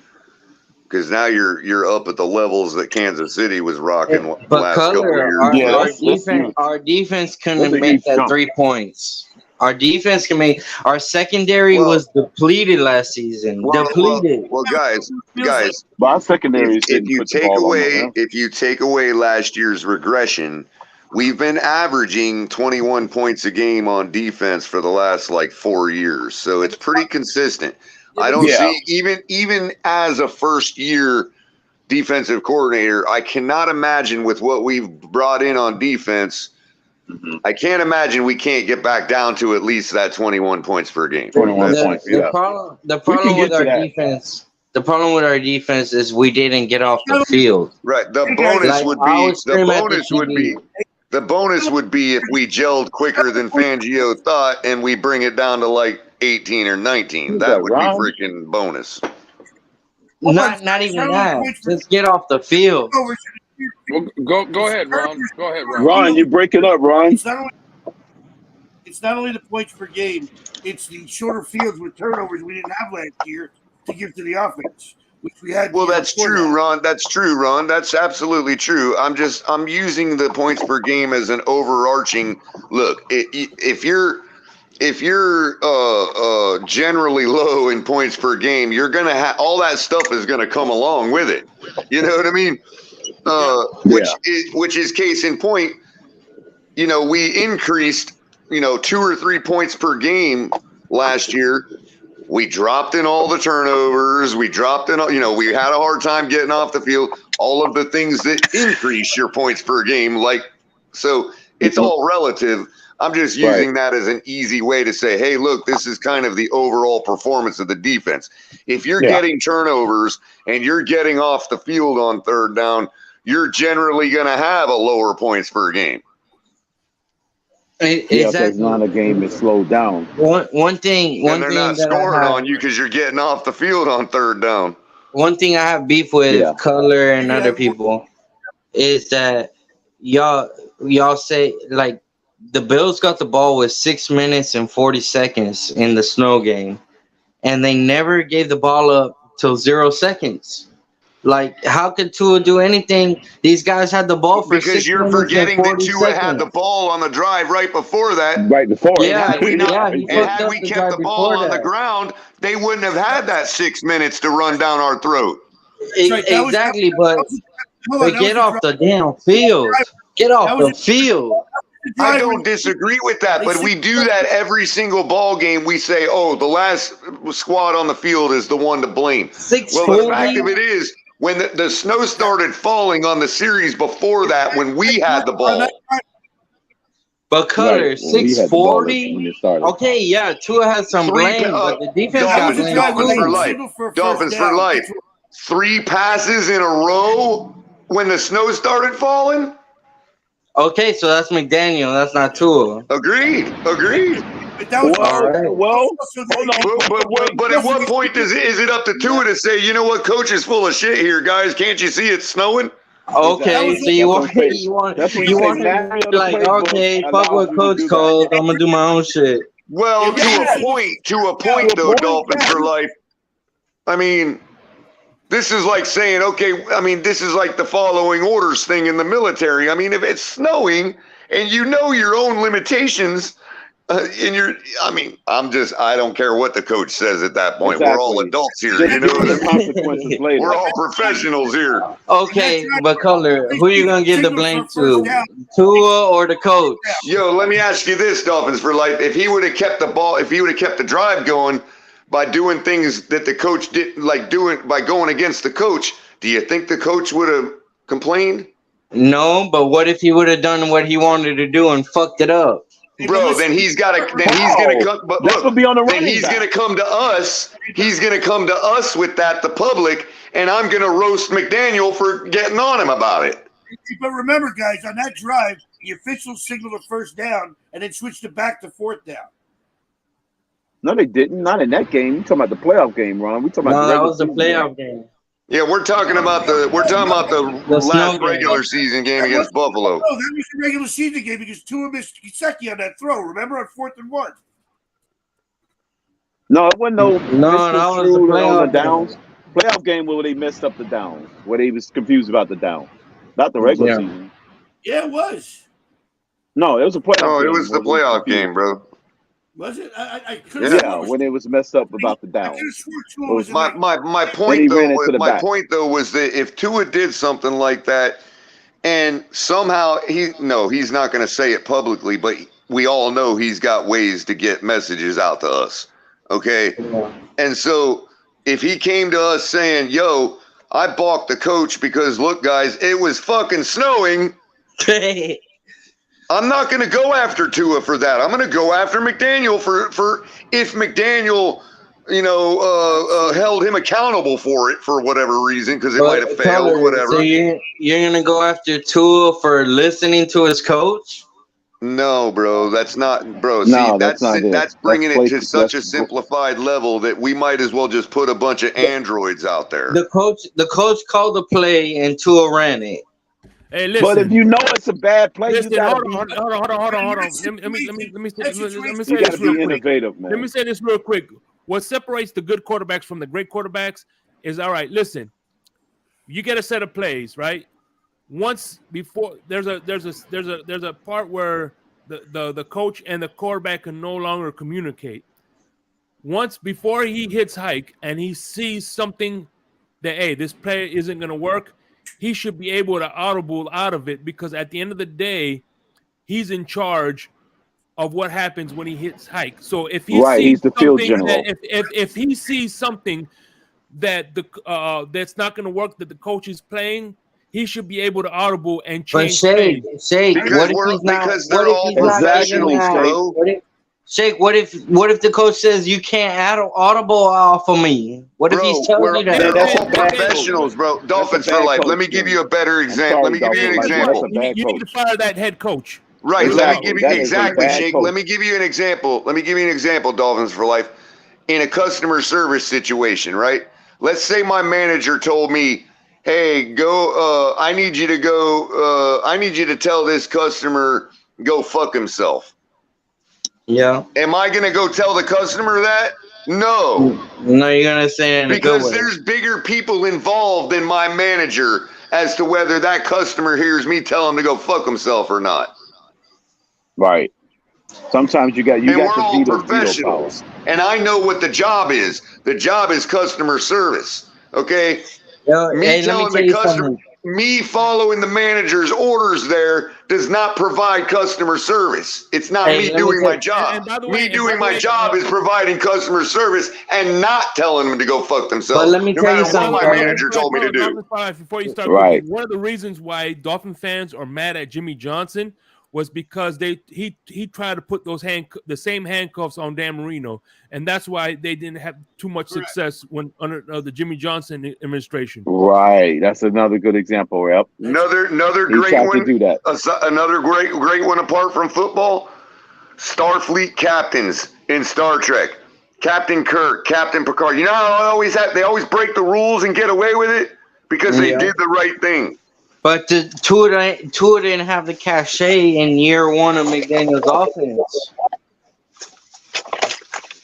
because now you're up at the levels that Kansas City was rocking But last couple of Color, years. our defense That's couldn't a make huge that jump. 3 points. Our defense can make. Our secondary was depleted last season. Depleted. Well, guys, But our secondary if didn't you put the take ball on the away ground. if you take away last year's regression, we've been averaging 21 points a game on defense for the last like 4 years, so it's pretty consistent. I don't Yeah. see even as a first year defensive coordinator, I cannot imagine with what we've brought in on defense. I can't imagine we can't get back down to at least that 21 points per game. 21 points. The problem with our defense. The problem with our defense is we didn't get off the field. Right. The bonus would be if we gelled quicker than Fangio thought and we bring it down to like 18 or 19. That would be freaking bonus. Not even that. Just get off the field. Well, go ahead, Ron. Go ahead, Ron. Ron, you break it up, Ron. It's not only the points per game, it's the shorter fields with turnovers we didn't have last year to give to the offense, which we had. Well, that's true, Ron. That's true, Ron. That's absolutely true. I'm using the points per game as an overarching look. If you're generally low in points per game, you're gonna have all that stuff is gonna come along with it. You know what I mean? Which is case in point. You know, we increased 2 or 3 points per game last year. We dropped in all the turnovers. We dropped in, we had a hard time getting off the field. All of the things that increase your points per game, so it's all relative. I'm just using that as an easy way to say, hey, look, this is kind of the overall performance of the defense. If you're getting turnovers and you're getting off the field on third down, you're generally going to have a lower points per game. Because not a game is slowed down. One thing. And they're not scoring on you because you're getting off the field on third down. One thing I have beef with Color and other people is that y'all say like the Bills got the ball with 6 minutes and 40 seconds in the snow game, and they never gave the ball up till 0 seconds. Like, how could Tua do anything? These guys had the ball for 6 minutes. Because you're forgetting that Tua had the ball on the drive right before that. Right before. Had we kept the ball on the ground, they wouldn't have had that 6 minutes to run down our throat. Exactly, but get off the damn field. Get off the field. I don't disagree with that, but we do that every single ball game. We say, oh, the last squad on the field is the one to blame. Well, the fact of it is, when the snow started falling on the series before that, when we had the ball. But Color, 640. Okay, yeah, Tua has some blame, but the defense got blame. Dolphins for life. 3 passes in a row when the snow started falling. Okay, so that's McDaniel. That's not Tua. Agreed. But at what point is it up to Tua to say, you know what, coach is full of shit here, guys? Can't you see it's snowing? Okay, Exactly. so you That's what I'm want saying. you want That's when you you say want him to Mario be the like, playbook okay, fuck allows what you to coach do that. calls. I'm gonna do my own shit. Well, If to you're a listening, point, To a though, point, Dolphins for yeah. life. I mean, this is like saying, okay, I mean, this is like the following orders thing in the military. I mean, if it's snowing and you know your own limitations, I mean, I don't care what the coach says at that point. We're all Exactly. adults here, Just you know deal what with I the mean? consequences We're later. all professionals here. Okay, but Color, who you gonna give the signal for blame first to? down. Tua or the coach? Yo, let me ask you this, Dolphins for life. If he would have kept the ball, if he would have kept the drive going by doing things that the coach didn't like doing by going against the coach, do you think the coach would have complained? No, but what if he would have done what he wanted to do and fucked it up? Bro, then he's gonna How? come. But That would look, be on the then running he's back. gonna come to us. He's gonna come to us with that, the public, and I'm gonna roast McDaniel for getting on him about it. But remember, guys, on that drive, the officials signaled a first down and then switched it back to fourth down. No, they didn't. Not in that game. You talking about the playoff game, Ron? We talking about No, the that regular was the season game. playoff game. Yeah, we're talking about the The snow last game. regular season game against Buffalo. No, that was the regular season game because Tua missed Kiseki on that throw. Remember on 4th and 1. No, it wasn't no No, that was the misconstrued on the playoff downs. game. Playoff game where they messed up the downs, where they was confused about the down, not the regular Yeah. season. Yeah, it was. No, it was a playoff No, game. it was the where they was playoff confused. game, bro. Was it? I could Yeah. have Yeah, when it was messed up about the I downs. could have sworn Tua was in My that. my Then point he though ran into the back. was that if Tua did something like that and somehow he's not going to say it publicly, but we all know he's got ways to get messages out to us. Okay? Yeah. And so if he came to us saying, "Yo, I balked the coach because look guys, it was fucking snowing." I'm not going to go after Tua for that. I'm going to go after McDaniel for if McDaniel, held him accountable for it for whatever reason because it might have failed or whatever. So you're gonna go after Tua for listening to his coach? No, bro, that's not, bro. No, See, that's not it. that's bringing it to That's such a simplified level that we might as well just put a bunch of androids out there. The coach called the play and Tua ran it. Hey, listen. But if you know it's a bad play, Listen, you gotta hold on. Let me say you this gotta real be quick. innovative, man. Let me say this real quick. What separates the good quarterbacks from the great quarterbacks is, all right, listen, you get a set of plays, right? Once before there's a part where the coach and the quarterback can no longer communicate. Once before he hits hike and he sees something that, hey, this play isn't going to work, he should be able to audible out of it because at the end of the day, he's in charge of what happens when he hits hike. So if he sees he's the field something general. that if he sees something that that's not going to work that the coach is playing, he should be able to audible and But change Shake, Because they're all professionals, bro. What if the coach says you can't audible off of me? What if he's telling you that? They're all professionals, bro. Dolphins for life. Let me give you a better example. Let me give you an example. You need to fire that head coach. Right. Exactly. Let me give you That is a bad Shake. coach. Let me give you an example. Dolphins for life. In a customer service situation, right? Let's say my manager told me, "Hey, go. I need you to tell this customer go fuck himself." Yeah. Am I gonna go tell the customer that? No. No, you're gonna say it in a good Because way. there's bigger people involved than my manager as to whether that customer hears me tell him to go fuck himself or not. Right. Sometimes you got And we're the all veto professionals. And I know what the job is. The job is customer service. Okay? Me following the manager's orders there does not provide customer service. It's not me doing my job. Me doing my job is providing customer service and not telling them to go fuck themselves. But let me tell you something, what my manager told me to do. Before you start, Right. one of the reasons why Dolphin fans are mad at Jimmy Johnson was because he tried to put the same handcuffs on Dan Marino, and that's why they didn't have too much success when under the Jimmy Johnson administration. Right. That's another good example. Yep. Another He great tried one. to do that. Another great one apart from football. Starfleet captains in Star Trek. Captain Kirk, Captain Picard. You know how they always break the rules and get away with it because they did the right thing. But Tua didn't have the cachet in year one of McDaniel's offense.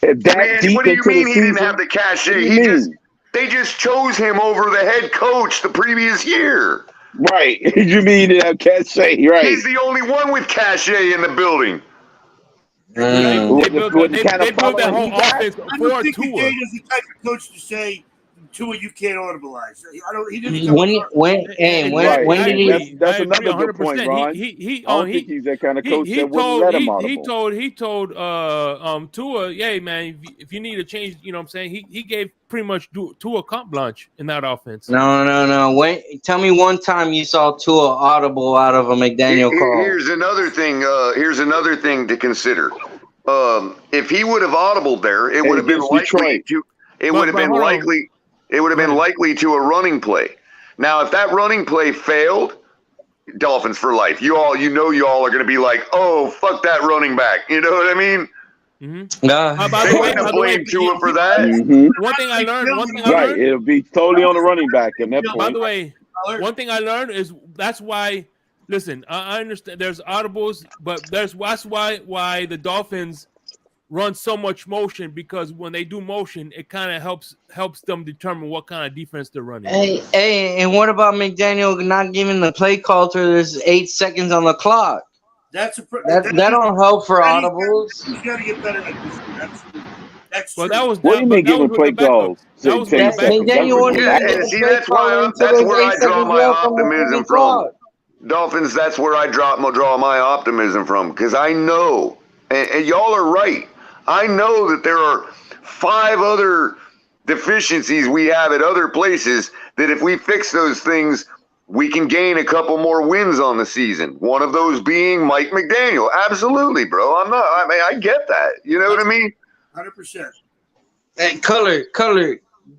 Man, what do you mean he didn't have the cachet? They just chose him over the head coach the previous year. Right. You mean he didn't have cachet, right? He's the only one with cachet in the building. They built that whole offense I for don't think Tua. McDaniel's the type of coach to say, Tua, you can't audibilize. He didn't. When did he? That's another good point, Ron. I don't think he's that kind of coach that wouldn't let him audible. He told Tua, yeah, man, if you need to change, you know what I'm saying? He gave pretty much Tua carte blanche in that offense. No. Tell me one time you saw Tua audible out of a McDaniel call. Here's another thing. Here's another thing to consider. If he would have audibled there, it would have been likely to. It would have been likely. It would have been likely to a running play. Now, if that running play failed, Dolphins for life. You all are going to be like, oh, fuck that running back. You know what I mean? Mm-hmm. They wouldn't have blamed Tua for that. One thing I learned. Right, it'll be totally on the running back at that point. By the way, one thing I learned is that's why. Listen, I understand there's audibles, but that's why the Dolphins run so much motion, because when they do motion, it kind of helps them determine what kind of defense they're running. Hey, and what about McDaniel not giving the play call till there's 8 seconds on the clock? That don't help for audibles. He's got to get better at this. That's well, that was what do you mean giving play calls? That was that's where I draw my optimism from. Dolphins, that's where I draw my optimism from, because I know, and y'all are right. I know that there are 5 other deficiencies we have at other places that if we fix those things, we can gain a couple more wins on the season. One of those being Mike McDaniel. Absolutely, bro. I get that. You know what I mean? 100%. Hey, Color.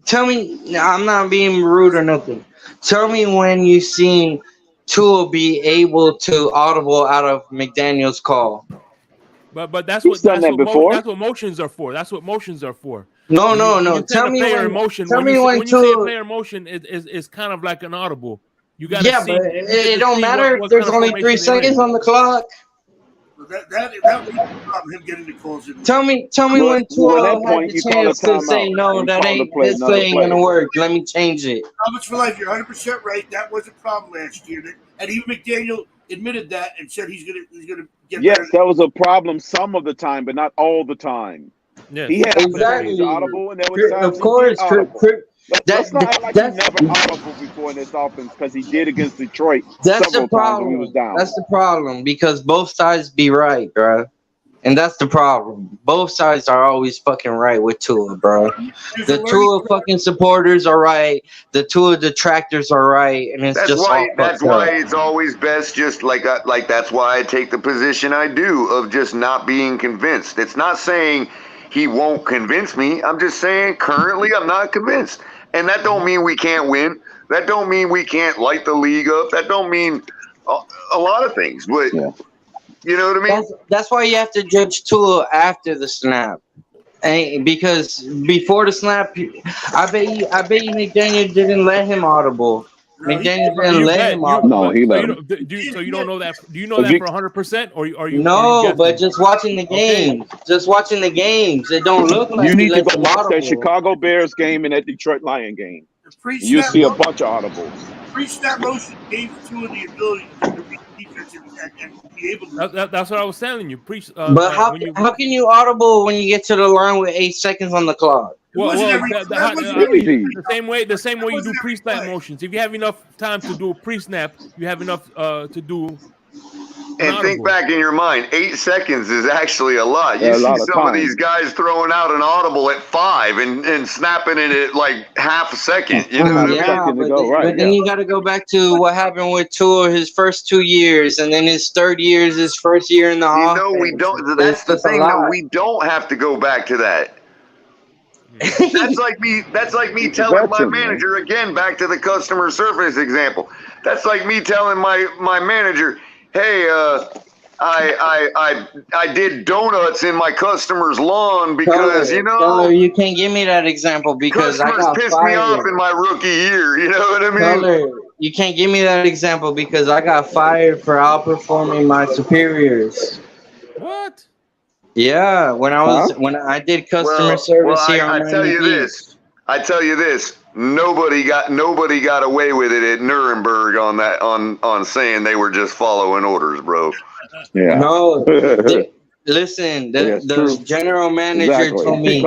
Tell me, I'm not being rude or nothing. Tell me when you seen Tua be able to audible out of McDaniel's call. But that's what motions are for. That's what motions are for. No. Tell me when emotion. Tell when me you, when when Tua. you say player emotion, is kind of like an audible. You got Yeah, but it don't matter if there's only 3 seconds on the clock. That would be the problem, him getting the calls in. Tell me when Tua had the chance to say no, that ain't this play ain't gonna work. Let me change it. Comments for life. You're 100% right. That was a problem last year, and even McDaniel admitted that and said he's gonna get better. Yes, that was a problem some of the time, but not all the time. Yes. He had Exactly. audible, and there was times Of course, Let's not act like he never audible before in this offense, because he did against Detroit several times when he was down. That's the problem, because both sides be right, bro. And that's the problem. Both sides are always fucking right with Tua, bro. The Tua fucking supporters are right. The Tua detractors are right, and it's That's why it's always best, just like that's why I take the position I do of just not being convinced. It's not saying he won't convince me. I'm just saying currently I'm not convinced. And that don't mean we can't win. That don't mean we can't light the league up. That don't mean a lot of things. But you know what I mean? That's why you have to judge Tua after the snap. Because before the snap, I bet you McDaniel didn't let him audible. McDaniel didn't let him audible. No, he let him. So you don't know that? Do you know that for 100%, or are you? No, but just watching the games, it don't look like you need he to go watch audible. that Chicago Bears game and that Detroit Lion game. You see a bunch of audibles. Pre-snap motion gave Tua the ability to read defense and be able to. That's what I was telling you. But how can you audible when you get to the line with 8 seconds on the clock? The same way you do pre-snap motions. If you have enough time to do a pre-snap, you have enough to do. And think back in your mind, 8 seconds is actually a lot. You see some of these guys throwing out an audible at 5 and snapping it at like half a second. You know what I mean? But then you got to go back to what happened with Tua his first 2 years, and then his third year is his first year in the offense. You know, we don't. That's the thing, that we don't have to go back to that. That's like me telling my manager, again, back to the customer service example. That's like me telling my manager, hey, I did donuts in my customer's lawn because you can't give me that example because customers pissed me off in my rookie year. You know what I mean? you can't give me that example because I got fired for outperforming my superiors. What? Yeah, when I did customer service here on I tell Miami you Beach. this. I tell you this. Nobody got away with it at Nuremberg on saying they were just following orders, bro. Yeah. No, listen. The general manager told me.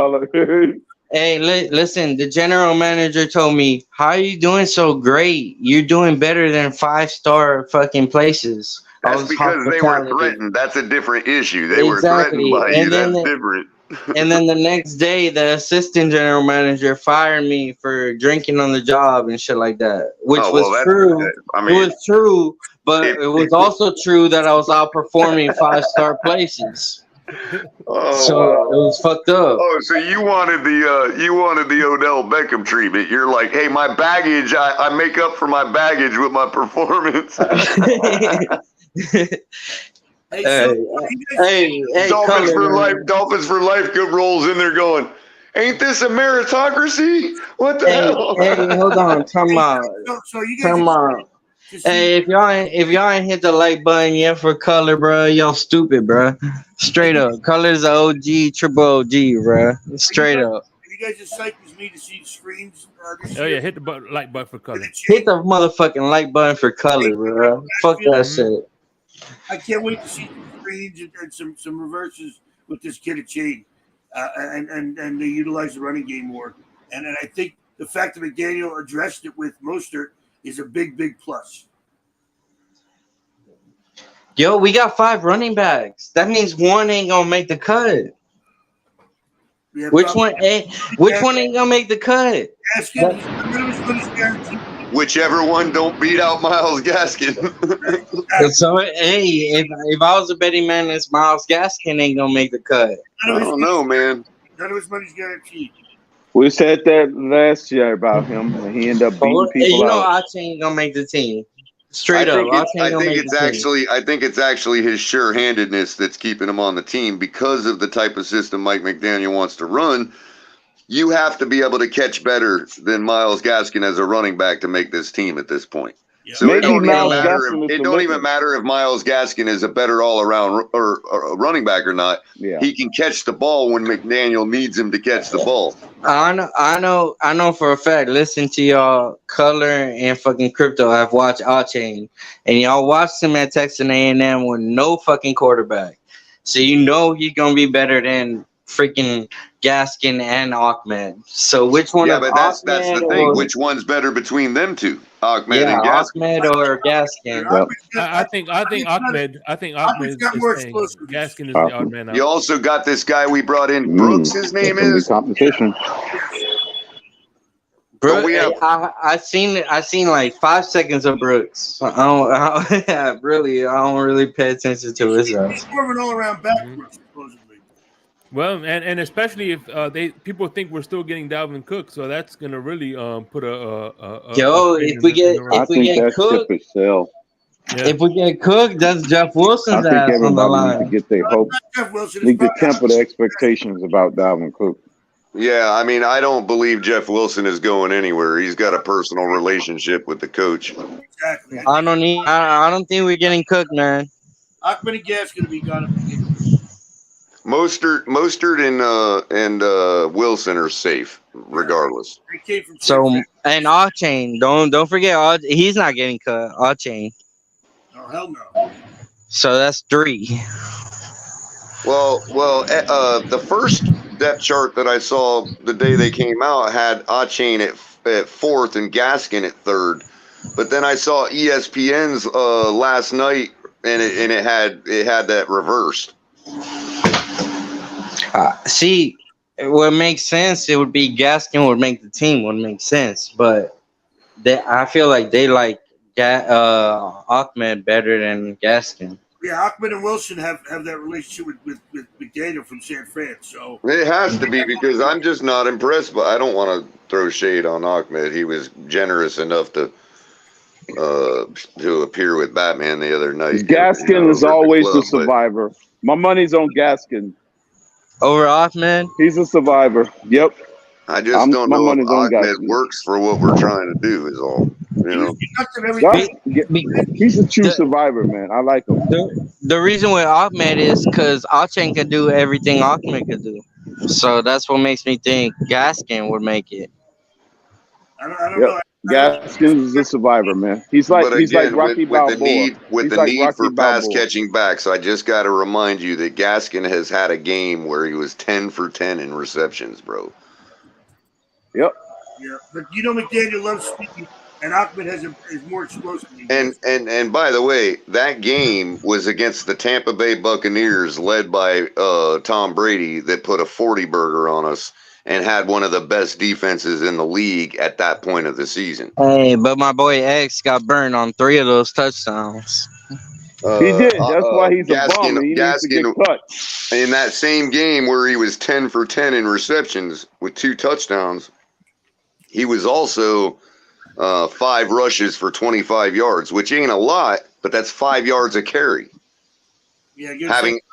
Hey, listen. The general manager told me, "How are you doing so great? You're doing better than 5-star fucking places." That's because they were threatened. That's a different issue. They were threatened by you. That's different. And then the next day, the assistant general manager fired me for drinking on the job and shit like that, which was true. I mean, it was true, but it was also true that I was outperforming 5-star places. So it was fucked up. Oh, so you wanted the Odell Beckham treatment. You're like, hey, my baggage, I make up for my baggage with my performance. Hey, Dolphins for life. Dolphins for life. Good rolls in there going, ain't this a meritocracy? What the hell? Hey, hold on. Come on. Hey, if y'all ain't hit the like button yet for color, bro, y'all stupid, bro. Straight up, color's the OG, triple OG, bro. Straight up. You guys as psyched as me to see the screens. Oh yeah, hit the like button for color. Hit the motherfucking like button for color, bro. Fuck that shit. I can't wait to see some screens and some reverses with this kid at Chain, and they utilize the running game more. And I think the fact that McDaniel addressed it with Mostert is a big plus. Yo, we got 5 running backs. That means one ain't gonna make the cut. Yeah, which one ain't gonna make the cut? Whichever one don't beat out Myles Gaskin. So hey, if I was a betting man, it's Myles Gaskin ain't gonna make the cut. I don't know, man. None of his money's guaranteed. We said that last year about him, and he ended up beating people out. Archie ain't gonna make the team. Straight up, I think it's actually his sure-handedness that's keeping him on the team because of the type of system Mike McDaniel wants to run. You have to be able to catch better than Myles Gaskin as a running back to make this team at this point. Yep. So it don't even matter if Myles Gaskin is a better all-around or running back or not. Yeah. He can catch the ball when McDaniel needs him to catch the ball. I know for a fact. Listen to y'all, Color and fucking Crypto have watched All-Chain, and y'all watched him at Texas A&M with no fucking quarterback. So you know he's gonna be better than freaking Gaskin and Ahmed. So which one? Yeah, but that's the thing. Which one's better between them two, Ahmed and Gaskin? Ahmed or Gaskin? Yep. I think Ahmed. I think Ahmed is saying Gaskin is the odd man out. You also got this guy we brought in, Brooks. His name is competition. Brooks, I seen like 5 seconds of Brooks. I don't really pay attention to his. He's more of an all-around back, supposedly. Well, and especially if people think we're still getting Dalvin Cook, so that's gonna really put if we get Cook, if we get Cook, that's Jeff Wilson's ass on the line. To get their hope, need to temper the expectations about Dalvin Cook. Yeah, I mean, I don't believe Jeff Wilson is going anywhere. He's got a personal relationship with the coach. Exactly. I don't think we're getting Cook, man. Ahmed and Gaskin to be gone. Mostert and Wilson are safe regardless. So and All-Chain, don't forget, he's not getting cut. All-Chain. Oh hell no. So that's 3. Well, the first depth chart that I saw the day they came out had All-Chain at 4th and Gaskin at 3rd, but then I saw ESPN's last night and it had that reversed. See, what makes sense, it would be Gaskin would make the team, would make sense. But I feel like they like Ahmed better than Gaskin. Yeah, Ahmed and Wilson have that relationship with McDaniel from San Fran. So it has to be because I'm just not impressed. But I don't want to throw shade on Ahmed. He was generous enough to appear with Batman the other night. Gaskin is always the survivor. My money's on Gaskin. Over Ahmed? He's a survivor. Yep. I just don't know if Ahmed works for what we're trying to do is all. He's a true survivor, man. I like him. The reason with Ahmed is because Achan can do everything Ahmed could do. So that's what makes me think Gaskin would make it. I don't know. Gaskins is a survivor, man. He's like Rocky Balboa. With the need for pass catching backs, I just got to remind you that Gaskin has had a game where he was 10 for 10 in receptions, bro. Yep. Yeah, but you know McDaniel loves speed, and Ahmed is more explosive. And by the way, that game was against the Tampa Bay Buccaneers, led by Tom Brady, that put a 40-burger on us and had one of the best defenses in the league at that point of the season. Hey, but my boy X got burned on 3 of those touchdowns. He did. That's why he's a bum. He needs to get cut. In that same game where he was 10 for 10 in receptions with 2 touchdowns, he was also 5 rushes for 25 yards, which ain't a lot, but that's 5 yards a carry. Yeah,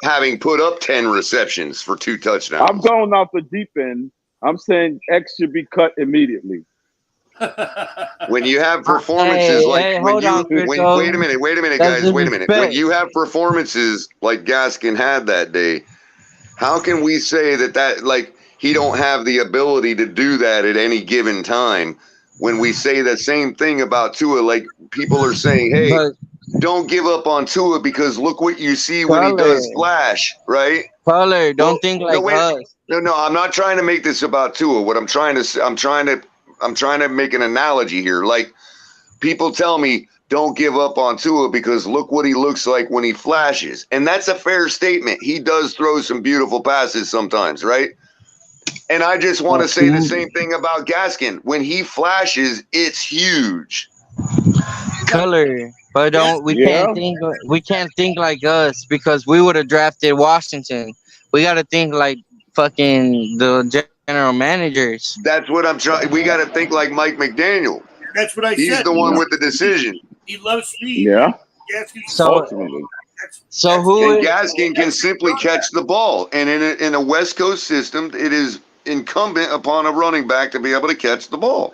having put up 10 receptions for 2 touchdowns. I'm going off the deep end. I'm saying X should be cut immediately. When you have performances wait a minute, guys, wait a minute. When you have performances like Gaskin had that day, how can we say that like he don't have the ability to do that at any given time? When we say the same thing about Tua, like people are saying, hey, don't give up on Tua because look what you see when he does flash, right? Pollard, don't think like us. No, I'm not trying to make this about Tua. What I'm trying to make an analogy here. Like people tell me, don't give up on Tua because look what he looks like when he flashes. And that's a fair statement. He does throw some beautiful passes sometimes, right? And I just want to say the same thing about Gaskin. When he flashes, it's huge. Color, but we can't think like us because we would have drafted Washington. We got to think like fucking the general managers. That's what I'm trying. We got to think like Mike McDaniel. That's what I said. He's the one with the decision. He loves speed. Yeah. So Gaskin can simply catch the ball, and in a West Coast system, it is incumbent upon a running back to be able to catch the ball.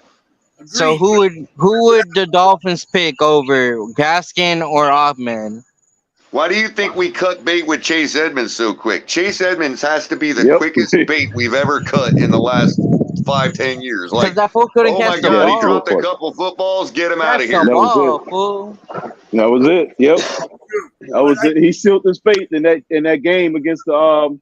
Agreed. So who would the Dolphins pick over Gaskin or Ahmed? Why do you think we cut bait with Chase Edmonds so quick? Chase Edmonds has to be the quickest bait we've ever cut in the last 5-10 years. Like, that fool couldn't catch the ball. He dropped a couple footballs. Get him out of here. That was it. Yep. That was it. He sealed his fate in that game against the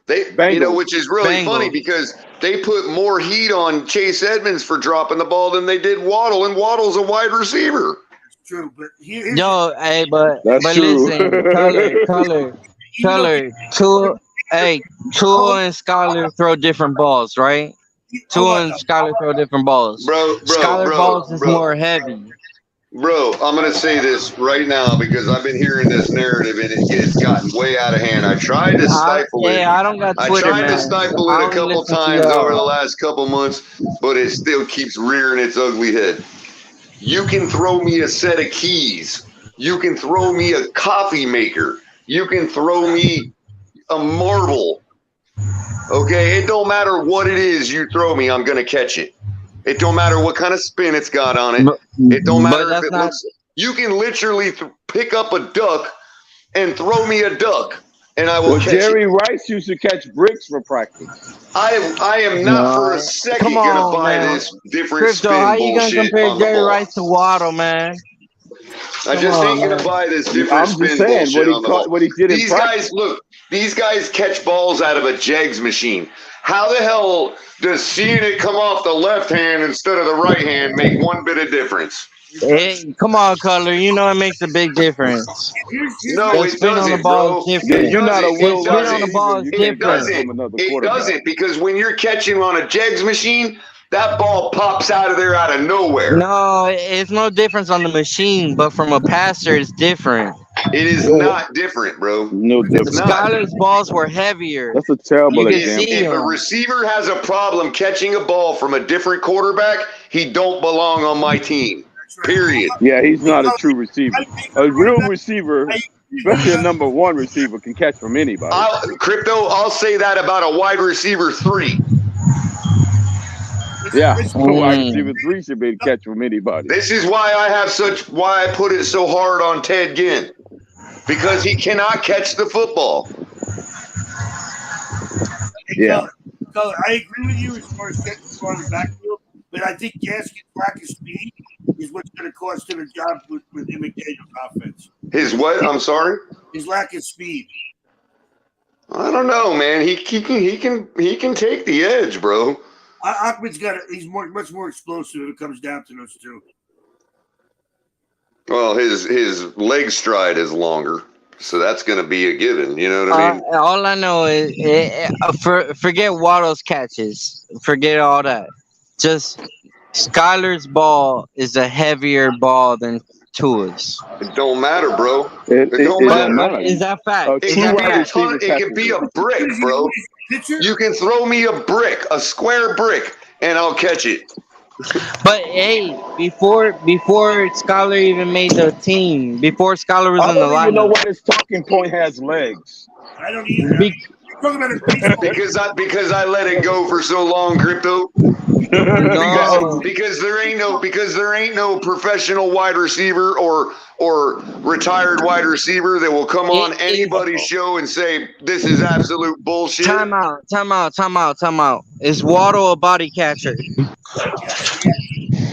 Bengals. Which is really funny because they put more heat on Chase Edmonds for dropping the ball than they did Waddle, and Waddle's a wide receiver. True, but but listen, color, Tua and Skyler throw different balls, right? Tua and Skyler throw different balls. Skyler balls is more heavy. Bro, I'm going to say this right now because I've been hearing this narrative and it's gotten way out of hand. I tried to stifle it. I don't got Twitter, I tried to stifle it a couple times over the last couple months, but it still keeps rearing its ugly head. You can throw me a set of keys. You can throw me a coffee maker. You can throw me a marble. Okay? It don't matter what it is you throw me, I'm going to catch it. It don't matter what kind of spin it's got on it. It don't matter if it looks. You can literally pick up a duck and throw me a duck, and I will catch Jerry it. Rice used to catch bricks for practice. I am not for a second going to buy this different Crypto, spin how you bullshit gonna compare on the Jerry ball. Rice to Waddle, man? I just ain't going to buy this different I'm spin just saying bullshit on the ball. what he did These in practice. guys, look, these guys catch balls out of a Jegs machine. How the hell does seeing it come off the left hand instead of the right hand make one bit of difference? Hey, come on, Color. You know it makes a big difference. No, it doesn't, bro. You're not a Will Rogers. On the ball is different. It doesn't because when you're catching on a Jegs machine, that ball pops out of there out of nowhere. No, it's no difference on the machine, but from a passer, it's different. It is not different, bro. No different. Skyler's balls were heavier. That's a terrible example. If a receiver has a problem catching a ball from a different quarterback, he don't belong on my team. Period. Yeah, he's not a true receiver. A real receiver, especially a number 1 receiver, can catch from anybody. I'll say that about a wide receiver 3. Yeah, wide receiver 3 should be able to catch from anybody. This is why why I put it so hard on Ted Ginn, because he cannot catch the football. Yeah. Color, I agree with you as far as getting the ball in the backfield, but I think Gaskins' lack of speed is what's going to cost him a job with McDaniel's offense. His what? I'm sorry? His lack of speed. I don't know, man. He can take the edge, bro. Ahmed's he's much more explosive if it comes down to those two. Well, his leg stride is longer, so that's going to be a given. You know what I mean? All I know is forget Waddle's catches. Forget all that. Just Skylar's ball is a heavier ball than Tua's. It don't matter, bro. It don't matter. Is that fact? It can be a brick, bro. You can throw me a brick, a square brick, and I'll catch it. But hey, before Skylar even made the team, before Skylar was I in the don't even lineup, know why this talking point has legs. I don't either. Because I let it go for so long, Crypto. Because there ain't no professional wide receiver or retired wide receiver that will come on anybody's show and say this is absolute bullshit. Time out. Is Waddle a body catcher?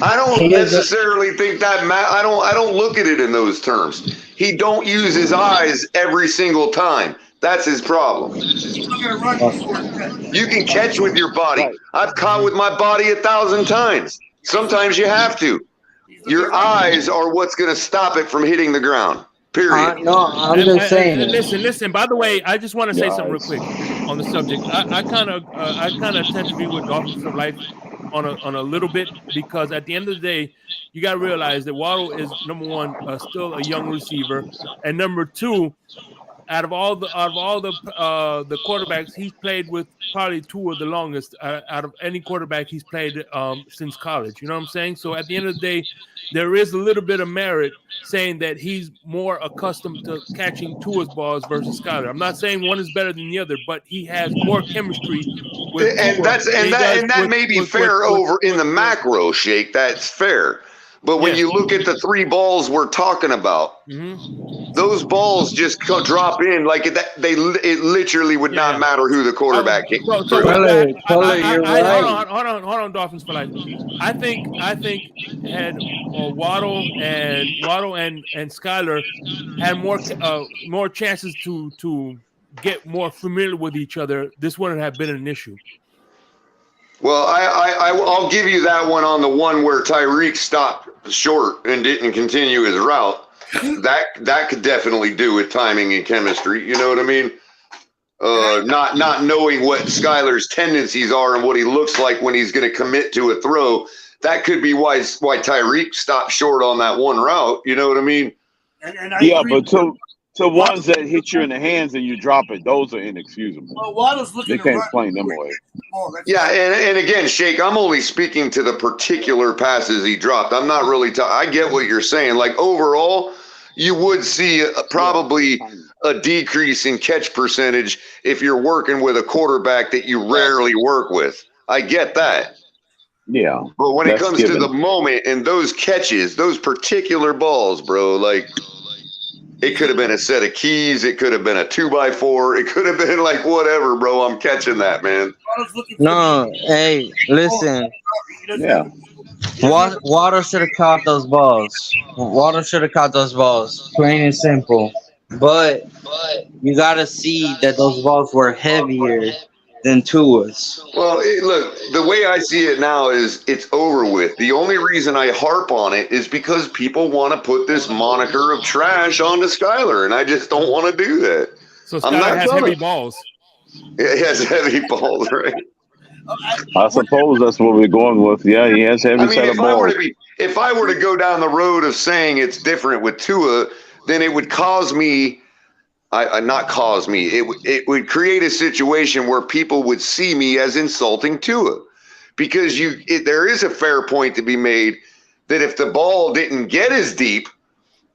I don't necessarily think that. I don't look at it in those terms. He don't use his eyes every single time. That's his problem. You can catch with your body. I've caught with my body 1,000 times. Sometimes you have to. Your eyes are what's going to stop it from hitting the ground. Period. No, I'm just saying. Listen. By the way, I just want to say something real quick on the subject. I kind of tend to be with Dolphins for life on a little bit, because at the end of the day, you got to realize that Waddle is number one, still a young receiver, and number two, out of all the quarterbacks, he's played with probably two of the longest out of any quarterback he's played since college. You know what I'm saying? So at the end of the day, there is a little bit of merit saying that he's more accustomed to catching Tua's balls versus Skyler. I'm not saying one is better than the other, but he has more chemistry with Tua that may be fair over in the macro, Shake. That's fair. But when you look at the three balls we're talking about, those balls just drop in like it literally would not matter who the quarterback is. Hold on, Dolphins for life. I think had Waddle and Skyler had more chances to get more familiar with each other, this wouldn't have been an issue. Well, I'll give you that one on the one where Tyreek stopped short and didn't continue his route. That could definitely do with timing and chemistry. You know what I mean? Not knowing what Skyler's tendencies are and what he looks like when he's going to commit to a throw. That could be why Tyreek stopped short on that one route. You know what I mean? But to ones that hit you in the hands and you drop it, those are inexcusable. Well, Waddle's looking they can't explain them away. And again, Shake, I'm only speaking to the particular passes he dropped. I'm not really I get what you're saying. Like overall, you would see probably a decrease in catch percentage if you're working with a quarterback that you rarely work with. I get that. Yeah. But when it comes to the moment and those catches, those particular balls, bro, like it could have been a set of keys. It could have been a 2x4. It could have been like whatever, bro. I'm catching that, man. No, hey, listen. Yeah. Water should have caught those balls. Plain and simple. But you got to see that those balls were heavier than Tua's. Well, look, the way I see it now is it's over with. The only reason I harp on it is because people want to put this moniker of trash onto Skyler, and I just don't want to do that. So Skyler has heavy balls. Yeah, he has heavy balls, right? I suppose that's what we're going with. Yeah, he has heavy set of balls. If I were to go down the road of saying it's different with Tua, then it would cause me it would create a situation where people would see me as insulting Tua, because there is a fair point to be made that if the ball didn't get as deep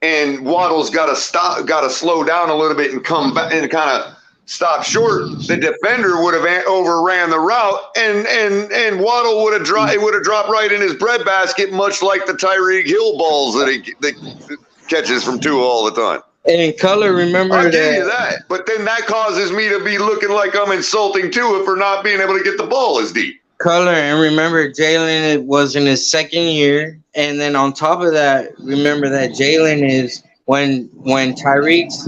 and Waddle's got to slow down a little bit and come back and kind of stopped short, the defender would have overran the route, and Waddle would have dropped. It would have dropped right in his breadbasket, much like the Tyreek Hill balls that he catches from Tua all the time. And Color, remember I'll give you that, but then that causes me to be looking like I'm insulting Tua for not being able to get the ball as deep. Color, and remember Jalen was in his second year, and then on top of that, remember that Jalen is when Tyreek's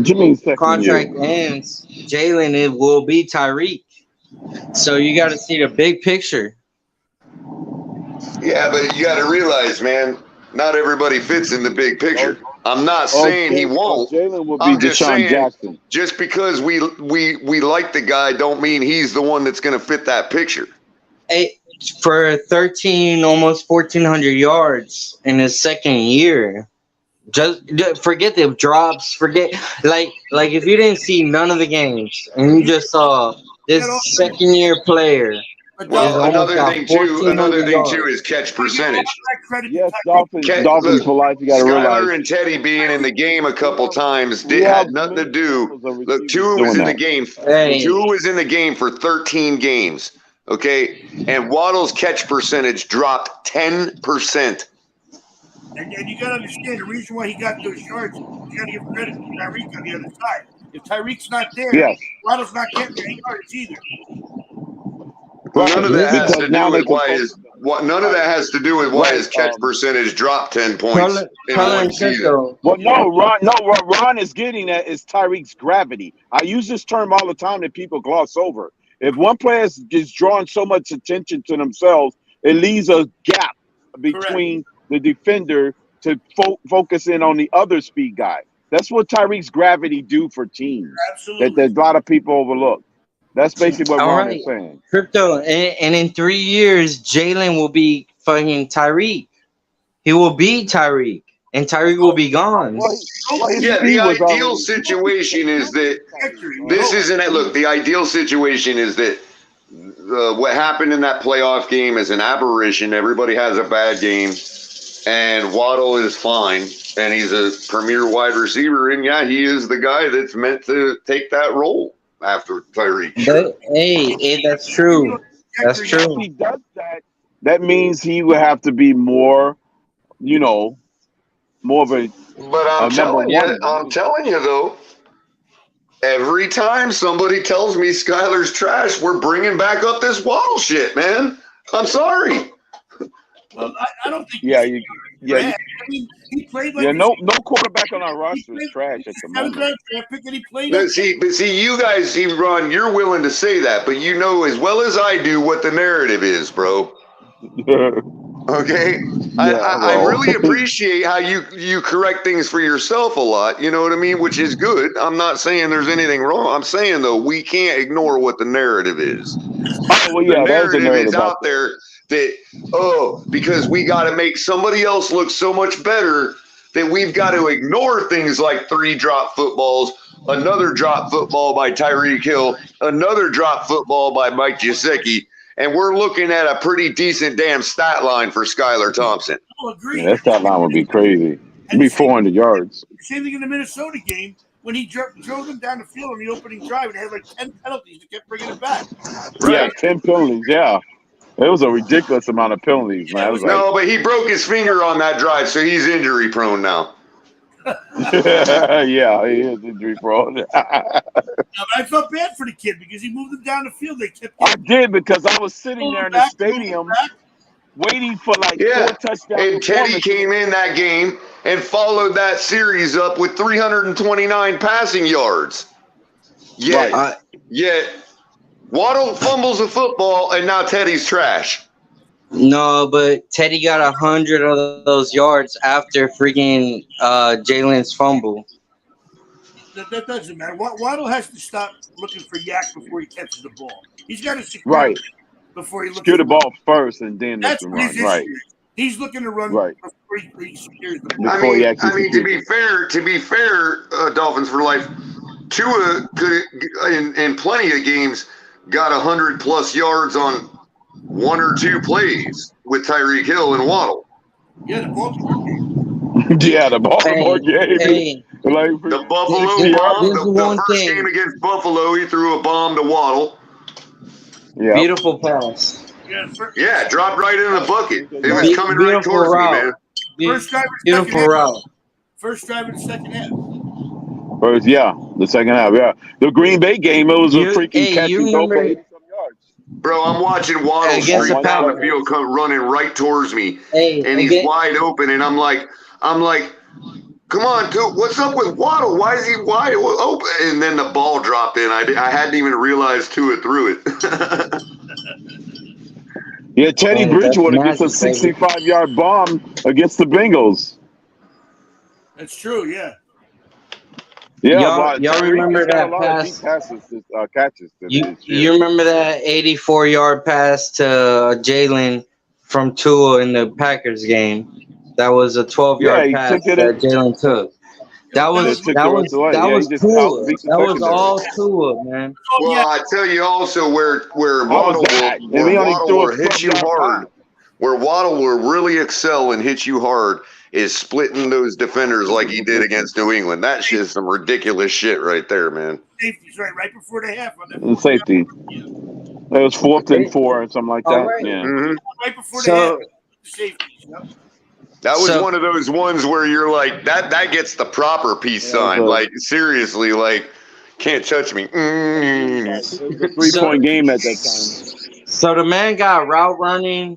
contract ends, Jalen it will be Tyreek. So you got to see the big picture. Yeah, but you got to realize, man, not everybody fits in the big picture. I'm not saying he won't. Jalen will be I'm just Deshaun saying, Jackson. just because we like the guy, don't mean he's the one that's going to fit that picture. For 13, almost 1,400 yards in his second year. Just forget the drops. Forget like if you didn't see none of the games and you just saw this second year player. Well, another thing too is catch percentage. Yes, Dolphins for life. You got to realize. Skyler and Teddy being in the game a couple times had nothing to do. Look, Tua was in the game. Tua was in the game for 13 games. Okay, and Waddle's catch percentage dropped 10%. And you got to understand the reason why he got those yards. You got to give credit to Tyreek on the other side. If Tyreek's not there, Waddle's not getting any yards either. None of that has to do with why his catch percentage dropped 10 points in one season. Well, Ron is getting at is Tyreek's gravity. I use this term all the time that people gloss over. If one player is drawing so much attention to themselves, it leaves a gap between the defender to focus in on the other speed guy. That's what Tyreek's gravity do for teams. Absolutely. That a lot of people overlook. That's basically what Ron is saying. Crypto, and in 3 years, Jalen will be fucking Tyreek. He will be Tyreek, and Tyreek will be gone. Yeah, the ideal situation is that this isn't it. Look, the ideal situation is that what happened in that playoff game is an aberration. Everybody has a bad game, and Waddle is fine, and he's a premier wide receiver, and yeah, he is the guy that's meant to take that role after Tyreek. Sure. Hey, that's true. That's true. If he does that, that means he would have to be more, more of a. But I'm telling you though, every time somebody tells me Skyler's trash, we're bringing back up this Waddle shit, man. I'm sorry. Well, I don't think. Yeah, I mean, he played like no quarterback on our roster is trash at the moment. But see, you guys, Ron, you're willing to say that, but you know as well as I do what the narrative is, bro. Okay, I really appreciate how you correct things for yourself a lot. You know what I mean, which is good. I'm not saying there's anything wrong. I'm saying though we can't ignore what the narrative is. The narrative is out there. That because we got to make somebody else look so much better that we've got to ignore things like 3 drop footballs, another drop football by Tyreek Hill, another drop football by Mike Gesicki, and we're looking at a pretty decent damn stat line for Skylar Thompson. I'll agree. Yeah, that stat line would be crazy. It'd be 400 yards. Same thing in the Minnesota game when he drove them down the field on the opening drive and had like 10 penalties and kept bringing it back. Right. Yeah, 10 penalties. Yeah. It was a ridiculous amount of penalties, man. But he broke his finger on that drive, so he's injury prone now. Yeah, he is injury prone. I felt bad for the kid because he moved them down the field. They kept. I did because I was sitting there in the stadium waiting for 4 touchdowns. And Teddy came in that game and followed that series up with 329 passing yards. Yet Waddle fumbles the football, and now Teddy's trash. No, but Teddy got 100 of those yards after freaking Jalen's fumble. That doesn't matter. Waddle has to stop looking for yak before he catches the ball. He's got to secure before he looks. Secure the ball first, and then that's the run. Right. He's looking to run before he secures the ball. I mean, to be fair, Dolphins for life. Tua could, in plenty of games, got 100+ yards on 1 or 2 plays with Tyreek Hill and Waddle. Yeah, the Baltimore game. Yeah, the Baltimore game. Hey, Like, The Buffalo this bomb. is The one first thing. game against Buffalo, he threw a bomb to Waddle. yeah. Beautiful pass. Yeah, dropped right in the bucket. It was coming right Beautiful towards me, route. man. First drive of the Beautiful second half. route. First drive of the second half. First, yeah, the second half. Yeah, the Green Bay game. It was a freaking catch You and go for remember 80-some yards. Bro, I'm watching Waddle against streak the down the Packers. field, come running right towards me, Hey, and he's wide open, and I'm like, come on, dude, what's up with Waddle? Why is he wide open? And then the ball dropped in. I hadn't even realized Tua threw it. Yeah, Teddy Hey, Bridgewater that's gets a magic, 65-yard bomb against the Bengals. That's true, yeah. Yeah, y'all Tyreek remember has got that a lot pass? of deep passes, catches. You remember that 84-yard pass to Jalen from Tua in the Packers game? That was a 12-yard Yeah, he pass took it that Jalen took. That was took the rest of the way. Yeah, he just Tua. outbeat the That was secondary. all Tua, man. Well, I tell you also where How was that? And he only threw a hit you 12-yard hard. pass. Where Waddle will really excel and hit you hard is splitting those defenders like he did against New England. That shit's some ridiculous shit right there, man. Safety's right before the half on that. And safety. It was 4th and 4 or something like that. All right. Yeah. Mm-hmm. Right before the half. Safeties, yep. That was one of those ones where you're like, that gets the proper peace sign. Like, seriously, like, can't touch me. It was a 3-point game at that time. So the man got route running,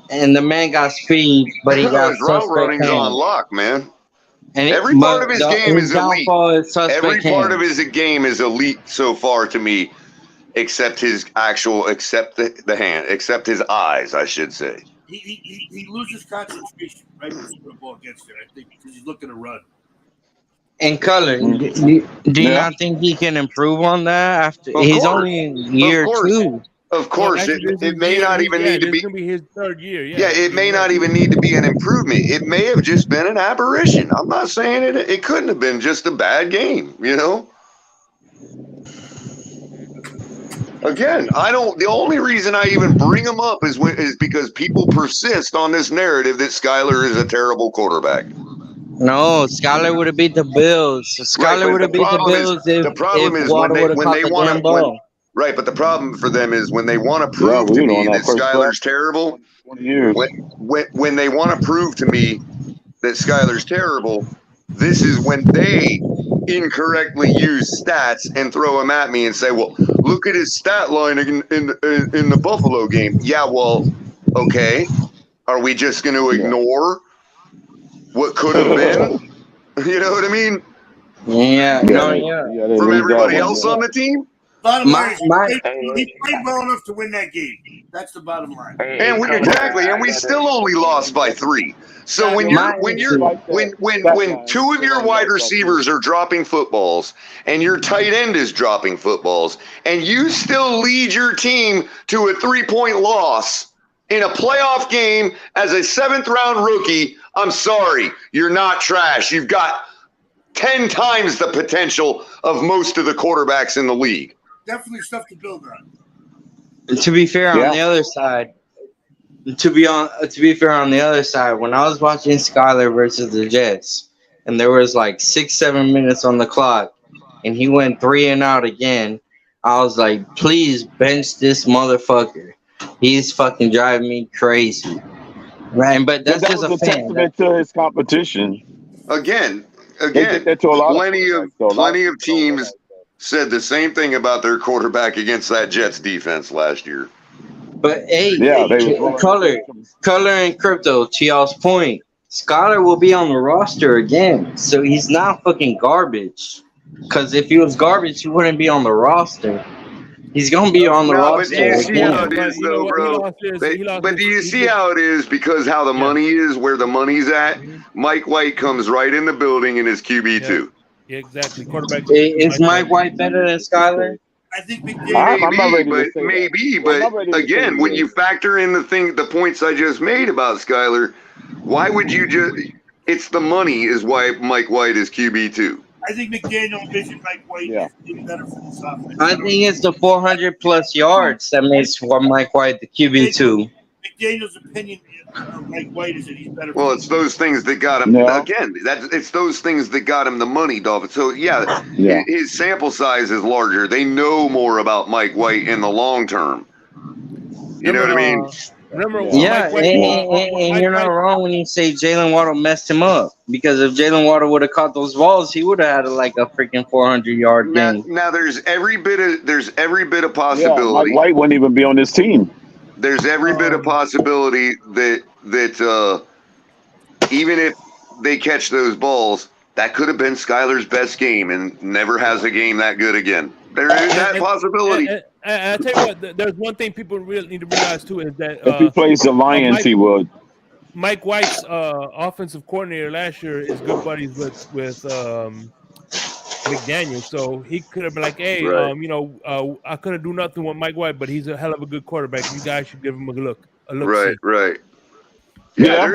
and the man got speed, but he got his route suspect running's on hands. lock, man. And Every part of his game is elite. Is Every part of hands. his game is elite so far to me, except his except his eyes, I should say. He loses concentration right before the ball gets there, I think, because he's looking to run. And Color, do you not think he can improve on that after Of he's course. only in year Of course. 2? Of course, it may not even need to be. It's gonna be his third year. Yeah, it may not even need to be an improvement. It may have just been an aberration. I'm not saying it. It couldn't have been just a bad game. You know. Again, I don't. The only reason I even bring him up is because people persist on this narrative that Skyler is a terrible quarterback. No, Skyler would have beat the Bills. Skyler would have beat the Bills if Waddle would have caught the damn ball. Right, but the problem for them is when they want to prove to me that Skyler's terrible. When they want to prove to me that Skyler's terrible, this is when they incorrectly use stats and throw them at me and say, "Well, look at his stat line in the Buffalo game." Yeah, well, okay. Are we just going to ignore what could have been? You know what I mean? Yeah. From everybody else on the team. Bottom line, he played well enough to win that game. That's the bottom line. And we still only lost by 3. So when 2 of your wide receivers are dropping footballs and your tight end is dropping footballs and you still lead your team to a 3-point loss in a playoff game as a 7th-round rookie, I'm sorry, you're not trash. You've got 10 times the potential of most of the quarterbacks in the league. Definitely stuff to build on. To be fair, on the other side, when I was watching Skyler versus the Jets, and there was like 6-7 minutes on the clock, and he went 3 and out again, I was like, please bench this motherfucker. He's fucking driving me crazy. Right, but that's just a fan. Testament to his competition. Again, plenty of teams said the same thing about their quarterback against that Jets defense last year. But hey, color and crypto, to y'all's point, Skyler will be on the roster again. So he's not fucking garbage. Because if he was garbage, he wouldn't be on the roster. He's gonna be on the roster. But do you see how it is, though, bro? But do you see how it is? Because how the money is, where the money's at, Mike White comes right in the building and is QB2. Yeah, exactly. Quarterback. Is Mike White better than Skyler? I think maybe, but again, when you factor in the points I just made about Skyler, why would you just? It's the money is why Mike White is QB2. I think McDaniel envisioned Mike White is even better for this offense. I think it's the 400+ yards that makes Mike White the QB2. McDaniel's opinion Mike White is that he's better. Well, it's those things that got him again. It's those things that got him the money, Dolphins. So yeah, his sample size is larger. They know more about Mike White in the long term. You know what I mean? Remember, yeah, Mike White, and you're not wrong when you say Jalen Waddle messed him up, because if Jalen Waddle would have caught those balls, he would have had like a freaking 400-yard game. Now there's every bit of Yeah, possibility. Mike White wouldn't even be on this team. There's every bit of possibility that even if they catch those balls, that could have been Skyler's best game, and never has a game that good again. There is that possibility. I tell you what, there's one thing people really need to realize too is that If he plays the Lions, he would. Mike White's offensive coordinator last year is good buddies with McDaniel, so he could have been like, "Hey, Right. I couldn't do nothing with Mike White, but he's a hell of a good quarterback. You guys should give him a look." Right, see. right. Yeah,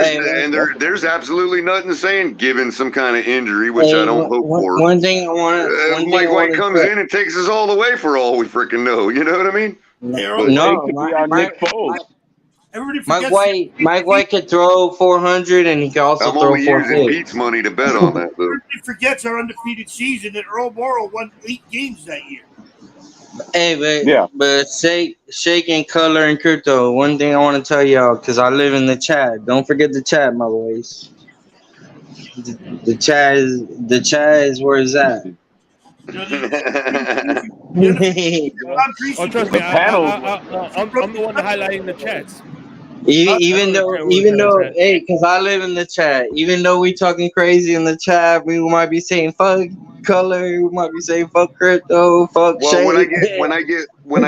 there's absolutely nothing saying given some kind of injury, which I don't hope for. One thing I want to. Mike White comes in and takes us all the way for all we freaking know. You know what I mean? No, Mike White could throw 400, and he could also throw 450. I'm only using Pete's money to bet on that, though. Everybody forgets our undefeated season that Earl Morrow won 8 games that year. Hey, but Shake and Color and Crypto, one thing I want to tell y'all, because I live in the chat. Don't forget the chat, my boys. The chat is where it's at. Trust me, I'm the one highlighting the chats. Even though, hey, because I live in the chat. Even though we talking crazy in the chat, we might be saying fuck Color, we might be saying fuck Crypto, fuck. Well, Shade. when I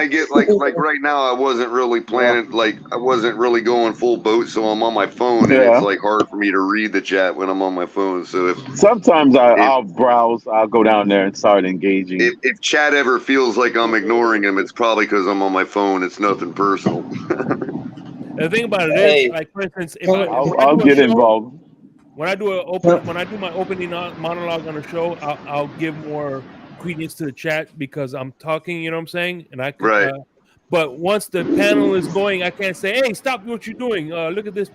get like right now, I wasn't really planning, I wasn't really going full boat, so I'm on my phone, and it's like hard for me to read the chat when I'm on my phone. So sometimes I'll browse, I'll go down there and start engaging. If chat ever feels like I'm ignoring him, it's probably because I'm on my phone. It's nothing personal. The thing about it is, like for instance, if I'll get involved. When I do my opening monologue on a show, I'll give more credence to the chat because I'm talking. You know what I'm saying? And I can, but once the panel is going, I can't say, "Hey, stop what you're doing. Look at this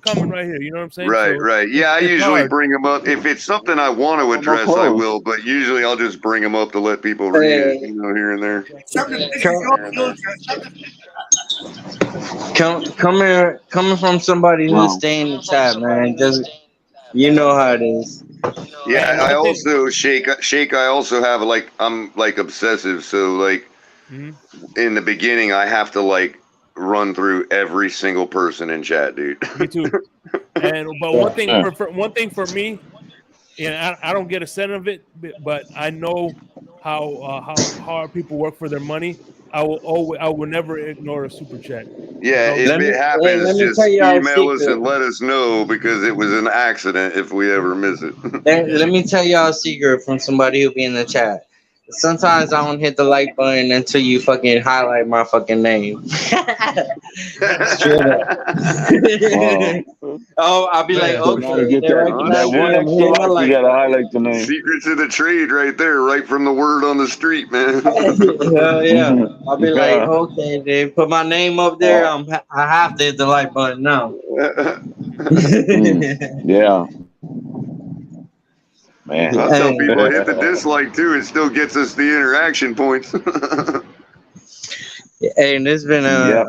comment right here." You know what I'm saying? Right. Yeah, I usually bring them up if it's something I want to address. I will, but usually I'll just bring them up to let people read it, here and there. Coming from somebody who's staying in the chat, man, you know how it is. Yeah, I also shake. I also have I'm obsessive, so in the beginning I have to run through every single person in chat, dude. Me too. But one thing for me, and I don't get a cent of it, but I know how hard people work for their money. I will never ignore a super chat. Yeah, if it happens, just email us and let us know because it was an accident if we ever miss it. Let me tell y'all a secret from somebody who'll be in the chat. Sometimes I don't hit the like button until you fucking highlight my fucking name. Straight up. I'll be like, okay. Get that one extra like, you gotta highlight the name. Secret to the trade right there, right from the word on the street, man. Hell yeah. I'll be like, okay, they put my name up there. I have to hit the like button now. Yeah. Man. I tell people hit the dislike too. It still gets us the interaction points. Hey, and it's been an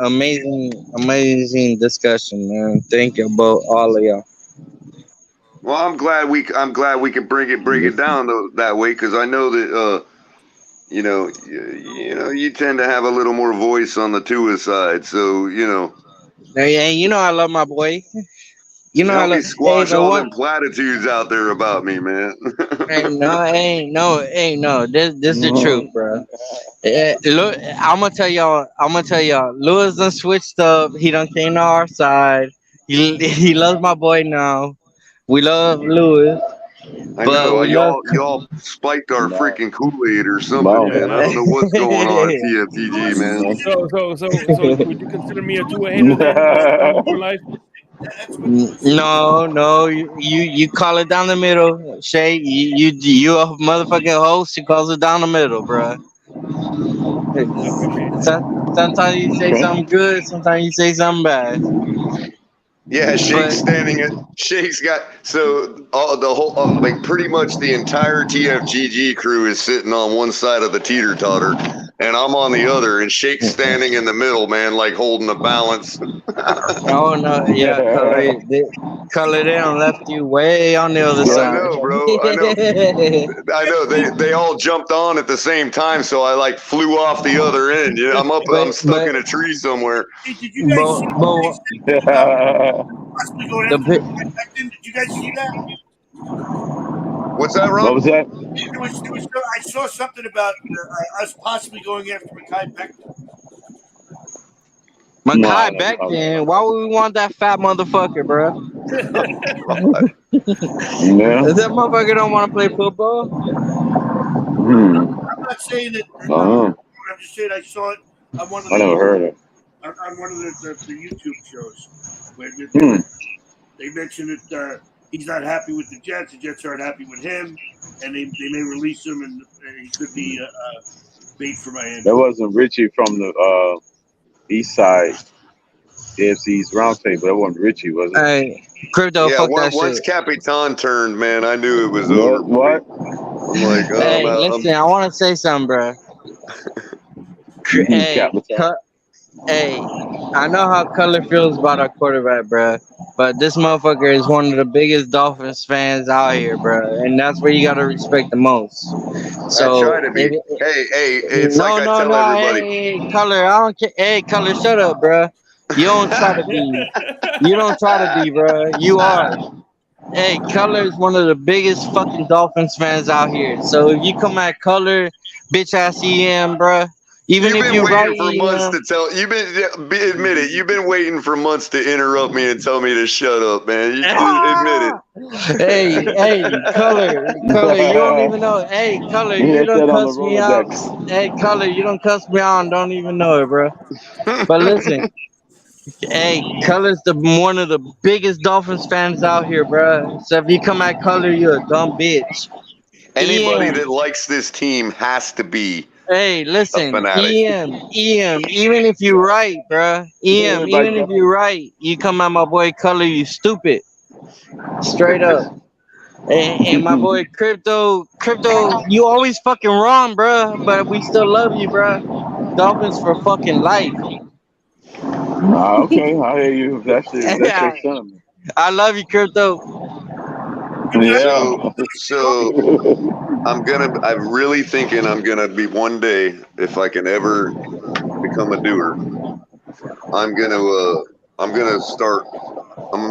amazing discussion, man. Thank you about all of y'all. Well, I'm glad we can bring it down that way because I know that you tend to have a little more voice on the Tua side, so Hey, I love my boy. I love squash all them platitudes out there about me, man. Hey, no. This is the truth, bro. Look, I'm gonna tell y'all. Lewis done switched up. He done came to our side. He loves my boy now. We love Lewis. I know y'all spiked our freaking Kool-Aid or something, man. I don't know what's going on at TFTG, man. So would you consider me a Tua hater then for life? No, you call it down the middle, Shay. You a motherfucking host. You calls it down the middle, bro. Sometimes you say something good, sometimes you say something bad. Yeah, Shake's But standing at Shake's got so all the whole like pretty much the entire TFTG crew is sitting on one side of the teeter totter, and I'm on the other, and Shake's standing in the middle, man, like holding the balance. oh no, yeah, color, they don't left you way on the other I side. know, bro. I know. They all jumped on at the same time, so I like flew off the other end. Yeah, I'm stuck in a tree somewhere. Hey, did you guys see what they said about possibly going after Becton? Did you guys see that? What's that, Ron? What was that? I saw something about us possibly going after Mekhi Becton. Mekhi Becton, why would we want that fat motherfucker, bro? That motherfucker don't want to play football. I'm not saying that. I'm just saying I saw it on one of I never heard it. On one of the YouTube shows where they mentioned that he's not happy with the Jets. The Jets aren't happy with him, and they may release him, and he could be bait for Miami. That wasn't Richie from the East Side. AFC's roundtable. That wasn't Richie, was it? Hey, Crypto, fuck that once shit. Capitan turned, man, I knew it was over. What? I'm like, hey, listen, I want to say something, bro. Hey, I know how Color feels about our quarterback, bro. But this motherfucker is one of the biggest Dolphins fans out here, bro. And that's where you gotta respect the most. So I try to be. Hey, it's no, like I tell everybody. Hey, Color, I don't care. Hey, Color, shut up, bro. You don't try to be. You don't try to be, bro. You are. Hey, Color is one of the biggest fucking Dolphins fans out here. So if you come at Color, bitch ass EM, bro. Even You've if been you waiting right, for months to tell. Admit it. You've been waiting for months to interrupt me and tell me to shut up, man. You admit it. Hey, Color, you don't even know. Hey, Color, you don't cuss me out. Hey, Color, you don't cuss me out and don't even know it, bro. But listen, hey, Color's one of the biggest Dolphins fans out here, bro. So if you come at Color, you're a dumb bitch. Anybody that likes this team has to be. Hey, listen, a fanatic. even if you're right, bro. Even if you're right, you come at my boy Color, you stupid. Straight up. And my boy Crypto, you always fucking wrong, bro. But we still love you, bro. Dolphins for fucking life. Okay, I hear you. That's your sentiment. I love you, Crypto. Yeah. So I'm really thinking I'm gonna be one day, if I can ever become a doer, I'm gonna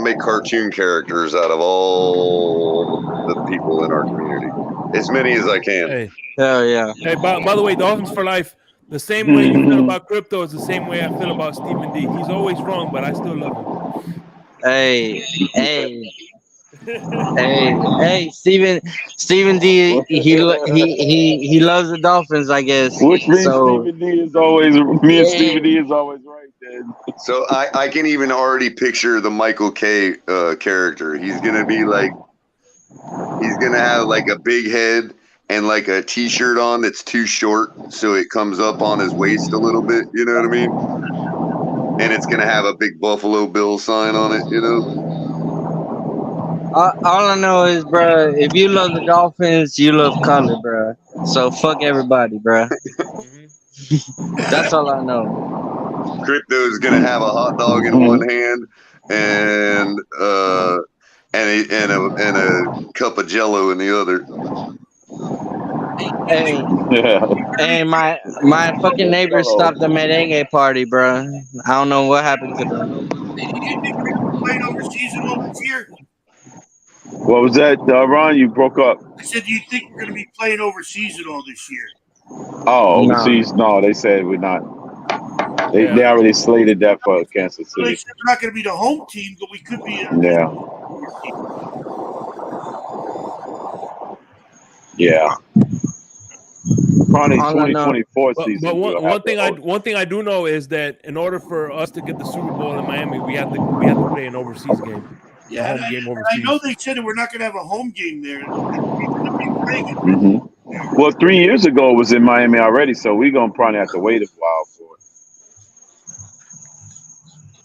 make cartoon characters out of all the people in our community, as many as I can. Hey, hell yeah. Hey, by the way, Dolphins for life. The same way you feel about Crypto is the same way I feel about Stephen D. He's always wrong, but I still love him. Hey, Stephen D. He loves the Dolphins, I guess. Which means Stephen D is always Stephen D is always right, then. So I can even already picture the Michael K character. He's gonna have like a big head and like a t-shirt on that's too short, so it comes up on his waist a little bit. You know what I mean? And it's gonna have a big Buffalo Bill sign on it. You know. All I know is, bro, if you love the Dolphins, you love Color, bro. So fuck everybody, bro. That's all I know. Crypto's gonna have a hot dog in one hand and a cup of Jello in the other. Hey, my fucking neighbors stopped the merengue party, bro. I don't know what happened to them. Playing overseas and all this year? What was that, Ron? You broke up. I said, do you think we're going to be playing overseas at all this year? Oh, overseas? No, they said we're not. They already slated that for Kansas City. Well, they said we're not going to be the home team, but we could be. Yeah. Probably 2024 season. But one thing I do know is that in order for us to get the Super Bowl in Miami, we have to play an overseas game. Yeah, home game overseas. I know they said that we're not going to have a home game there. Well, 3 years ago it was in Miami already, so we're gonna probably have to wait a while for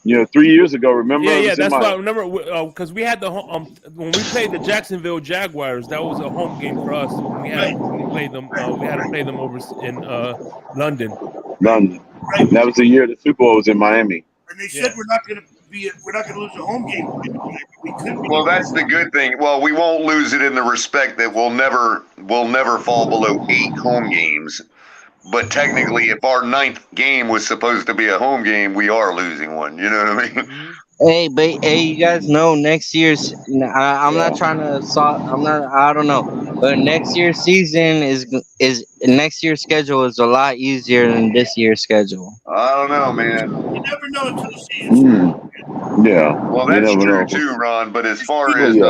3 years ago. Remember? Yeah. That's why I remember because we had the when we played the Jacksonville Jaguars. That was a home game for us. When we played them. We had to play them over in London. London. That was the year the Super Bowl was in Miami. And they said we're not going to lose a home game. We could be. Well, that's the good thing. Well, we won't lose it in the respect that we'll never fall below 8 home games. But technically, if our 9th game was supposed to be a home game, we are losing one. You know what I mean? Hey, you guys know next year's. I'm not trying to. I'm not. I don't know, but next year's season is next year's schedule is a lot easier than this year's schedule. I don't know, man. You never know until the season's Yeah. Well, that's true too, Ron. But as far as in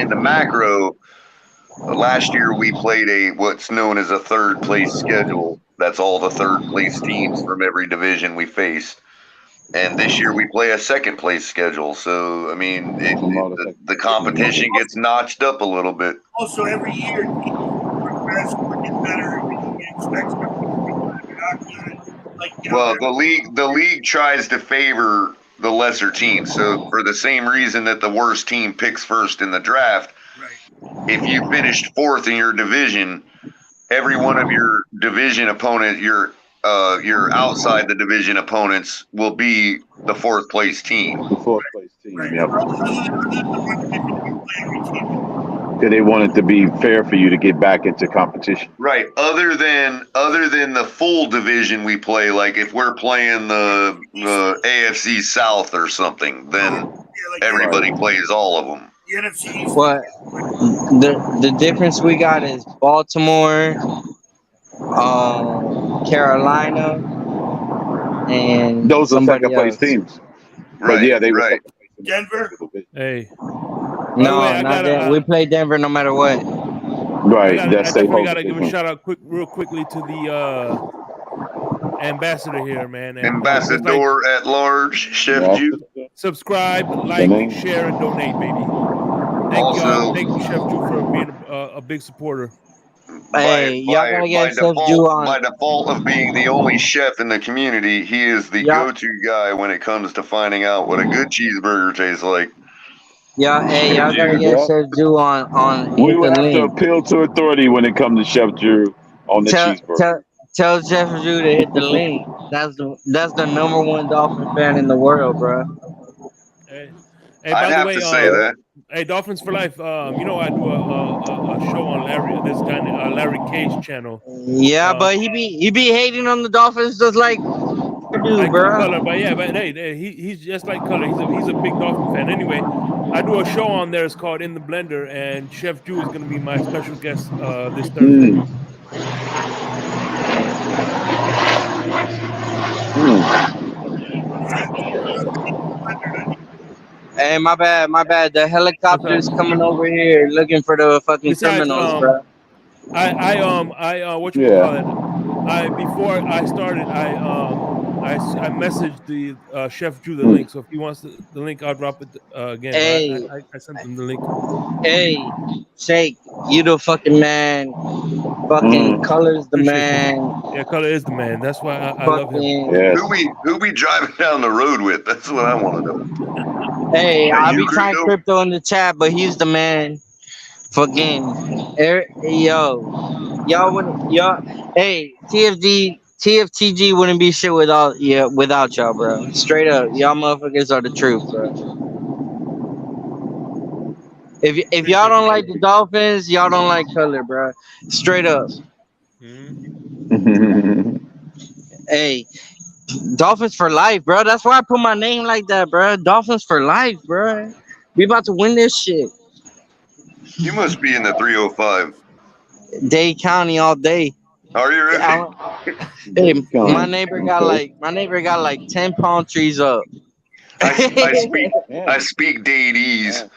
the macro, last year we played what's known as a 3rd place schedule. That's all the 3rd place teams from every division we face. And this year we play a 2nd place schedule. So, I mean, the competition gets notched up a little bit. Also, every year, progress, get better. You expect Well, the league tries to favor the lesser teams. So, for the same reason that the worst team picks first in the draft, if you finished 4th in your division, every one of your division opponent, your outside the division opponents will be the 4th place team. The 4th place team. Yep. Because they want it to be fair for you to get back into competition. Right. Other than the full division we play, like if we're playing the AFC South or something, then everybody plays all of them. The NFC East. What the difference we got is Baltimore, Carolina, and those are somebody 2nd place else. teams. Right. But yeah, they were right. Denver. Hey. No, not that. We play Denver no matter what. Right. I That's definitely gotta give a shout out real quickly to the ambassador here, man. And, Ambassador at large, Chef Ju. Subscribe, like, share, and donate, baby. Thank y'all. Thank you, Chef Ju, for being a big supporter. Hey, y'all gotta get Chef Ju on. By default of being the only chef in the community, he is the go-to guy when it comes to finding out what a good cheeseburger tastes like. Yeah, hey, y'all gotta get Chef Ju on. We will have to appeal to authority when it comes to Chef Ju on the cheeseburger. Tell Chef Ju to hit the link. That's the #1 Dolphin fan in the world, bro. Hey, I'd have to say that. Hey, Dolphins for Life. You know I do a show on this guy Larry Cage channel. Yeah, but he be hating on the Dolphins just like you do, bro. Color, but hey, he's just like Color. He's a big Dolphin fan. Anyway, I do a show on there. It's called In the Blender, and Chef Ju is going to be my special guest this Thursday. Hey, my bad. The helicopter's coming over here looking for the fucking criminals, bro. I what you call it? Before I started, I messaged the Chef Ju the link. So if he wants the link, I'll drop it again. Hey, I sent him the link. Hey, Shake, you the fucking man. Fucking Color's the man. Yeah, Color is the man. That's why I love him. Yes. Who we driving down the road with? That's what I want to know. Hey, I'll be trying crypto in the chat, but he's the man. Fucking hey, TFTG wouldn't be shit without y'all, bro. Straight up, y'all motherfuckers are the truth, bro. If y'all don't like the Dolphins, y'all don't like Color, bro. Straight up. Hey, Dolphins for life, bro. That's why I put my name like that, bro. Dolphins for life, bro. We about to win this shit. You must be in the 305. Dade County all day. Are you really? Hey, my neighbor got like 10 palm trees up. I speak Dadeese.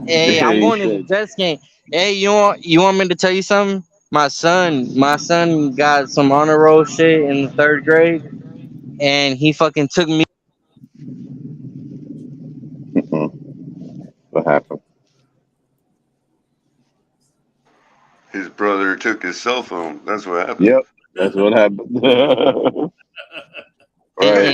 Hey, I'm going to the Jets game. Hey, you want me to tell you something? My son got some honor roll shit in the 3rd grade, and he fucking took me. What happened? His brother took his cell phone. That's what happened. Yep, that's what happened. Right.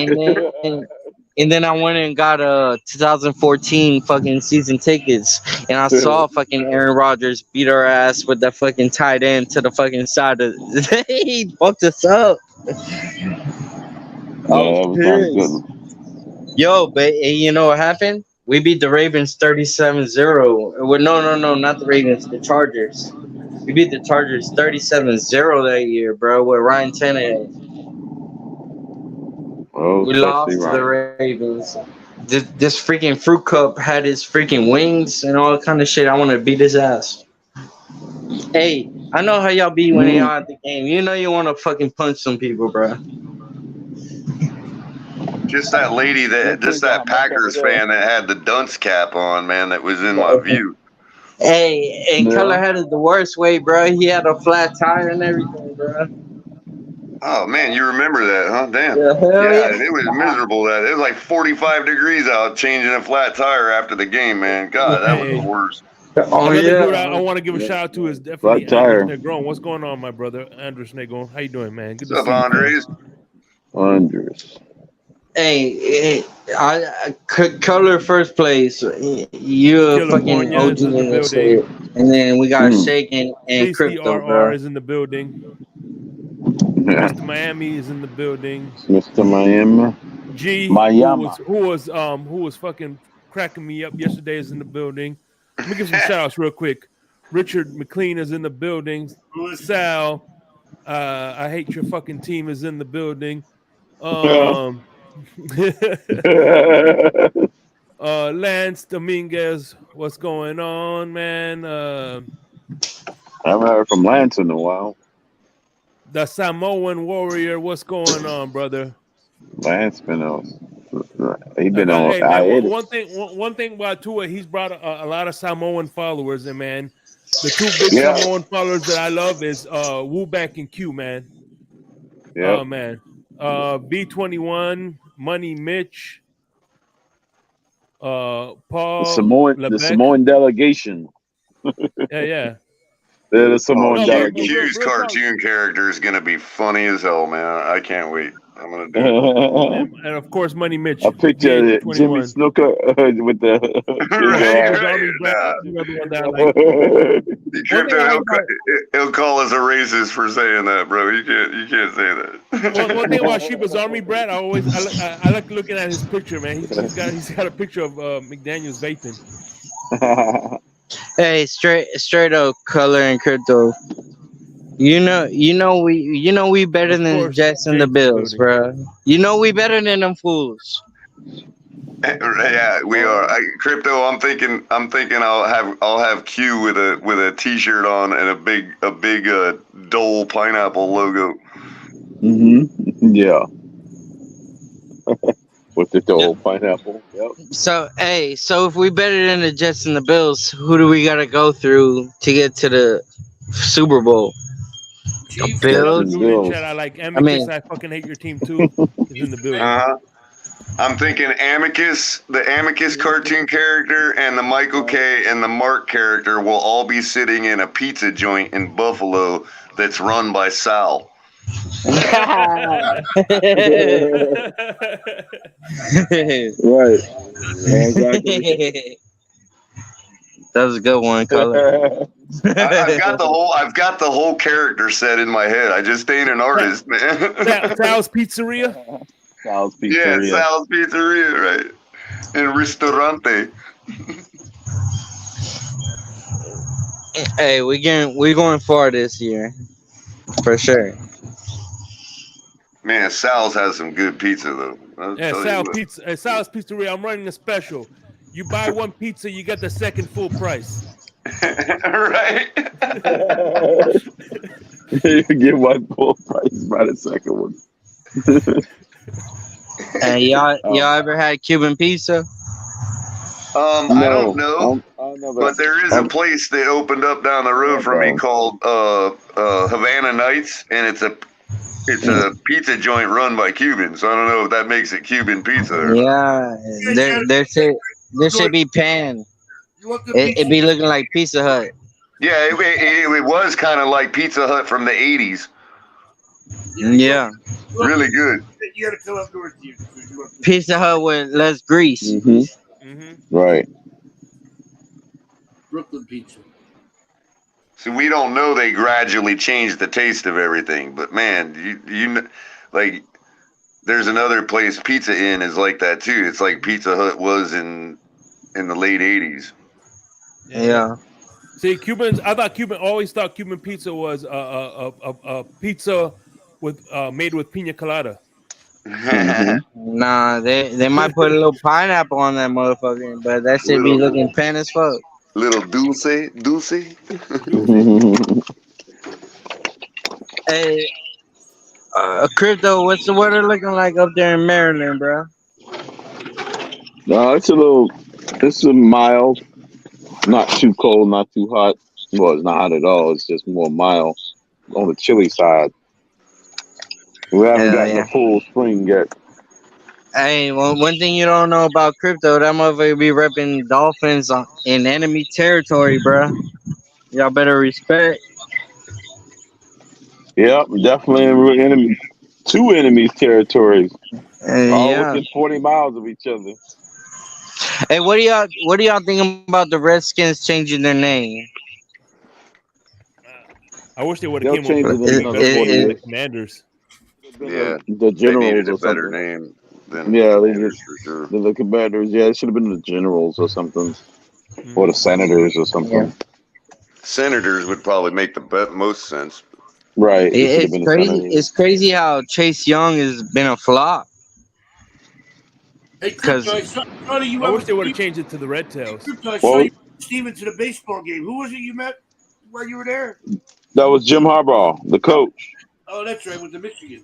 And then I went and got 2014 fucking season tickets, and I saw fucking Aaron Rodgers beat our ass with that fucking tight end to the fucking side of. He fucked us up. That was not good. Yo, but you know what happened? We beat the Ravens 37-0. Well, no, not the Ravens, the Chargers. We beat the Chargers 37-0 that year, bro, with Ryan Tannehill. Oh, We lost to the Ravens. This freaking fruit cup had his freaking wings and all kind of shit. I want to beat his ass. Hey, I know how y'all be when y'all at the game. You know you want to fucking punch some people, bro. Just that lady that Packers fan that had the dunce cap on, man, that was in my view. Hey, and Color had it the worst way, bro. He had a flat tire and everything, bro. Oh man, you remember that, huh? Damn. Yeah, it was miserable. It was like 45 degrees out, changing a flat tire after the game, man. God, that was the worst. Another dude I want to give a shout out to is definitely Flat tire. Andres Negron. What's going on, my brother? Andres Negron. How you doing, man? Good to What's see up, you. Andres? Hey, Color first place. You a fucking OG in this shit. And then we got Shake and Crypto, bro. JCRR is in the building. Mr. Miami is in the building. Mr. Miami. G, who was fucking cracking me up yesterday, is in the building. Let me give some shout outs real quick. Richard McLean is in the building. Sal, I hate your fucking team, is in the building. Lance Dominguez, what's going on, man? I haven't heard from Lance in a while. The Samoan Warrior, what's going on, brother? Lance been on. He been on. Hey, man, one thing about Tua, he's brought a lot of Samoan followers, and man, the two big Samoan followers that I love is Wooback and Q, man. Yeah. Oh man, B21, Money Mitch, Paul, the Samoan delegation. Yeah. They're the Samoan delegation. Q's cartoon character is gonna be funny as hell, man. I can't wait. I'm gonna do it. And of course, Money Mitch. A picture of Jimmy Snooker with the He'll call us a racist for saying that, bro. You can't say that. One thing about Sheba's Army Brat, I like looking at his picture, man. He's got a picture of McDaniel's vaping. Hey, straight up Color and Crypto. You know we better than the Jets and the Bills, bro. You know we better than them fools. Yeah, we are. Crypto, I'm thinking I'll have Q with a t-shirt on and a big Dole pineapple logo. Yeah. With the Dole pineapple. Yep. So if we better than the Jets and the Bills, who do we gotta go through to get to the Super Bowl? The Bills. I like Amicus. I fucking hate your team too. Is in the building. I'm thinking Amicus, the Amicus cartoon character, and the Michael K. and the Mark character will all be sitting in a pizza joint in Buffalo that's run by Sal. Right. Exactly. That was a good one, Color. I've got the whole character set in my head. I just ain't an artist, man. Sal's Pizzeria. Sal's Pizzeria. Yeah, Sal's Pizzeria, right? In Ristorante. Hey, we're going far this year, for sure. Man, Sal's has some good pizza though. Sal's Pizzeria. I'm running a special. You buy one pizza, you get the second full price. Right. You get one full price, buy the second one. Hey, y'all ever had Cuban pizza? I don't know, but there is a place that opened up down the road from me called Havana Nights, and it's a pizza joint run by Cubans. So I don't know if that makes it Cuban pizza. Yeah, there should be pan. It'd be looking like Pizza Hut. Yeah, it was kind of like Pizza Hut from the 80s. Yeah. Really good. You got to come up north here. Pizza Hut with less grease. Right. Brooklyn pizza. See, we don't know they gradually changed the taste of everything, but man, like, there's another place, Pizza Inn is like that too. It's like Pizza Hut was in the late '80s. Yeah. See, always thought Cuban pizza was a pizza with made with pina colada. Nah, they might put a little pineapple on that motherfucker, but that shit be looking pan as fuck. Little dulce. Hey, Crypto, what's the weather looking like up there in Maryland, bro? No, it's a mild, not too cold, not too hot. Well, it's not hot at all. It's just more mild on the chilly side. We haven't gotten a full spring yet. Hey, one thing you don't know about Crypto, that motherfucker be repping Dolphins in enemy territory, bro. Y'all better respect. Yep, definitely in two enemies' territories. All within 40 miles of each other. Hey, what do y'all think about the Redskins changing their name? I wish they would have came up change with it in a another better 40 name than years. the Commanders. Yeah, The they needed Generals a or better something. name than Yeah, the they Commanders just for sure. the Commanders. Yeah, it should have been the Generals or something, or the Senators or something. Senators would probably make the most sense. Right. It's crazy. It's crazy how Chase Young has been a flop. Hey, Crypto, I wish they would have changed it to the Red Tails. Crypto, I saw you, Steven, to the baseball game. Who was it you met while you were there? That was Jim Harbaugh, the coach. Oh, that's right, with the Michigan.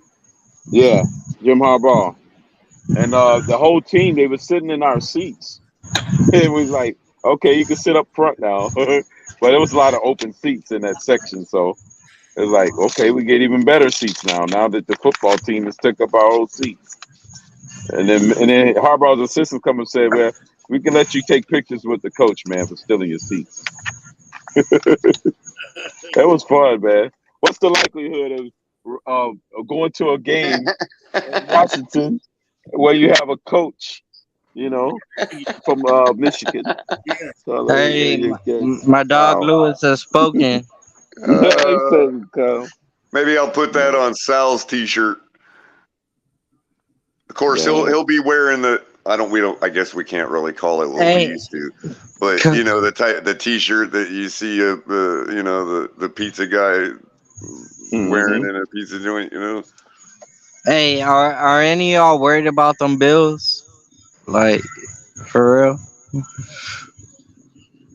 Yeah, Jim Harbaugh. And the whole team, they were sitting in our seats. It was like, okay, you can sit up front now. But there was a lot of open seats in that section. So it was like, okay, we get even better seats now that the football team has took up our old seats. And then Harbaugh's assistant come and said, well, we can let you take pictures with the coach, man, for stealing your seats. That was fun, man. What's the likelihood of going to a game in Washington where you have a coach, from Michigan? So, Hey, my dog Lewis has spoken. Maybe I'll put that on Sal's T-shirt. Of course, he'll be wearing the. I guess we can't really call it what we used to, but the T-shirt that you see the pizza guy wearing in a pizza joint, Hey, are any of y'all worried about them Bills? Like, for real?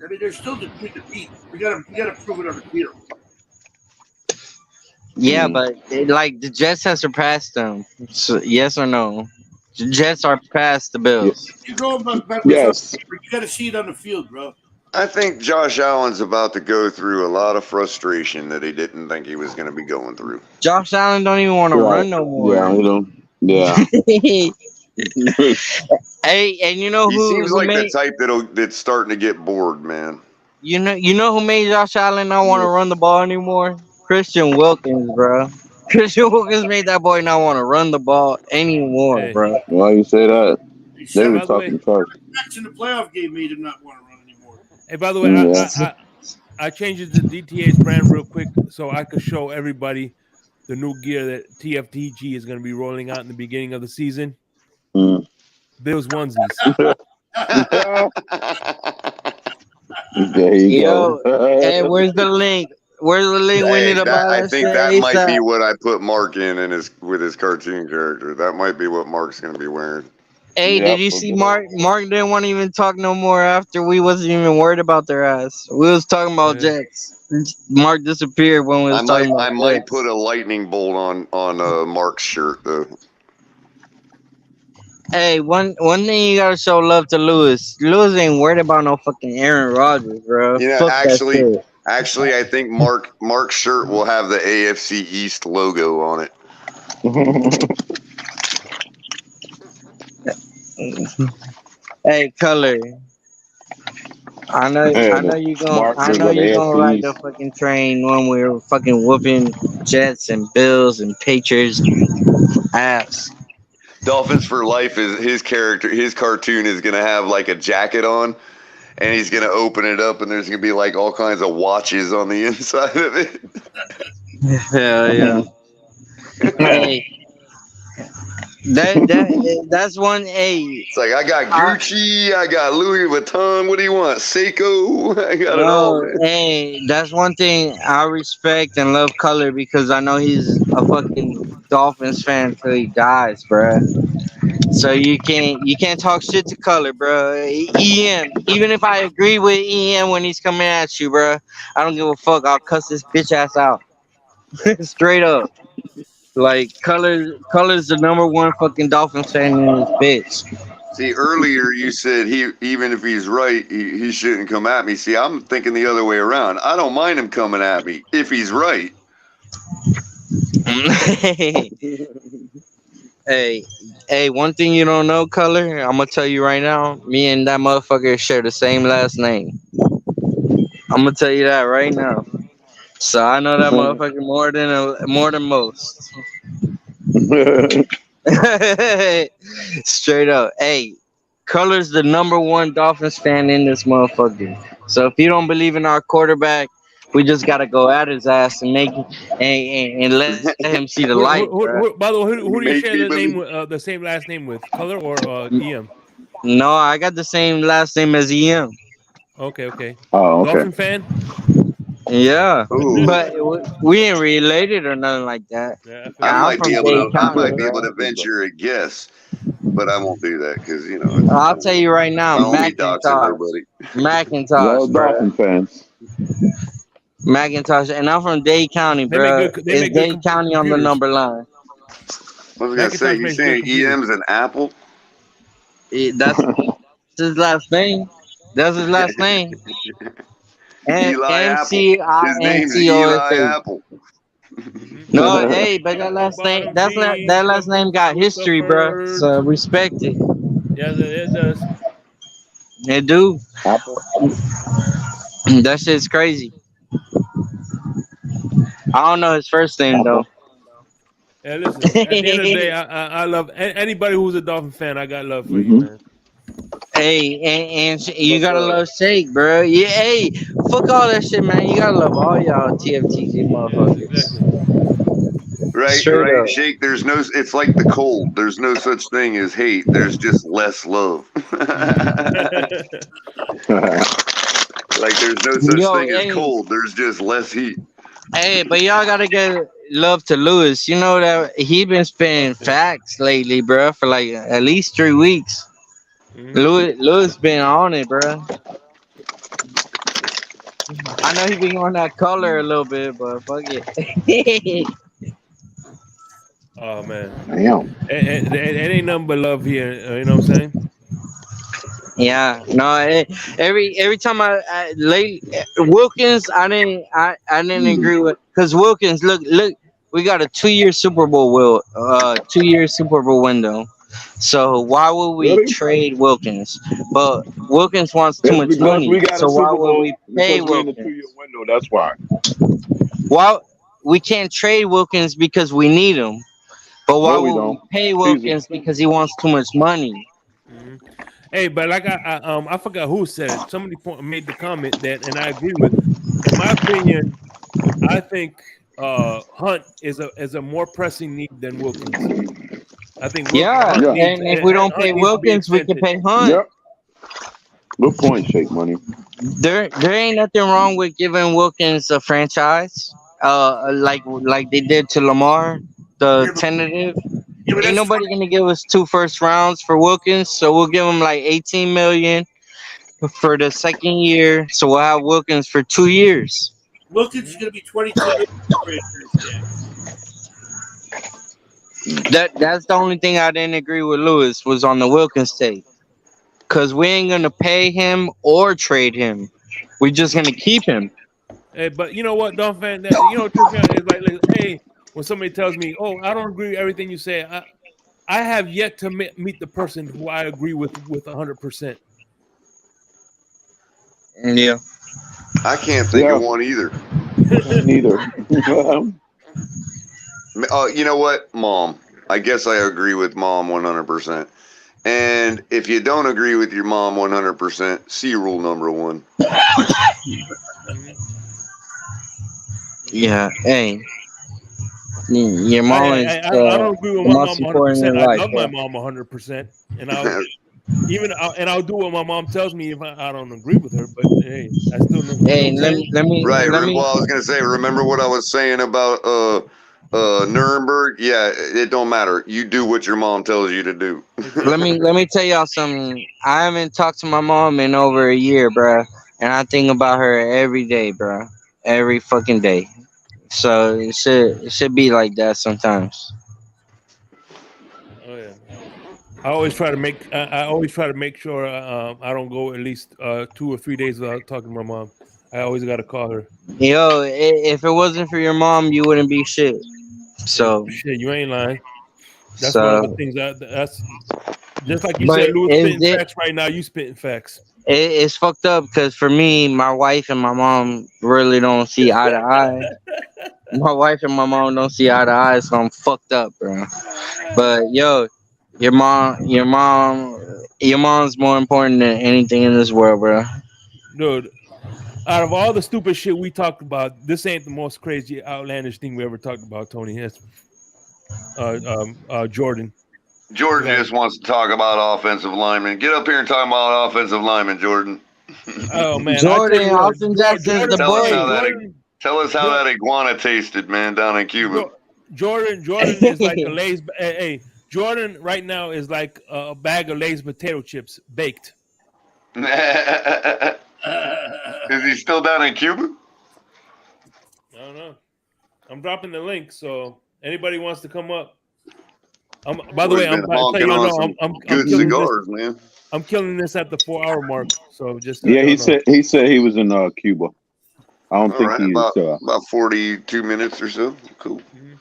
I mean, they're still defeat. We gotta prove it on the field. Yeah, but the Jets have surpassed them. So, yes or no? The Jets are past the Bills. You go back yes. You gotta see it on the field, bro. I think Josh Allen's about to go through a lot of frustration that he didn't think he was going to be going through. Josh Allen don't even want to run no more. Yeah, he don't. Yeah. Hey, and you know he who seems like made, the type that's starting to get bored, man. You know who made Josh Allen not want to run the ball anymore? Christian Wilkins, bro. Christian Wilkins made that boy not want to run the ball anymore, bro. Why you say that? They were talking trash. Match in the playoff game made him not want to run anymore. Hey, by the way, I changed it to DTA's brand real quick so I could show everybody the new gear that TFTG is going to be rolling out in the beginning of the season. Bills onesies. There you go. Hey, where's the link? Where's the link? We need to buy that. I think that might be what I put Mark in with his cartoon character. That might be what Mark's going to be wearing. Hey, did you see Mark? Mark didn't want to even talk no more after we wasn't even worried about their ass. We was talking about Jets. Mark disappeared when we was talking about I might put a lightning bolt on Mark's shirt though. Hey, one thing you gotta show love to Lewis. Lewis ain't worried about no fucking Aaron Rodgers, bro. Actually, I think Mark's shirt will have the AFC East logo on it. Hey, color. I know you gonna. Mark I they know got you gonna ride the AFCs. fucking train when we're fucking whooping Jets and Bills and Patriots ass. Dolphins for life is his character. His cartoon is gonna have like a jacket on, and he's gonna open it up, and there's gonna be like all kinds of watches on the inside of it. Hell yeah. Hey, that's one. Hey, It's like I got Gucci, I got Louis Vuitton. What do you want? Seiko? I got it all, no, man. hey, that's one thing I respect and love Color because I know he's a fucking Dolphins fan till he dies, bruh. So you can't talk shit to Color, bro. EM, even if I agree with EM when he's coming at you, bro, I don't give a fuck. I'll cuss this bitch ass out, straight up. Like Color's the number one fucking Dolphins fan in this bitch. See, earlier you said he even if he's right, he shouldn't come at me. See, I'm thinking the other way around. I don't mind him coming at me if he's right. Hey, hey, one thing you don't know, Color, I'm gonna tell you right now. Me and that motherfucker share the same last name. I'm gonna tell you that right now. So I know that motherfucker more than most. Straight up. Hey, Color's the number one Dolphins fan in this motherfucker. So if you don't believe in our quarterback, we just gotta go at his ass and make and let him see the light, bro. By the way, who do you Make share me the name believe. with, the same last name with? Color or EM? No, I got the same last name as EM. Okay. Oh, okay. Dolphin fan? Yeah, Ooh, but we ain't related or nothing like that. Yeah, I I figured. I'm might from be able Dade to. I County, might be able bro. to venture a guess, but I won't do that because it's, I'll tell you right now, I don't be doxing Macintosh, nobody. Macintosh, Y'all bro. Dolphin fans. Macintosh, and I'm from Dade County, They make bro. good. They It's make good Dade County on the computers. number line. I was gonna say, Macintosh you makes good saying computers. EM's an Apple? That's his last name. That's his last name. Eli Apple. His name's Eli MCINTOSH. Apple. No, hey, but that On the last name, bottom, D that last name got history, bro. Lucifer. So respect it. Yes, it does. It do. Apple. That shit's crazy. I don't know his first name though. Apple. Yeah, listen. At the end of the day, I love anybody who's a Dolphin fan. I got love for you, Mm-hmm. man. Hey, and you But gotta love Shake, bro. Yeah, hey, fuck all that shit, man. You gotta love all y'all TFTG Yes, motherfuckers. exactly. Right, Straight right. up. Shake. There's no. It's like the cold. There's no such thing as hate. There's just less love. Like there's no such Yo, thing as hey, cold. There's just less heat. hey, but y'all gotta get love to Lewis. You know that he been spitting facts lately, bro, for like at least 3 weeks. Mhm. Lewis been on it, bro. I know he been on that color a little bit, but fuck it. Oh man, Damn. it ain't nothing but love here. You know what I'm saying? Yeah, no. Every time late Wilkins, I didn't agree with because Wilkins look, we got a 2 year Super Bowl 2 year Super Bowl window. So why would we Really? trade Wilkins? But Wilkins wants too It's much because we money. got So a why Super would Bowl we pay because we're in the 2 year Wilkins? window. That's why. Why we can't trade Wilkins because we need him? But why No, we would we don't. pay Season. Wilkins because he wants too much money? Mhm. Hey, but like I forgot who said it. Somebody made the comment that, and I agree with. In my opinion, I think Hunt is a more pressing need than Wilkins. I think Yeah, Hunt Yeah. needs and if we don't pay Hunt needs to be Wilkins, we can extended. pay Hunt. Yep. Good point, Shake Money. There ain't nothing wrong with giving Wilkins a franchise, like they did to Lamar, the Yeah, but, tentative. yeah, but Ain't that's nobody gonna give us 2 first rounds for Wilkins, so we'll give him like 18 million for the second year. So we'll have Wilkins for 2 years. Wilkins is going to be 22 million franchise tag. That's the only thing I didn't agree with Lewis was on the Wilkins take, cause we ain't gonna pay him or trade him. We're just gonna keep him. Hey, but you know what, Dolphin fan, that trips me out is like, hey, when somebody tells me, "Oh, I don't agree with everything you say," I have yet to meet the person who I agree with 100%. Yeah. I can't think of one either. Neither. You know what, Mom? I guess I agree with Mom 100%. And if you don't agree with your mom 100%, see rule number 1. Yeah. Hey. Your mom is I don't agree with the my most mom important 100%. in I life. love my mom 100%, and I'll do what my mom tells me if I don't agree with her. But hey, I still know. Hey, You know what I'm saying? Right. let me. Well, I was gonna say, remember what I was saying about Nuremberg? Yeah, it don't matter. You do what your mom tells you to do. Let me tell y'all something. I haven't talked to my mom in over a year, bruh, and I think about her every day, bruh, every fucking day. So it should be like that sometimes. Oh yeah. I always try to make. I always try to make sure I don't go at least 2 or 3 days without talking to my mom. I always got to call her. Yo, if it wasn't for your mom, you wouldn't be shit. So Shit, you ain't lying. That's one of the so, things that's just like you but said, Louis is spitting it? facts right now. You spitting facts. It's fucked up because for me, my wife and my mom really don't see eye to eye. My wife and my mom don't see eye to eye, so I'm fucked up, bro. But yo, your mom's more important than anything in this world, bro. Dude, out of all the stupid shit we talked about, this ain't the most crazy, outlandish thing we ever talked about, Tony. That's Jordan. Jordan just wants to talk about offensive linemen. Get up here and talk about offensive linemen, Jordan. Oh man, Jordan, Austin Jackson's the tell us how boy. that iguana tasted, man, down in Cuba. Jordan is like a Lay's. Hey, Jordan right now is like a bag of Lay's potato chips baked. Is he still down in Cuba? I don't know. I'm dropping the link, so anybody wants to come up. By the way, I'm honking on some good cigars, man. I'm killing this at the 4-hour mark. So just Yeah, he said he was in Cuba. I don't think he is. About 42 minutes or so. Cool. Mm-hmm.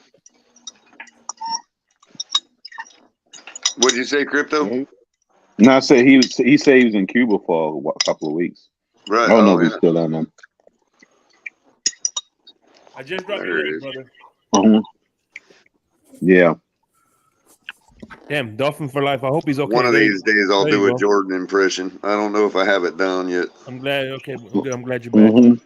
What'd you say, Crypto? No, I said he said he was in Cuba for a couple of weeks. Right. I don't know if he's still down there. I just dropped your link, brother. Yeah. Damn, Dolphin for life. I hope he's okay. One of these days I'll do a Jordan impression. I don't know if I have it down yet. I'm glad. Okay, good. I'm glad you're back.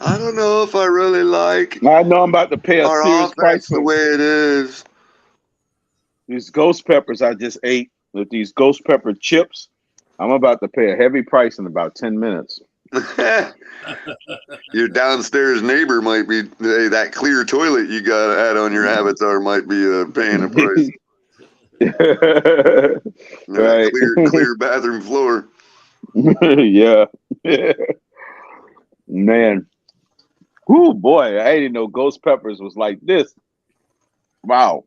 I don't know if I really like. I know I'm about to pay a serious price for the way it is. These ghost peppers I just ate with these ghost pepper chips. I'm about to pay a heavy price in about 10 minutes. Your downstairs neighbor might be that clear toilet you got had on your avatar might be paying a price. Right. Clear bathroom floor. Yeah. Man. Whoo, boy, I didn't know ghost peppers was like this. Wow.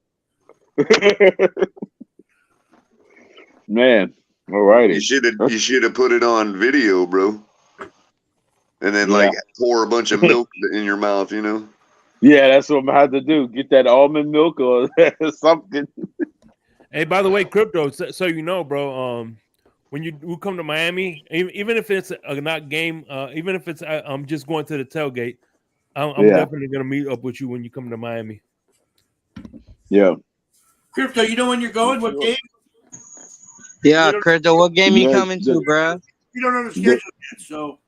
Man. All righty. You should have put it on video, bro. And then like pour a bunch of milk in your mouth, you know? Yeah, that's what I'm gonna have to do. Get that almond milk or something. Hey, by the way, Crypto, so you know, bro, when you come to Miami, even if it's a not game, even if it's I'm just going to the tailgate, I'm definitely gonna meet up with you when you come to Miami. Yeah. Crypto, you know when you're going? What game? Yeah, Crypto, what game you coming to, bro? You don't know the schedule yet, so.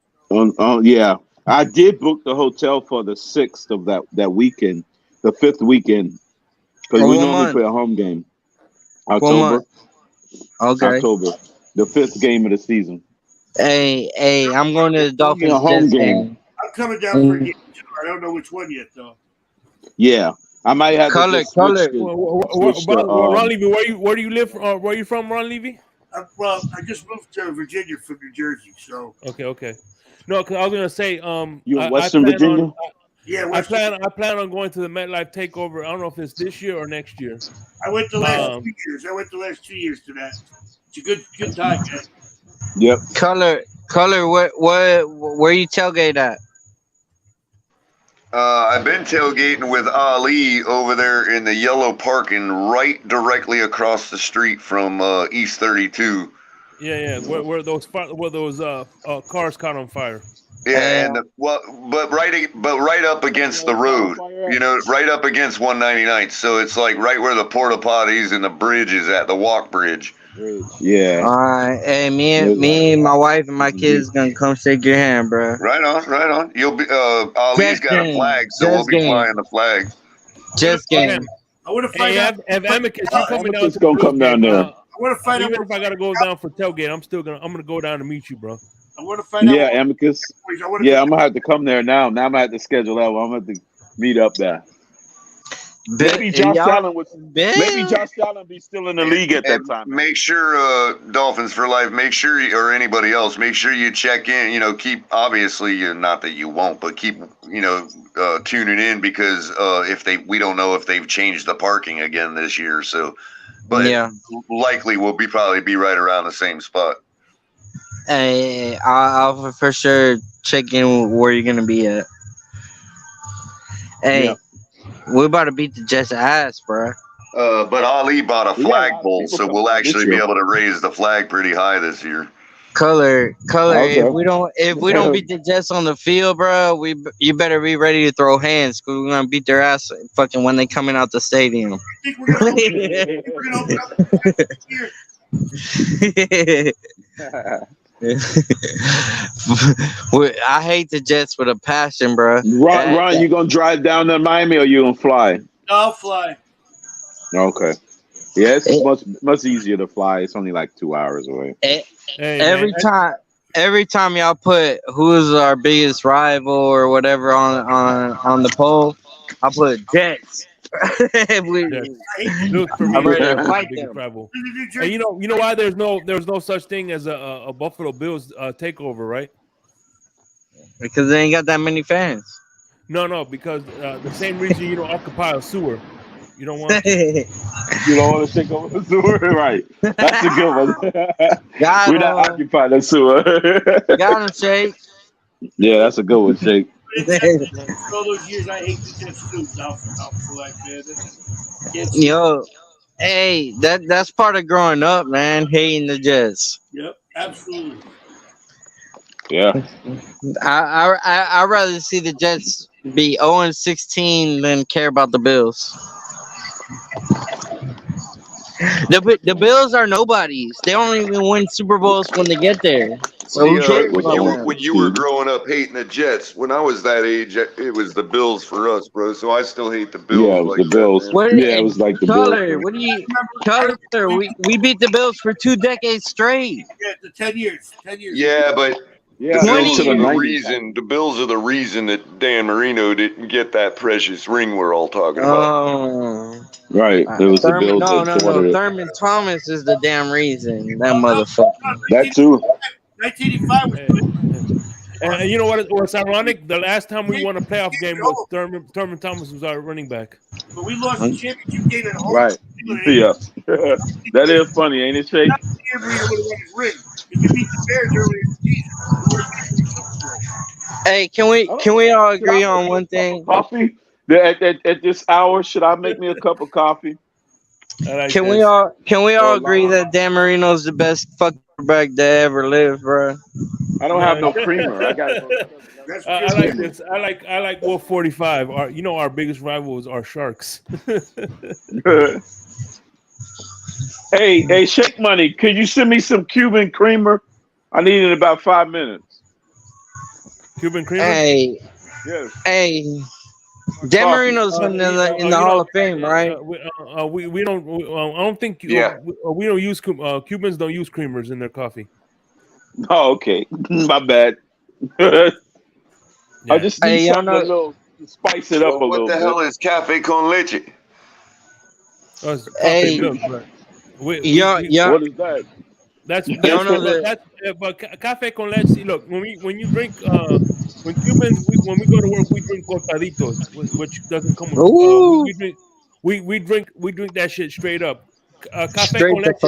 Yeah. I did book the hotel for the 6th of that weekend, the 5th weekend, because we normally play a home game. October. Okay. October, the 5th game of the season. Hey, I'm going to the Dolphins home game. I'm coming down for a game too. I don't know which one yet, though. Yeah, I might have to just switch Ron Levy, where do you live? Where are you from, Ron Levy? Well, I just moved to Virginia from New Jersey, so. Okay. No, because I was gonna say, you in Western Virginia? I plan on going to the MetLife Takeover. I don't know if it's this year or next year. I went the last 2 years. I went the last 2 years to that. It's a good time, man. Yep. Color. Where you tailgate at? I've been tailgating with Ali over there in the yellow parking right directly across the street from East 32. Yeah. Where those cars caught on fire. Yeah, and but right up against the road, right up against 199th. So it's like right where the porta potties and the bridge is at, the walk bridge. Yeah. All right. Hey, me, my wife, and my kids gonna come shake your hand, bro. Right on. You'll be Ali's got a flag, so we'll be flying the flag. Just game. I want to find out. If Amicus, you coming down Amicus to the gonna come down there. I want to find out. Even if I gotta go down for tailgate, I'm gonna go down to meet you, bro. I want to find out. Yeah, Amicus. Yeah, I'm gonna have to come there now. Now I'm gonna have to schedule that one. I'm gonna have to meet up there. Maybe Josh Allen be still in the league at that time. Make sure Dolphins for life. Make sure or anybody else. Make sure you check in. Keep obviously not that you won't, but keep tuning in because we don't know if they've changed the parking again this year. So, but likely we'll probably be right around the same spot. Hey, I'll for sure check in where you're gonna be at. Hey, we're about to beat the Jets' ass, bro. But Ali bought a flagpole, so we'll actually be able to raise the flag pretty high this year. Color. Okay. If we don't beat the Jets on the field, bro, you better be ready to throw hands because we're gonna beat their ass fucking when they coming out the stadium. I hate the Jets with a passion, bro. Ron, you gonna drive down to Miami or you gonna fly? I'll fly. Okay. Yeah, it's much easier to fly. It's only like 2 hours away. Every time y'all put who's our biggest rival or whatever on the poll, I put Jets. I'm ready to fight them. Hey, you know why there's no such thing as a Buffalo Bills takeover, right? Because they ain't got that many fans. No, because the same reason you don't occupy a sewer. You don't want you don't want to take over the sewer, right? That's a good one. We're not occupying the sewer. Got him, Shake. Yeah, that's a good one, Shake. All those years I hate the Jets too. Yo, hey, that's part of growing up, man. Hating the Jets. Yep, absolutely. Yeah. I'd rather see the Jets be 0-16 than care about the Bills. The Bills are nobodies. They don't even win Super Bowls when they get there. So when you were growing up hating the Jets, when I was that age, it was the Bills for us, bro. So I still hate the Bills. Yeah, it was the Bills. It was like the Bills. What do you Color? We beat the Bills for 2 decades straight. Yeah, the 10 years. 10 years. Yeah, but the Bills are the reason that Dan Marino didn't get that precious ring we're all talking about. Right. It was the Bills. No. Thurman Thomas is the damn reason. That motherfucker. That too. 1985. And you know what's ironic? The last time we won a playoff game was Thurman Thomas was our running back. But we lost the championship game at home. Right. Yeah. That is funny, ain't it, Shake? Hey, can we all agree on one thing? Coffee? At this hour, should I make me a cup of coffee? Can we all agree that Dan Marino's the best fucking quarterback that ever lived, bro? I don't have no creamer. I got. I like this. I like Wolf 45. Our biggest rivals are Sharks. Hey, Shake Money, could you send me some Cuban creamer? I need it in about 5 minutes. Cuban creamer? Hey. Yes. Hey. Dan Marino's in the Hall of Fame, right? We don't. I don't think. Yeah. We don't use Cubans. Don't use creamers in their coffee. Oh, okay. My bad. I just need something a little to spice it up a little bit. What the hell is cafe con leche? Hey, what is that? But cafe con leche. Look, when you drink when Cubans when we go to work we drink cortaditos, which doesn't come with. We drink that shit straight up. Cafe con leche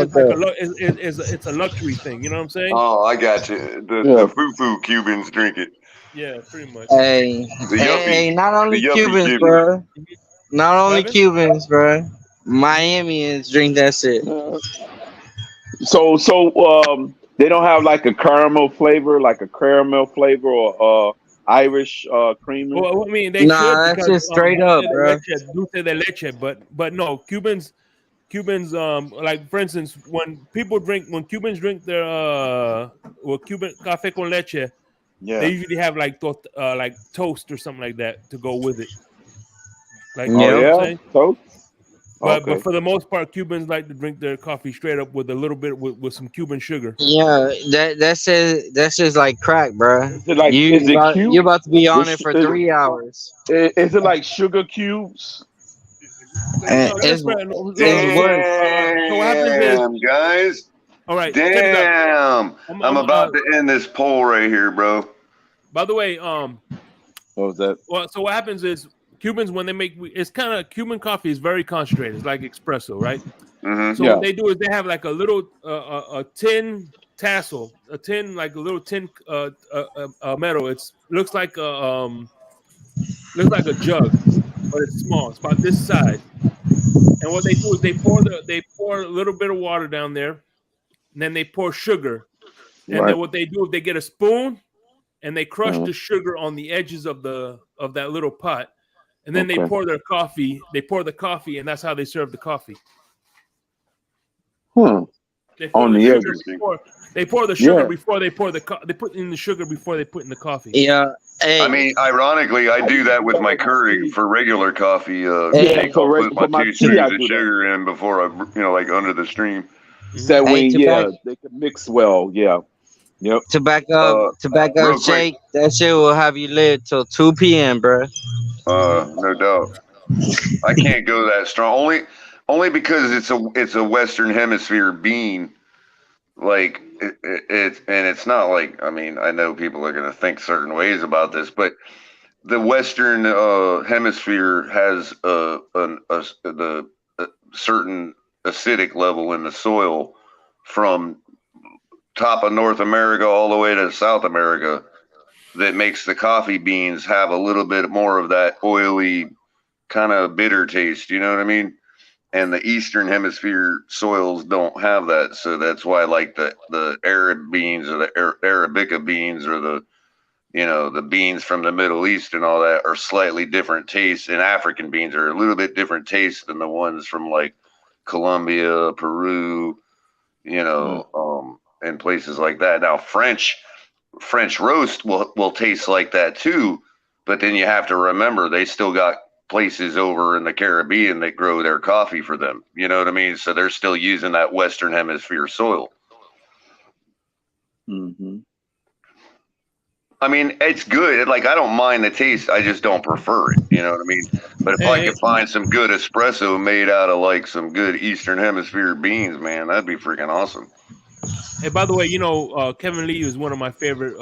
is it's a luxury thing. You know what I'm saying? Oh, I got you. The foo-foo Cubans drink it. Yeah, pretty much. Hey, The hey, yuppie, not only the yuppie Cubans, Cuban. bro. Not only Evan? Cubans, bro. Miamians drink that shit. So they don't have like a caramel flavor, or Irish creamer. Well, I mean, they should Nah, that's because just straight up, bro. dulce de leche, but no, Cubans, like for instance, when Cubans drink their Cuban café con leche, they Yeah. usually have like like toast or something like that to go with it. Like you Oh know Yep. what I'm yeah. saying? So But okay. for the most part, Cubans like to drink their coffee straight up with a little bit with some Cuban sugar. Yeah, that's just like crack, bro. Is it like? Is it You cute? about to be on Is, it for is, 3 hours. is it like sugar cubes? No, It's no. worse. So what happens is, Damn, guys. all right, check this out. Damn. I'm about to end this poll right here, bro. By the way, What was that? well, so what happens is Cubans when they make it's kind of Cuban coffee is very concentrated. It's like espresso, right? Mm-hmm. So Yeah. what they do is they have like a little a tin tassel, like a little tin metal. It looks like a jug, but it's small. It's about this size. And what they do is they pour a little bit of water down there, and then they pour sugar. And Right. then what they do is they get a spoon and they crush Mhm. the sugar on the edges of that little pot. And then they Okay. pour their coffee. They pour the coffee, and that's how they serve the coffee. They pour On the the sugar edges. before they pour the sugar Yeah. before they pour they put in the sugar before they put in the coffee. Yeah. Hey, I mean, ironically, I do that with my Keurig for regular coffee. Hey. I'll put my For my 2 tea, I scoops of do that. sugar in before like under the stream. That Hey, way, to back they can mix well. Yeah. Yep. to back up Real quick, Shake, that shit will have you lit till 2 p.m., bro. no doubt. I can't go that strong. Only because it's a Western Hemisphere bean. Like it's not like, I mean, I know people are gonna think certain ways about this, but the Western Hemisphere has the certain acidic level in the soil from top of North America all the way to South America that makes the coffee beans have a little bit more of that oily kind of bitter taste. You know what I mean? And the Eastern Hemisphere soils don't have that, so that's why like the Arab beans or the Arabica beans or the beans from the Middle East and all that are slightly different tastes, and African beans are a little bit different taste than the ones from like Colombia, Peru, and places like that. Now French roast will taste like that too, but then you have to remember they still got places over in the Caribbean that grow their coffee for them. You know what I mean? So they're still using that Western Hemisphere soil. Mm-hmm. I mean, it's good. Like, I don't mind the taste. I just don't prefer it. You know what I mean? But if I could find some good espresso made out of like some good Eastern Hemisphere beans, man, that'd be freaking awesome. Hey, by the way, Kevin Lee is one of my favorite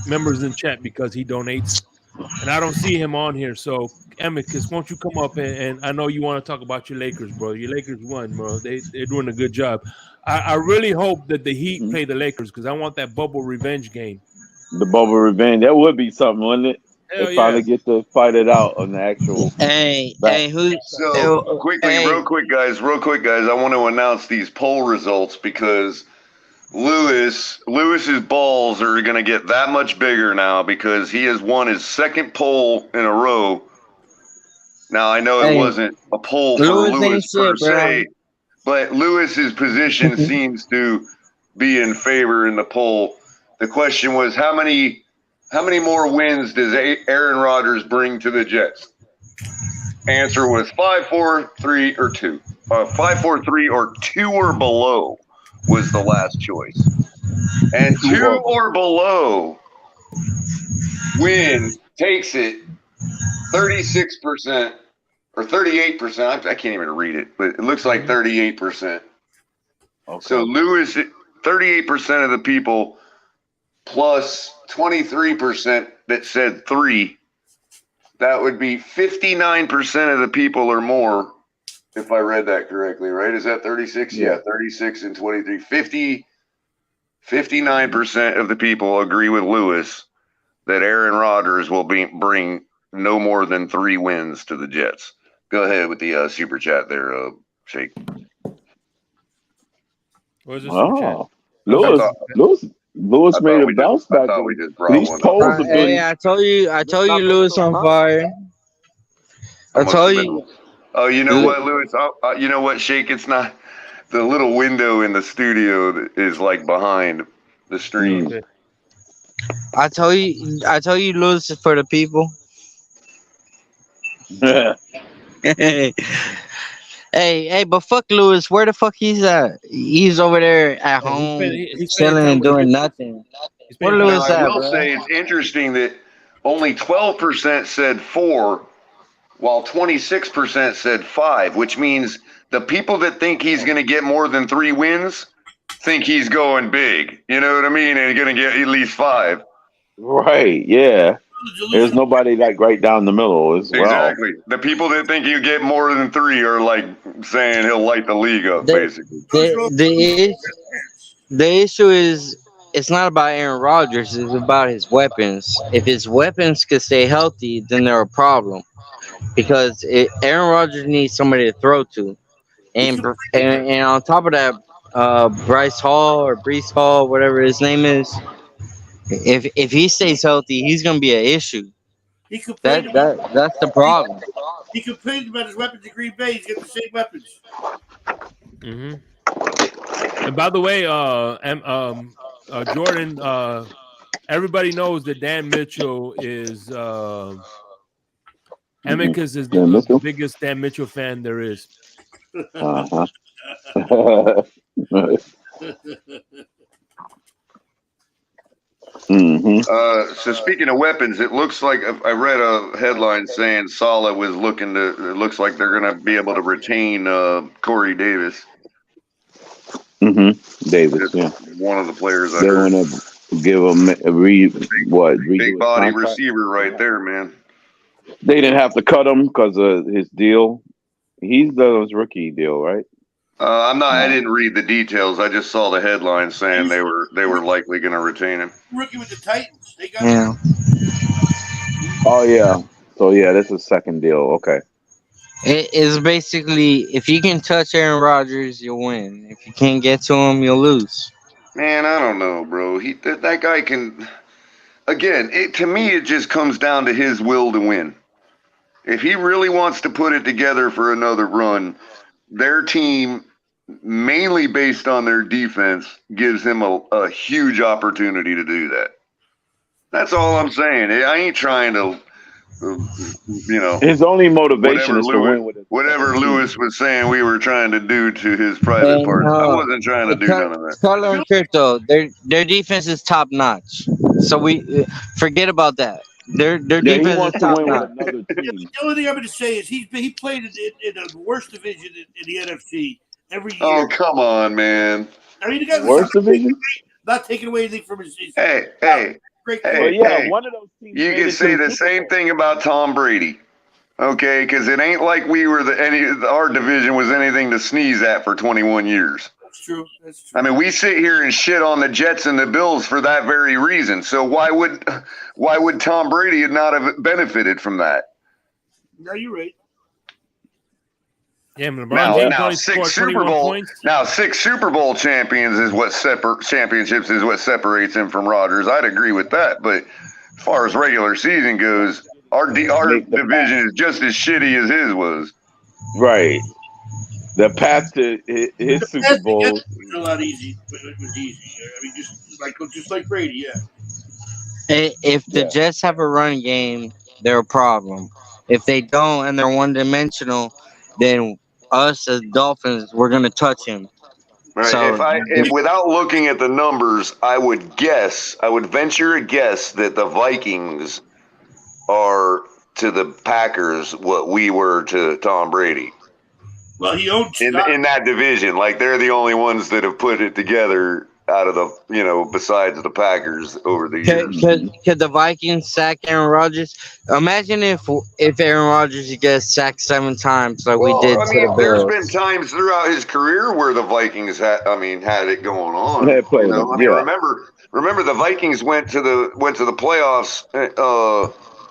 members in chat because he donates, and I don't see him on here. So, Emicus, won't you come up and I know you want to talk about your Lakers, bro. Your Lakers won, bro. They're doing a good job. I really hope that the Heat play the Lakers because I want that bubble revenge game. The bubble revenge. That would be something, wouldn't it? Hell They finally get to fight it out on the actual. So real quick, guys, I want to announce these poll results because Lewis's balls are going to get that much bigger now because he has won his second poll in a row. Now I know it wasn't a poll for Lewis per se, but Lewis's position seems to be in favor in the poll. The question was how many more wins does Aaron Rodgers bring to the Jets? Answer was 5, 4, 3, or 2. 5, 4, 3, or 2 or below was the last choice. And 2 or below takes it 36% or 38%. I can't even read it, but it looks like 38%. Okay. So Lewis, 38% of the people plus 23% that said 3. That would be 59% of the people or more, if I read that correctly, right? Is that 36? Yeah, 36 and 23. 59% of the people agree with Lewis that Aaron Rodgers will bring no more than 3 wins to the Jets. Go ahead with the super chat there, Shake. Where's the super chat? Lewis made a bounce back. These polls have been. Hey, I told you, Lewis on fire. I told you. Oh, you know what, Lewis? You know what, Shake? It's not the little window in the studio that is like behind the stream. Okay. I told you, Lewis is for the people. Hey, but fuck Lewis. Where the fuck he's at? He's over there at home, chilling and doing nothing. Where Lewis at, I will bro? say it's interesting that only 12% said 4, while 26% said 5, which means the people that think he's going to get more than 3 wins think he's going big. You know what I mean? And going to get at least 5. Right, yeah. There's nobody like right down the middle as well. Exactly. The people that think you get more than 3 are like saying he'll light the league up, basically. The issue is it's not about Aaron Rodgers. It's about his weapons. If his weapons could stay healthy, then they're a problem. Because Aaron Rodgers needs somebody to throw to. And on top of that, Breece Hall, whatever his name is, if he stays healthy, he's gonna be an issue. That's the problem. He complained about his weapons in Green Bay. He's got the same weapons. Mm-hmm. And by the way, Jordan, everybody knows that Dan Mitchell is Amicus is the biggest Dan Mitchell fan there is. So speaking of weapons, it looks like I read a headline saying Saleh was looking to. It looks like they're going to be able to retain Corey Davis. Davis, yeah. One of the players. They want to give him big body receiver right there, man. They didn't have to cut him because of his deal. He's the rookie deal, right? I didn't read the details. I just saw the headline saying they were likely going to retain him. Rookie with the Titans. They got him. Oh yeah. So yeah, this is second deal. Okay. It is basically if you can touch Aaron Rodgers, you'll win. If you can't get to him, you'll lose. Man, I don't know, bro. That guy can. Again, to me, it just comes down to his will to win. If he really wants to put it together for another run, their team, mainly based on their defense, gives him a huge opportunity to do that. That's all I'm saying. I ain't trying to, His only motivation is to win with it. Whatever Lewis was saying we were trying to do to his private parts. I wasn't trying to do none of that. Color and Crypto, their defense is top notch. So we forget about that. Their defense is top notch. The only thing I'm going to say is he played in the worst division in the NFC every year. Oh, come on, man. I mean, the guy was Worst division? Not taking away anything from his Hey, one of those teams. You can say the same thing about Tom Brady, okay? Because it ain't like we were our division was anything to sneeze at for 21 years. That's true. I mean, we sit here and shit on the Jets and the Bills for that very reason. So why would Tom Brady not have benefited from that? No, you're right. Yeah, LeBron now 6 Super Bowl champions is what championships is what separates him from Rodgers. I'd agree with that, but as far as regular season goes, our division is just as shitty as his was. Right. The path to his Super Bowl was a lot easy. It was easy. I mean, just like Brady, yeah. If the Jets have a run game, they're a problem. If they don't and they're one-dimensional, then us as Dolphins, we're gonna touch him. Right. So, if without looking at the numbers, I would venture a guess that the Vikings are to the Packers what we were to Tom Brady. Well, he owns in that division. Like they're the only ones that have put it together out of the besides the Packers over the years. Could the Vikings sack Aaron Rodgers? Imagine if Aaron Rodgers gets sacked 7 times like we did I to the mean, there's been Bills. times throughout his career where the Vikings had it going on. They played them, I mean, yeah. remember the Vikings went to the playoffs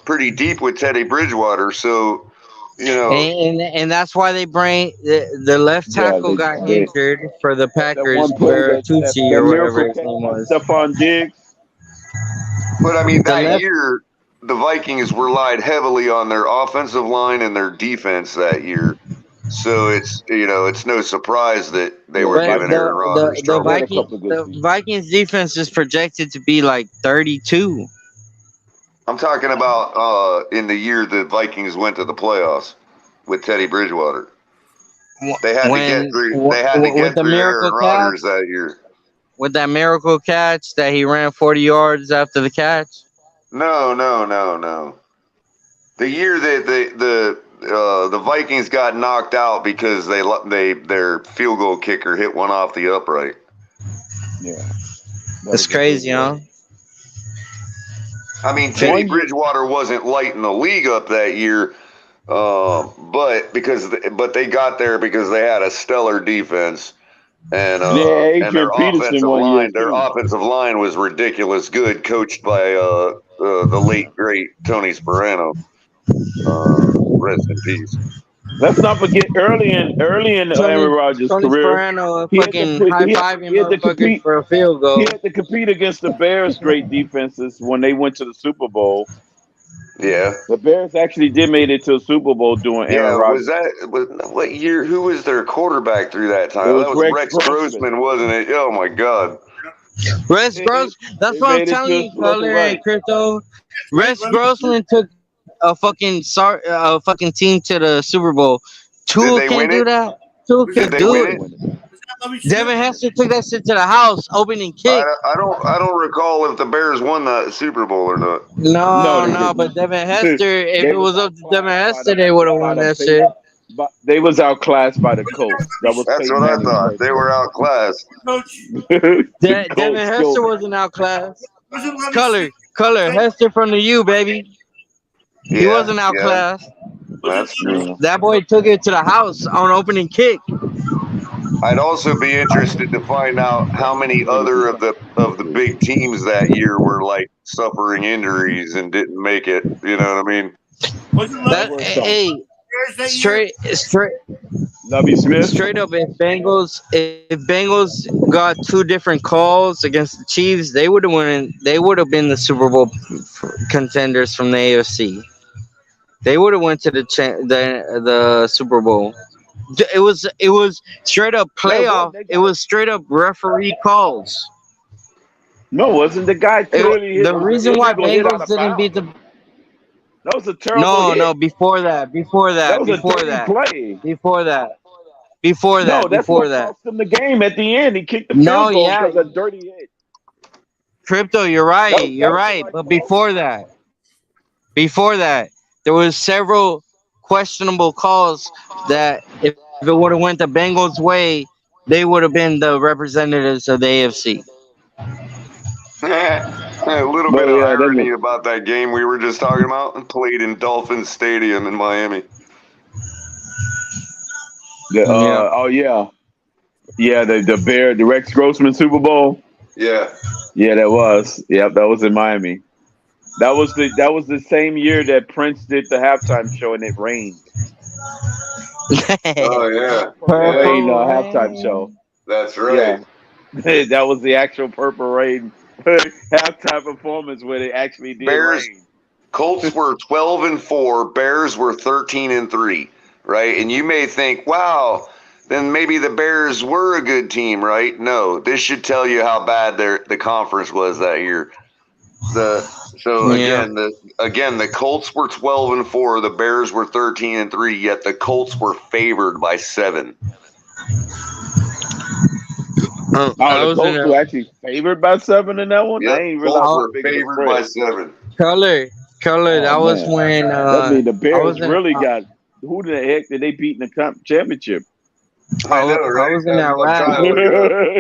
pretty deep with Teddy Bridgewater. So, and that's why they bring the left tackle got injured for the That Packers, one play Bertucci that or miracle whatever his catch name by was. Stephon Diggs. But I mean, The that left- year the Vikings relied heavily on their offensive line and their defense that year. So it's no surprise that they were But giving Aaron Rodgers the trouble. Vikings defense is projected to be like 32. I'm talking about in the year the Vikings went to the playoffs with Teddy Bridgewater. They had to get through. They had to get through Aaron Rodgers that year. With that miracle catch that he ran 40 yards after the catch. No. The year that the Vikings got knocked out because their field goal kicker hit one off the upright. Yeah, that's crazy, huh? I mean, Teddy Bridgewater wasn't lighting the league up that year, but they got there because they had a stellar defense, and their offensive line was ridiculous good, coached by the late great Tony Sparano. Rest in peace. Let's not forget early in Aaron Rodgers' Tony career, Sparano fucking high-fiving motherfuckers for a field goal. He had to compete against the Bears' great defenses when they went to the Super Bowl. Yeah, the Bears actually did make it to a Super Bowl doing Aaron Rodgers. What year? Who was their quarterback through that time? It was That was Rex Grossman, wasn't it? Oh my God. Rex Grossman. That's what I'm telling you, Color and Crypto. Rex Grossman took a fucking team to the Super Bowl. Tua can't do that. Tua can do it. Devin Hester took that shit to the house, opening kick. I don't recall if the Bears won the Super Bowl or not. No, but Devin Hester, if it was up to Devin Hester, they would have won that shit. But they was outclassed by the Colts. That's what I thought. They were outclassed. Devin Hester wasn't outclassed. Color Hester from the U, baby. He wasn't outclassed. That's true. That boy took it to the house on opening kick. I'd also be interested to find out how many other of the big teams that year were like suffering injuries and didn't make it. You know what I mean? Straight. Lovie Smith. Straight up, if Bengals got 2 different calls against the Chiefs, they would have won. They would have been the Super Bowl contenders from the AFC. They would have went to the Super Bowl. It was straight up playoff. It was straight up referee calls. No, wasn't the guy clearly the reason why Bengals didn't beat the. That was a terrible hit. No, before that. That was a play. Before that. No, that's what cost him the game at the end. He kicked the field goal because of a dirty hit. Crypto, you're right. You're right. But before that, there was several questionable calls that if it would have went the Bengals' way, they would have been the representatives of the AFC. A little bit of irony about that game we were just talking about, played in Dolphins Stadium in Miami. The Rex Grossman Super Bowl. Yeah, that was. Yep, that was in Miami. That was the same year that Prince did the halftime show and it rained. Oh yeah, Rain halftime show. That's right. Yeah. That was the actual Purple Rain halftime performance where they actually did rain. Colts were 12-4. Bears were 13-3. Right, and you may think, wow, then maybe the Bears were a good team, right? No, this should tell you how bad the conference was that year. Again, the Colts were 12-4. The Bears were 13-3. Yet the Colts were favored by 7. The Colts were actually favored by 7 in that one. Yep, I ain't realized were favored by 7. Color. That was when the Bears really got. Who the heck did they beat in the championship? I know, I right? was in I'm Iraq. trying to look it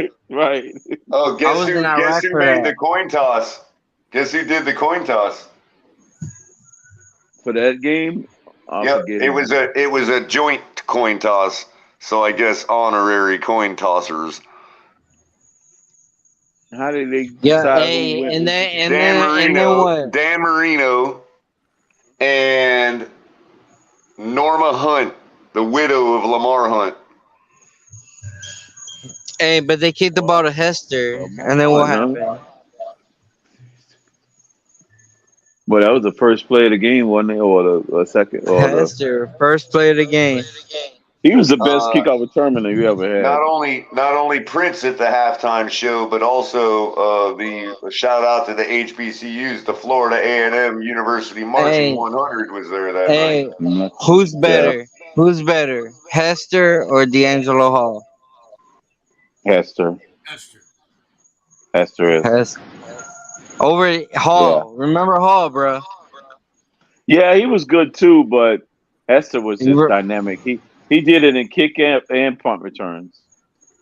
up. Right. Oh, I guess was in who? Guess Iraq who for made that. the coin toss? Guess who did the coin toss? For that game, I Yep, forget it who. was a joint coin toss. So I guess honorary coin tossers. How did they Yeah, decide who hey, went? and then what? Dan Marino, and Norma Hunt, the widow of Lamar Hunt. Hey, but they kicked the ball to Hester, and then what happened? But that was the first play of the game, wasn't it? Or the second, or the Hester, first play of the game. he was the best kickoff returner you ever had. Not only Prince at the halftime show, but also the shout out to the HBCUs. The Florida A&M University Marching Hey, 100 was there that hey, night. who's Yeah. better? Who's better, Hester or D'Angelo Hall? Hester. Esther. Hester is. Hester. Over Hall. Remember Hall, bro? Yeah, he was good too, but Hester was just dynamic. He did it in kick and punt returns.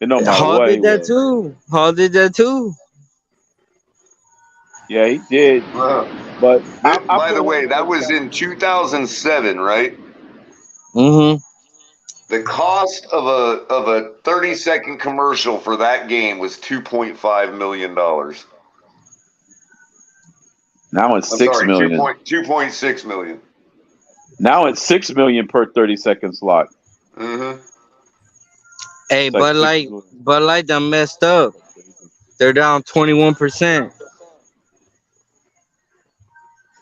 It no matter Hall what he did that was. too. Hall did that too. Yeah, he did. But by the way, that was in 2007, right? Mm-hmm. The cost of a 30-second commercial for that game was $2.5 million. Now it's I'm 6 sorry, million. 2.6 million. Now it's 6 million per 30-second slot. Mm-hmm. Hey, It's like Bud Light done messed up. They're down 21%.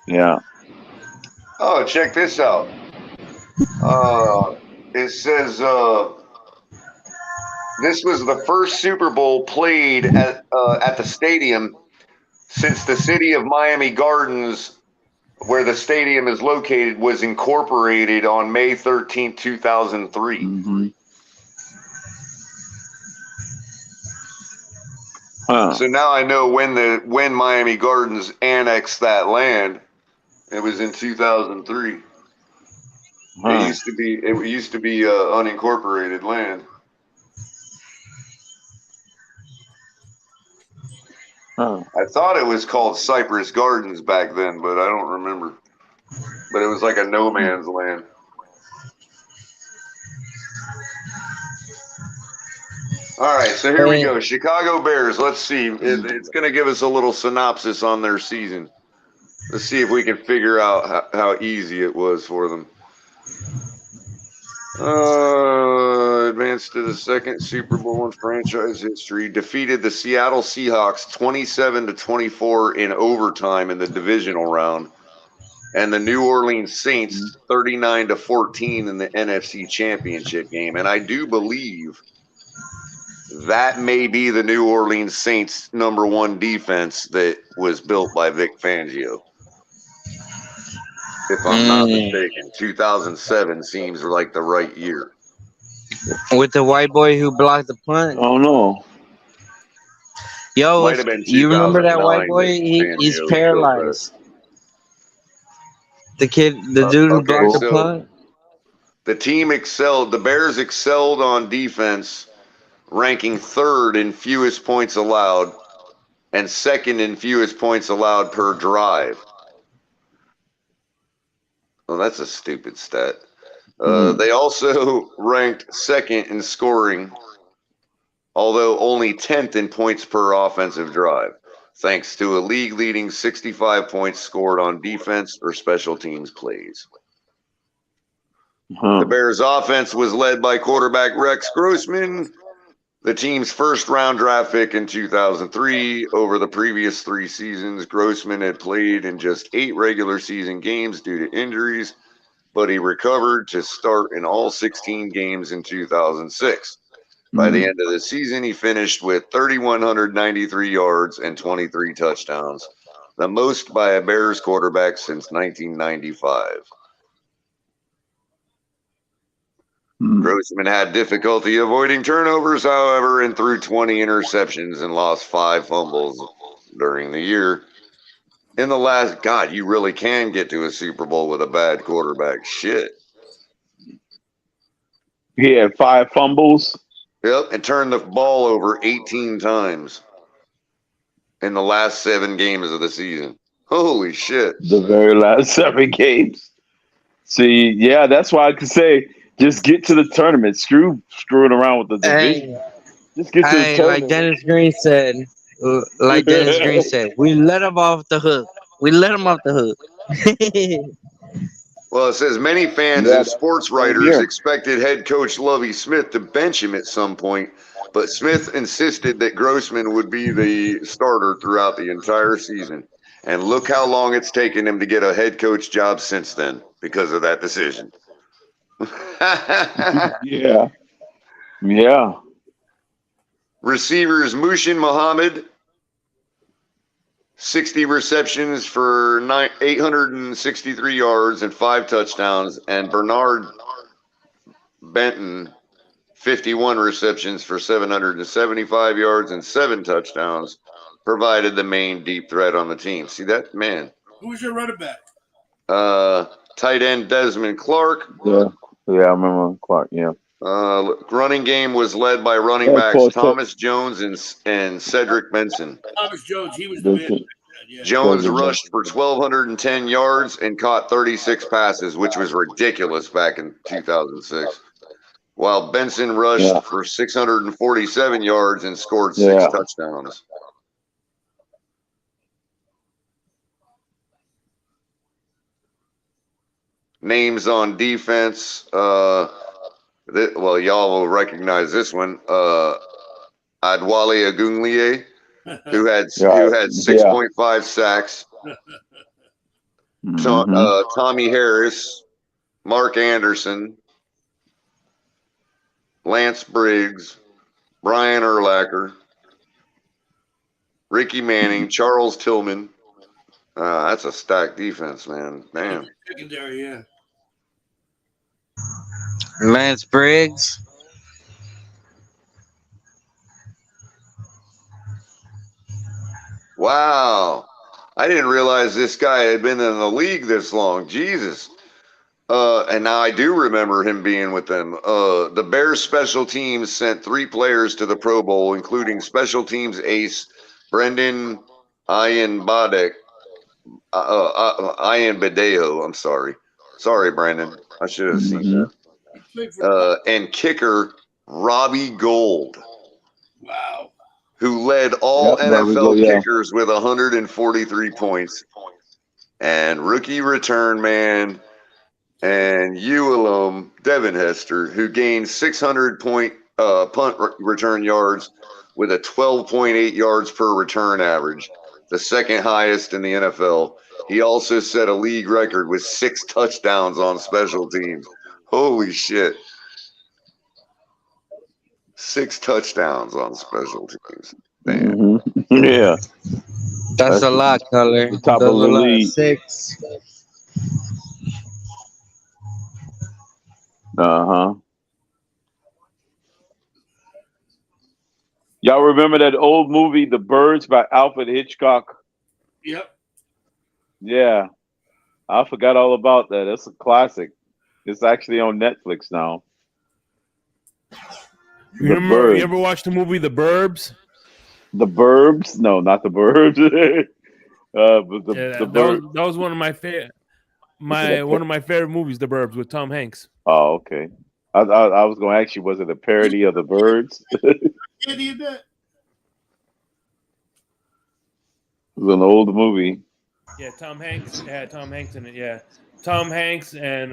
Yeah. Oh, check this out. It says this was the first Super Bowl played at the stadium since the city of Miami Gardens, where the stadium is located, was incorporated on May 13th, 2003. Mm-hmm. Huh. So now I know when Miami Gardens annexed that land. It was in 2003. Huh. It used to be unincorporated land. Huh. I thought it was called Cypress Gardens back then, but I don't remember. But it was like a no man's land. All right, so here we go. Chicago Bears. Let's see. It's going to give us a little synopsis on their season. Let's see if we can figure out how easy it was for them. Advanced to the second Super Bowl in franchise history. Defeated the Seattle Seahawks 27-24 in overtime in the divisional round, and the New Orleans Saints 39-14 in the NFC Championship game. And I do believe that may be the New Orleans Saints' #1 defense that was built by Vic Fangio. If I'm not mistaken, 2007 seems like the right year. With the white boy who blocked the punt. Oh no. Yo, Might have been you remember that white 2009 boy? that He's Fangio paralyzed. The dude who blocked the punt. The team excelled. The Bears excelled on defense, ranking 3rd in fewest points allowed and 2nd in fewest points allowed per drive. Well, that's a stupid stat. They also ranked 2nd in scoring, although only 10th in points per offensive drive, thanks to a league-leading 65 points scored on defense or special teams plays. The Bears' offense was led by quarterback Rex Grossman, the team's first-round draft pick in 2003. Over the previous 3 seasons, Grossman had played in just 8 regular season games due to injuries, but he recovered to start in all 16 games in 2006. By the end of the season, he finished with 3,193 yards and 23 touchdowns, the most by a Bears quarterback since 1995. Grossman had difficulty avoiding turnovers, however, and threw 20 interceptions and lost 5 fumbles during the year. In the last, God, you really can get to a Super Bowl with a bad quarterback. Shit. He had 5 fumbles. Yep, and turned the ball over 18 times in the last 7 games of the season. Holy shit. The very last 7 games. See, yeah, that's why I could say just get to the tournament. Screwing around with the division. Just get to the tournament. Like Dennis Green said, we let him off the hook. Well, it says many fans and sports writers expected head coach Lovie Smith to bench him at some point, but Smith insisted that Grossman would be the starter throughout the entire season. And look how long it's taken him to get a head coach job since then because of that decision. Yeah. Receivers Mushin Muhammad, 60 receptions for 863 yards and 5 touchdowns, and Bernard Benton, 51 receptions for 775 yards and 7 touchdowns, provided the main deep threat on the team. See that, man? Who was your running back? Tight end Desmond Clark. Yeah, I remember Clark. Yeah. Running game was led by running backs Thomas Jones and Cedric Benson. Thomas Jones, he was the man. Yeah. Jones rushed for 1,210 yards and caught 36 passes, which was ridiculous back in 2006. While Benson rushed for 647 yards and scored 6 touchdowns. Names on defense. Well, y'all will recognize this one. Adwale Agunlie, who had 6.5 sacks. Tommy Harris, Mark Anderson, Lance Briggs, Brian Urlacher, Ricky Manning, Charles Tillman. That's a stacked defense, man. Damn. Secondary, yeah. Lance Briggs. Wow. I didn't realize this guy had been in the league this long. Jesus. And now I do remember him being with them. The Bears special teams sent 3 players to the Pro Bowl, including special teams ace Brendan Ian-Badeo. I'm sorry. Sorry, Brandon. I should have seen that. And kicker Robbie Gould. Wow. Who led all NFL kickers with 143 points. And rookie return man and U alum Devin Hester, who gained 600 punt return yards with a 12.8 yards per return average, the second highest in the NFL. He also set a league record with 6 touchdowns on special teams. Holy shit. 6 touchdowns on special teams. Damn. Yeah. That's a lot, Color. Top of the league. 6. Y'all remember that old movie, The Birds by Alfred Hitchcock? Yep. Yeah. I forgot all about that. That's a classic. It's actually on Netflix now. You ever watched the movie The Burbs? The Burbs? No, not The Burbs. That was one of my favorite. One of my favorite movies, The Burbs, with Tom Hanks. Oh, okay. I was going to ask you, was it a parody of The Birds? It was an old movie. Yeah, Tom Hanks. Yeah, Tom Hanks in it. Yeah, Tom Hanks and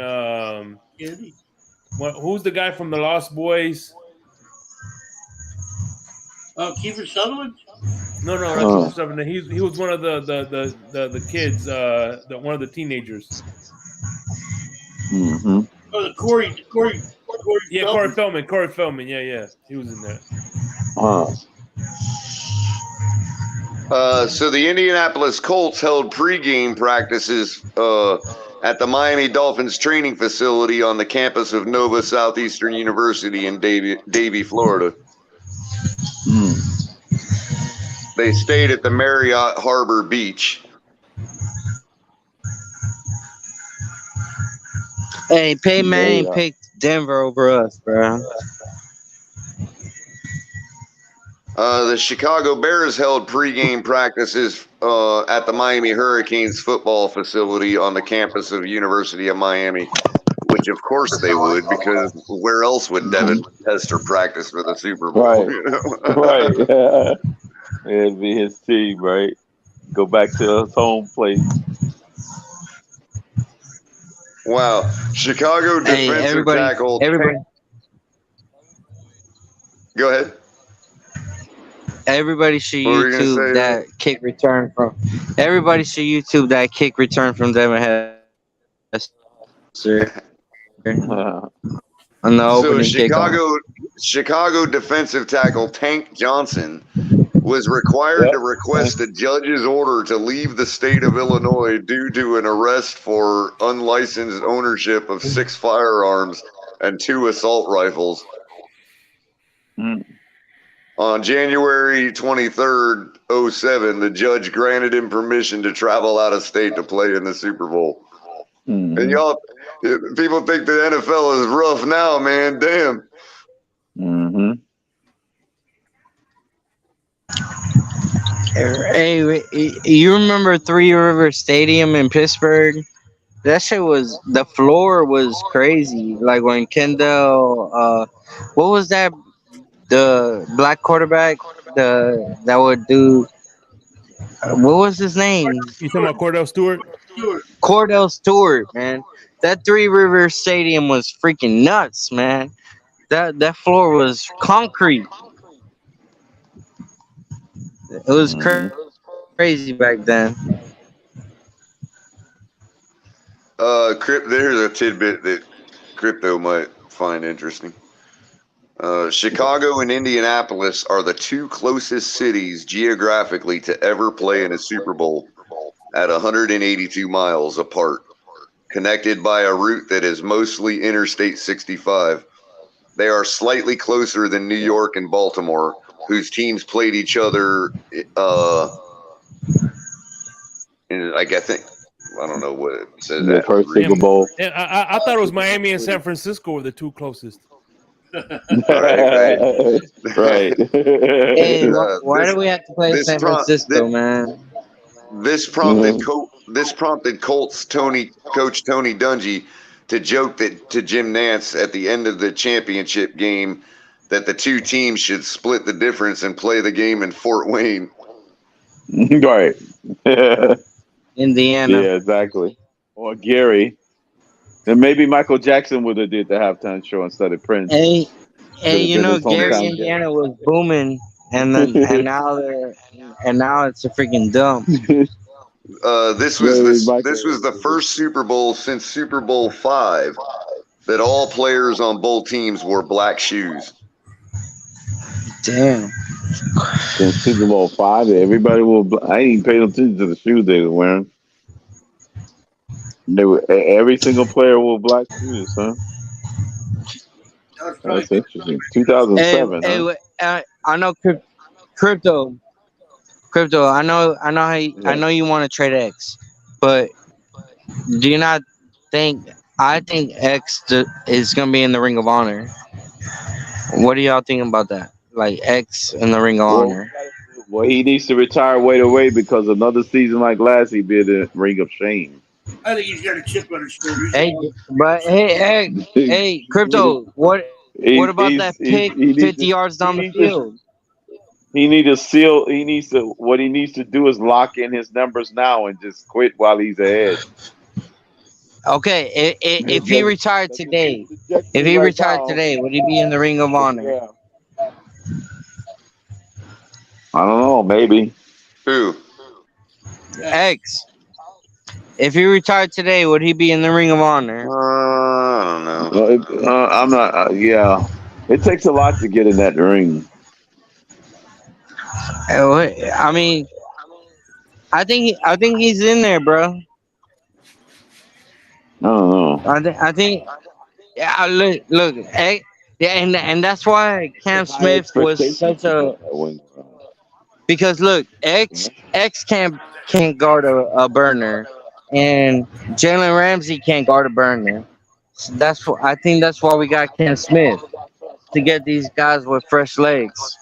who's the guy from The Lost Boys? Oh, Kiefer Sutherland? No, not Kiefer Sutherland. He was one of the kids, one of the teenagers. Mm-hmm. Oh, the Corey. Yeah, Corey Feldman. Corey Feldman. Yeah. He was in there. So the Indianapolis Colts held pregame practices at the Miami Dolphins training facility on the campus of Nova Southeastern University in Davie, Florida. They stayed at the Marriott Harbor Beach. Hey, Peyton Manning picked Denver over us, bro. The Chicago Bears held pregame practices at the Miami Hurricanes football facility on the campus of University of Miami, which of course they would, because where else would Devin Hester practice for the Super Bowl? Right. You know? Right. It'd be his team, right? Go back to his home place. Wow. Chicago Hey, defensive tackle. everybody, Go ahead. everybody should What were you gonna YouTube say? that kick return from. Everybody should YouTube that kick return from Devin Hester on the So opening kickoff. Chicago defensive tackle Tank Johnson was required to request a judge's order to leave the state of Illinois due to an arrest for unlicensed ownership of 6 firearms and 2 assault rifles. On January 23rd, 07, the judge granted him permission to travel out of state to play in the Super Bowl. And y'all, people think the NFL is rough now, man. Damn. Hey, you remember Three River Stadium in Pittsburgh? That shit was, the floor was crazy. Like when Kendall, what was that? The black quarterback, that would do. What was his name? You talking about Cordell Stewart? Cordell Stewart, man. That Three River Stadium was freaking nuts, man. That floor was concrete. It was crazy back then. There's a tidbit that Crypto might find interesting. Chicago and Indianapolis are the 2 closest cities geographically to ever play in a Super Bowl, at 182 miles apart, connected by a route that is mostly Interstate 65. They are slightly closer than New York and Baltimore, whose teams played each other in, like, I don't know what it says. The first Super Bowl. Yeah, I thought it was Miami and San Francisco were the 2 closest. Right. Hey, why do we have to play San Francisco, man? This prompted Colts coach Tony Dungy to joke to Jim Nantz at the end of the championship game that the 2 teams should split the difference and play the game in Fort Wayne. Right. Indiana. Yeah, exactly. Or Gary. And maybe Michael Jackson would have did the halftime show instead of Prince. Hey, you know, Gary, Indiana was booming, and now it's a freaking dump. This was the first Super Bowl since Super Bowl 5 that all players on both teams wore black shoes. Damn. In Super Bowl 5, everybody I ain't paid attention to the shoes they were wearing. Every single player wore black shoes, huh? That's interesting. 2007. I know crypto. I know I know you want to trade X, but do you not think? I think X is gonna be in the Ring of Honor. What do y'all think about that? Like X in the Ring of Honor. Well, he needs to retire right away because another season like last, he'd be in the Ring of Shame. I think he's got a chip on his shoulder. Hey, crypto. What about that pick 50 yards down the field? What he needs to do is lock in his numbers now and just quit while he's ahead. Okay, if he retired today, would he be in the Ring of Honor? Yeah. I don't know, maybe. Who? X. If he retired today, would he be in the Ring of Honor? I don't know. I'm not. Yeah, it takes a lot to get in that ring. I mean, I think he's in there, bro. I don't know. I think. Yeah, look. And that's why Cam Smith was such a. Because look, X can't guard a burner, and Jalen Ramsey can't guard a burner. I think that's why we got Ken Smith to get these guys with fresh legs.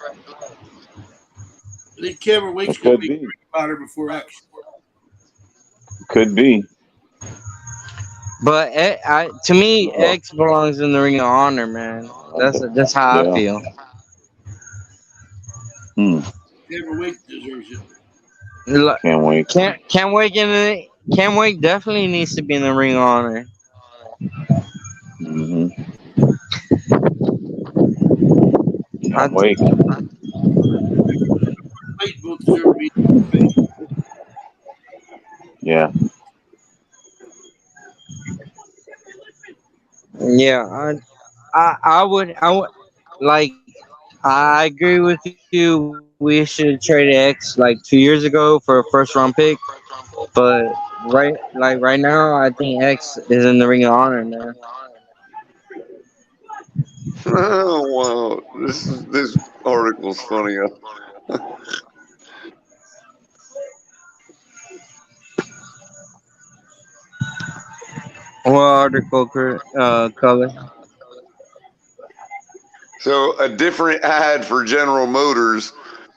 I think Cameron Wake's It going to could be be. Potter before X. Could be. But to me, X belongs in the Ring of Honor, man. That's how I Yeah. feel. Cameron Wake deserves it. Can't wait. Cam Wake definitely needs to be in the Ring of Honor. Mm-hmm. I, Can't wait. Wake both deserve to be. Yeah. yeah, I would like. I agree with you. We should trade X like 2 years ago for a first round pick, but right now, I think X is in the Ring of Honor, man. Oh wow, this article's funny. What article, color? So a different ad for General Motors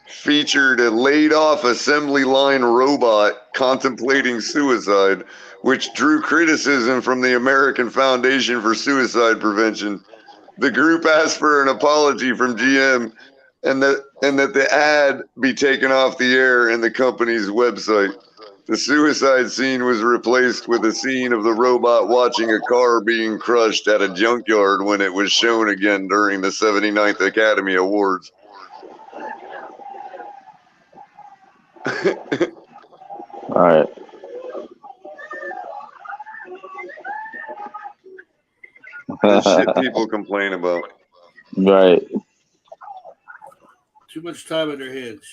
featured a laid-off assembly line robot contemplating suicide, which drew criticism from the American Foundation for Suicide Prevention. The group asked for an apology from GM and that the ad be taken off the air and the company's website. The suicide scene was replaced with a scene of the robot watching a car being crushed at a junkyard when it was shown again during the 79th Academy Awards. All right. The shit people complain about. Right. Too much time on their hands.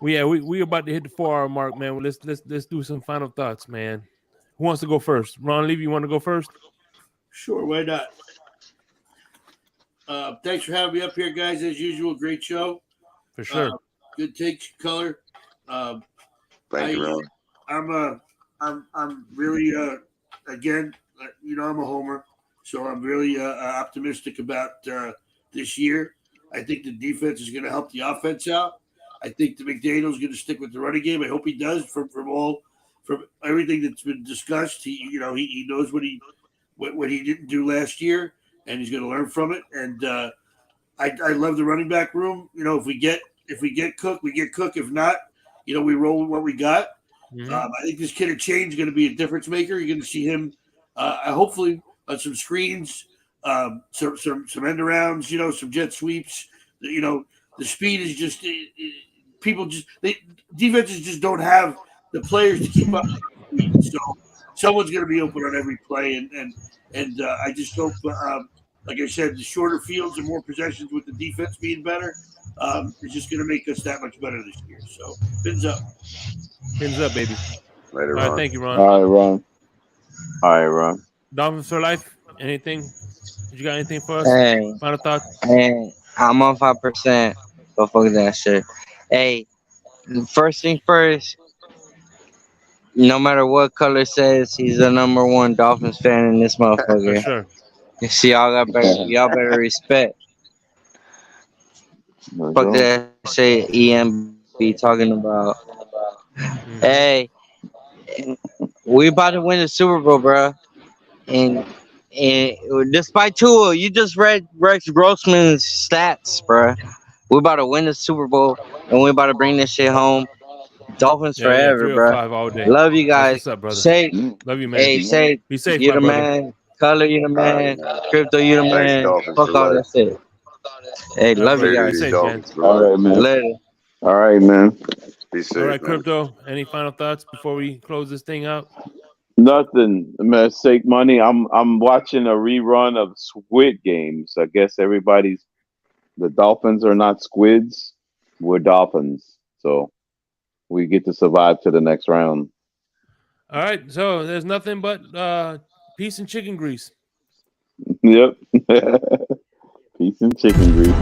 We about to hit the 4-hour mark, man. Let's do some final thoughts, man. Who wants to go first? Ron Levy, you want to go first? Sure, why not? Thanks for having me up here, guys. As usual, great show. For sure. Good takes, color. Thank you, Ron. I'm really again, I'm a homer, so I'm really optimistic about this year. I think the defense is going to help the offense out. I think the McDaniel's going to stick with the running game. I hope he does from everything that's been discussed. He knows what he didn't do last year, and he's going to learn from it. And I love the running back room. If we get Cook, we get Cook. If not, we roll with what we got. Mm-hmm. I think this kid of change is going to be a difference maker. You're going to see him, hopefully, on some screens, some end arounds, some jet sweeps. The speed is just defenses just don't have the players to keep up. So someone's going to be open on every play, and I just hope, like I said, the shorter fields and more possessions with the defense being better is just going to make us that much better this year. So fins up. Fins up, baby. Later, All Ron. right, thank you, Ron. All right, Ron. Dolphins for life. Anything? You got anything for us? Hey, Final thoughts? I'm on 5%. But fuck that shit. Hey, first thing first. No matter what color says, he's the number one Dolphins fan in this motherfucker. For sure. See, y'all better respect. Fuck that shit EM be talking about. Mm-hmm. Hey, we about to win the Super Bowl, bro. And despite Tua, you just read Rex Grossman's stats, bro. We about to win the Super Bowl, and we about to bring this shit home. Dolphins forever, bro. 305 all day. Love you guys. What's up, brother? Say, love you, man. hey, say, be safe, you my the brother. man. Color, you the man. Right, Crypto, you the Thanks, man. Dolphins, Fuck for all life. that shit. Hey, love you brother, guys. be safe, Dolphins man. for All life. right, man. Later. All right, man. Be safe, All right, man. Crypto. Any final thoughts before we close this thing out? Nothing. I'm gonna sake money. I'm watching a rerun of Squid Games. I guess the Dolphins are not squids. We're dolphins. So we get to survive to the next round. All right. So there's nothing but peace and chicken grease. Yep. Peace and chicken grease.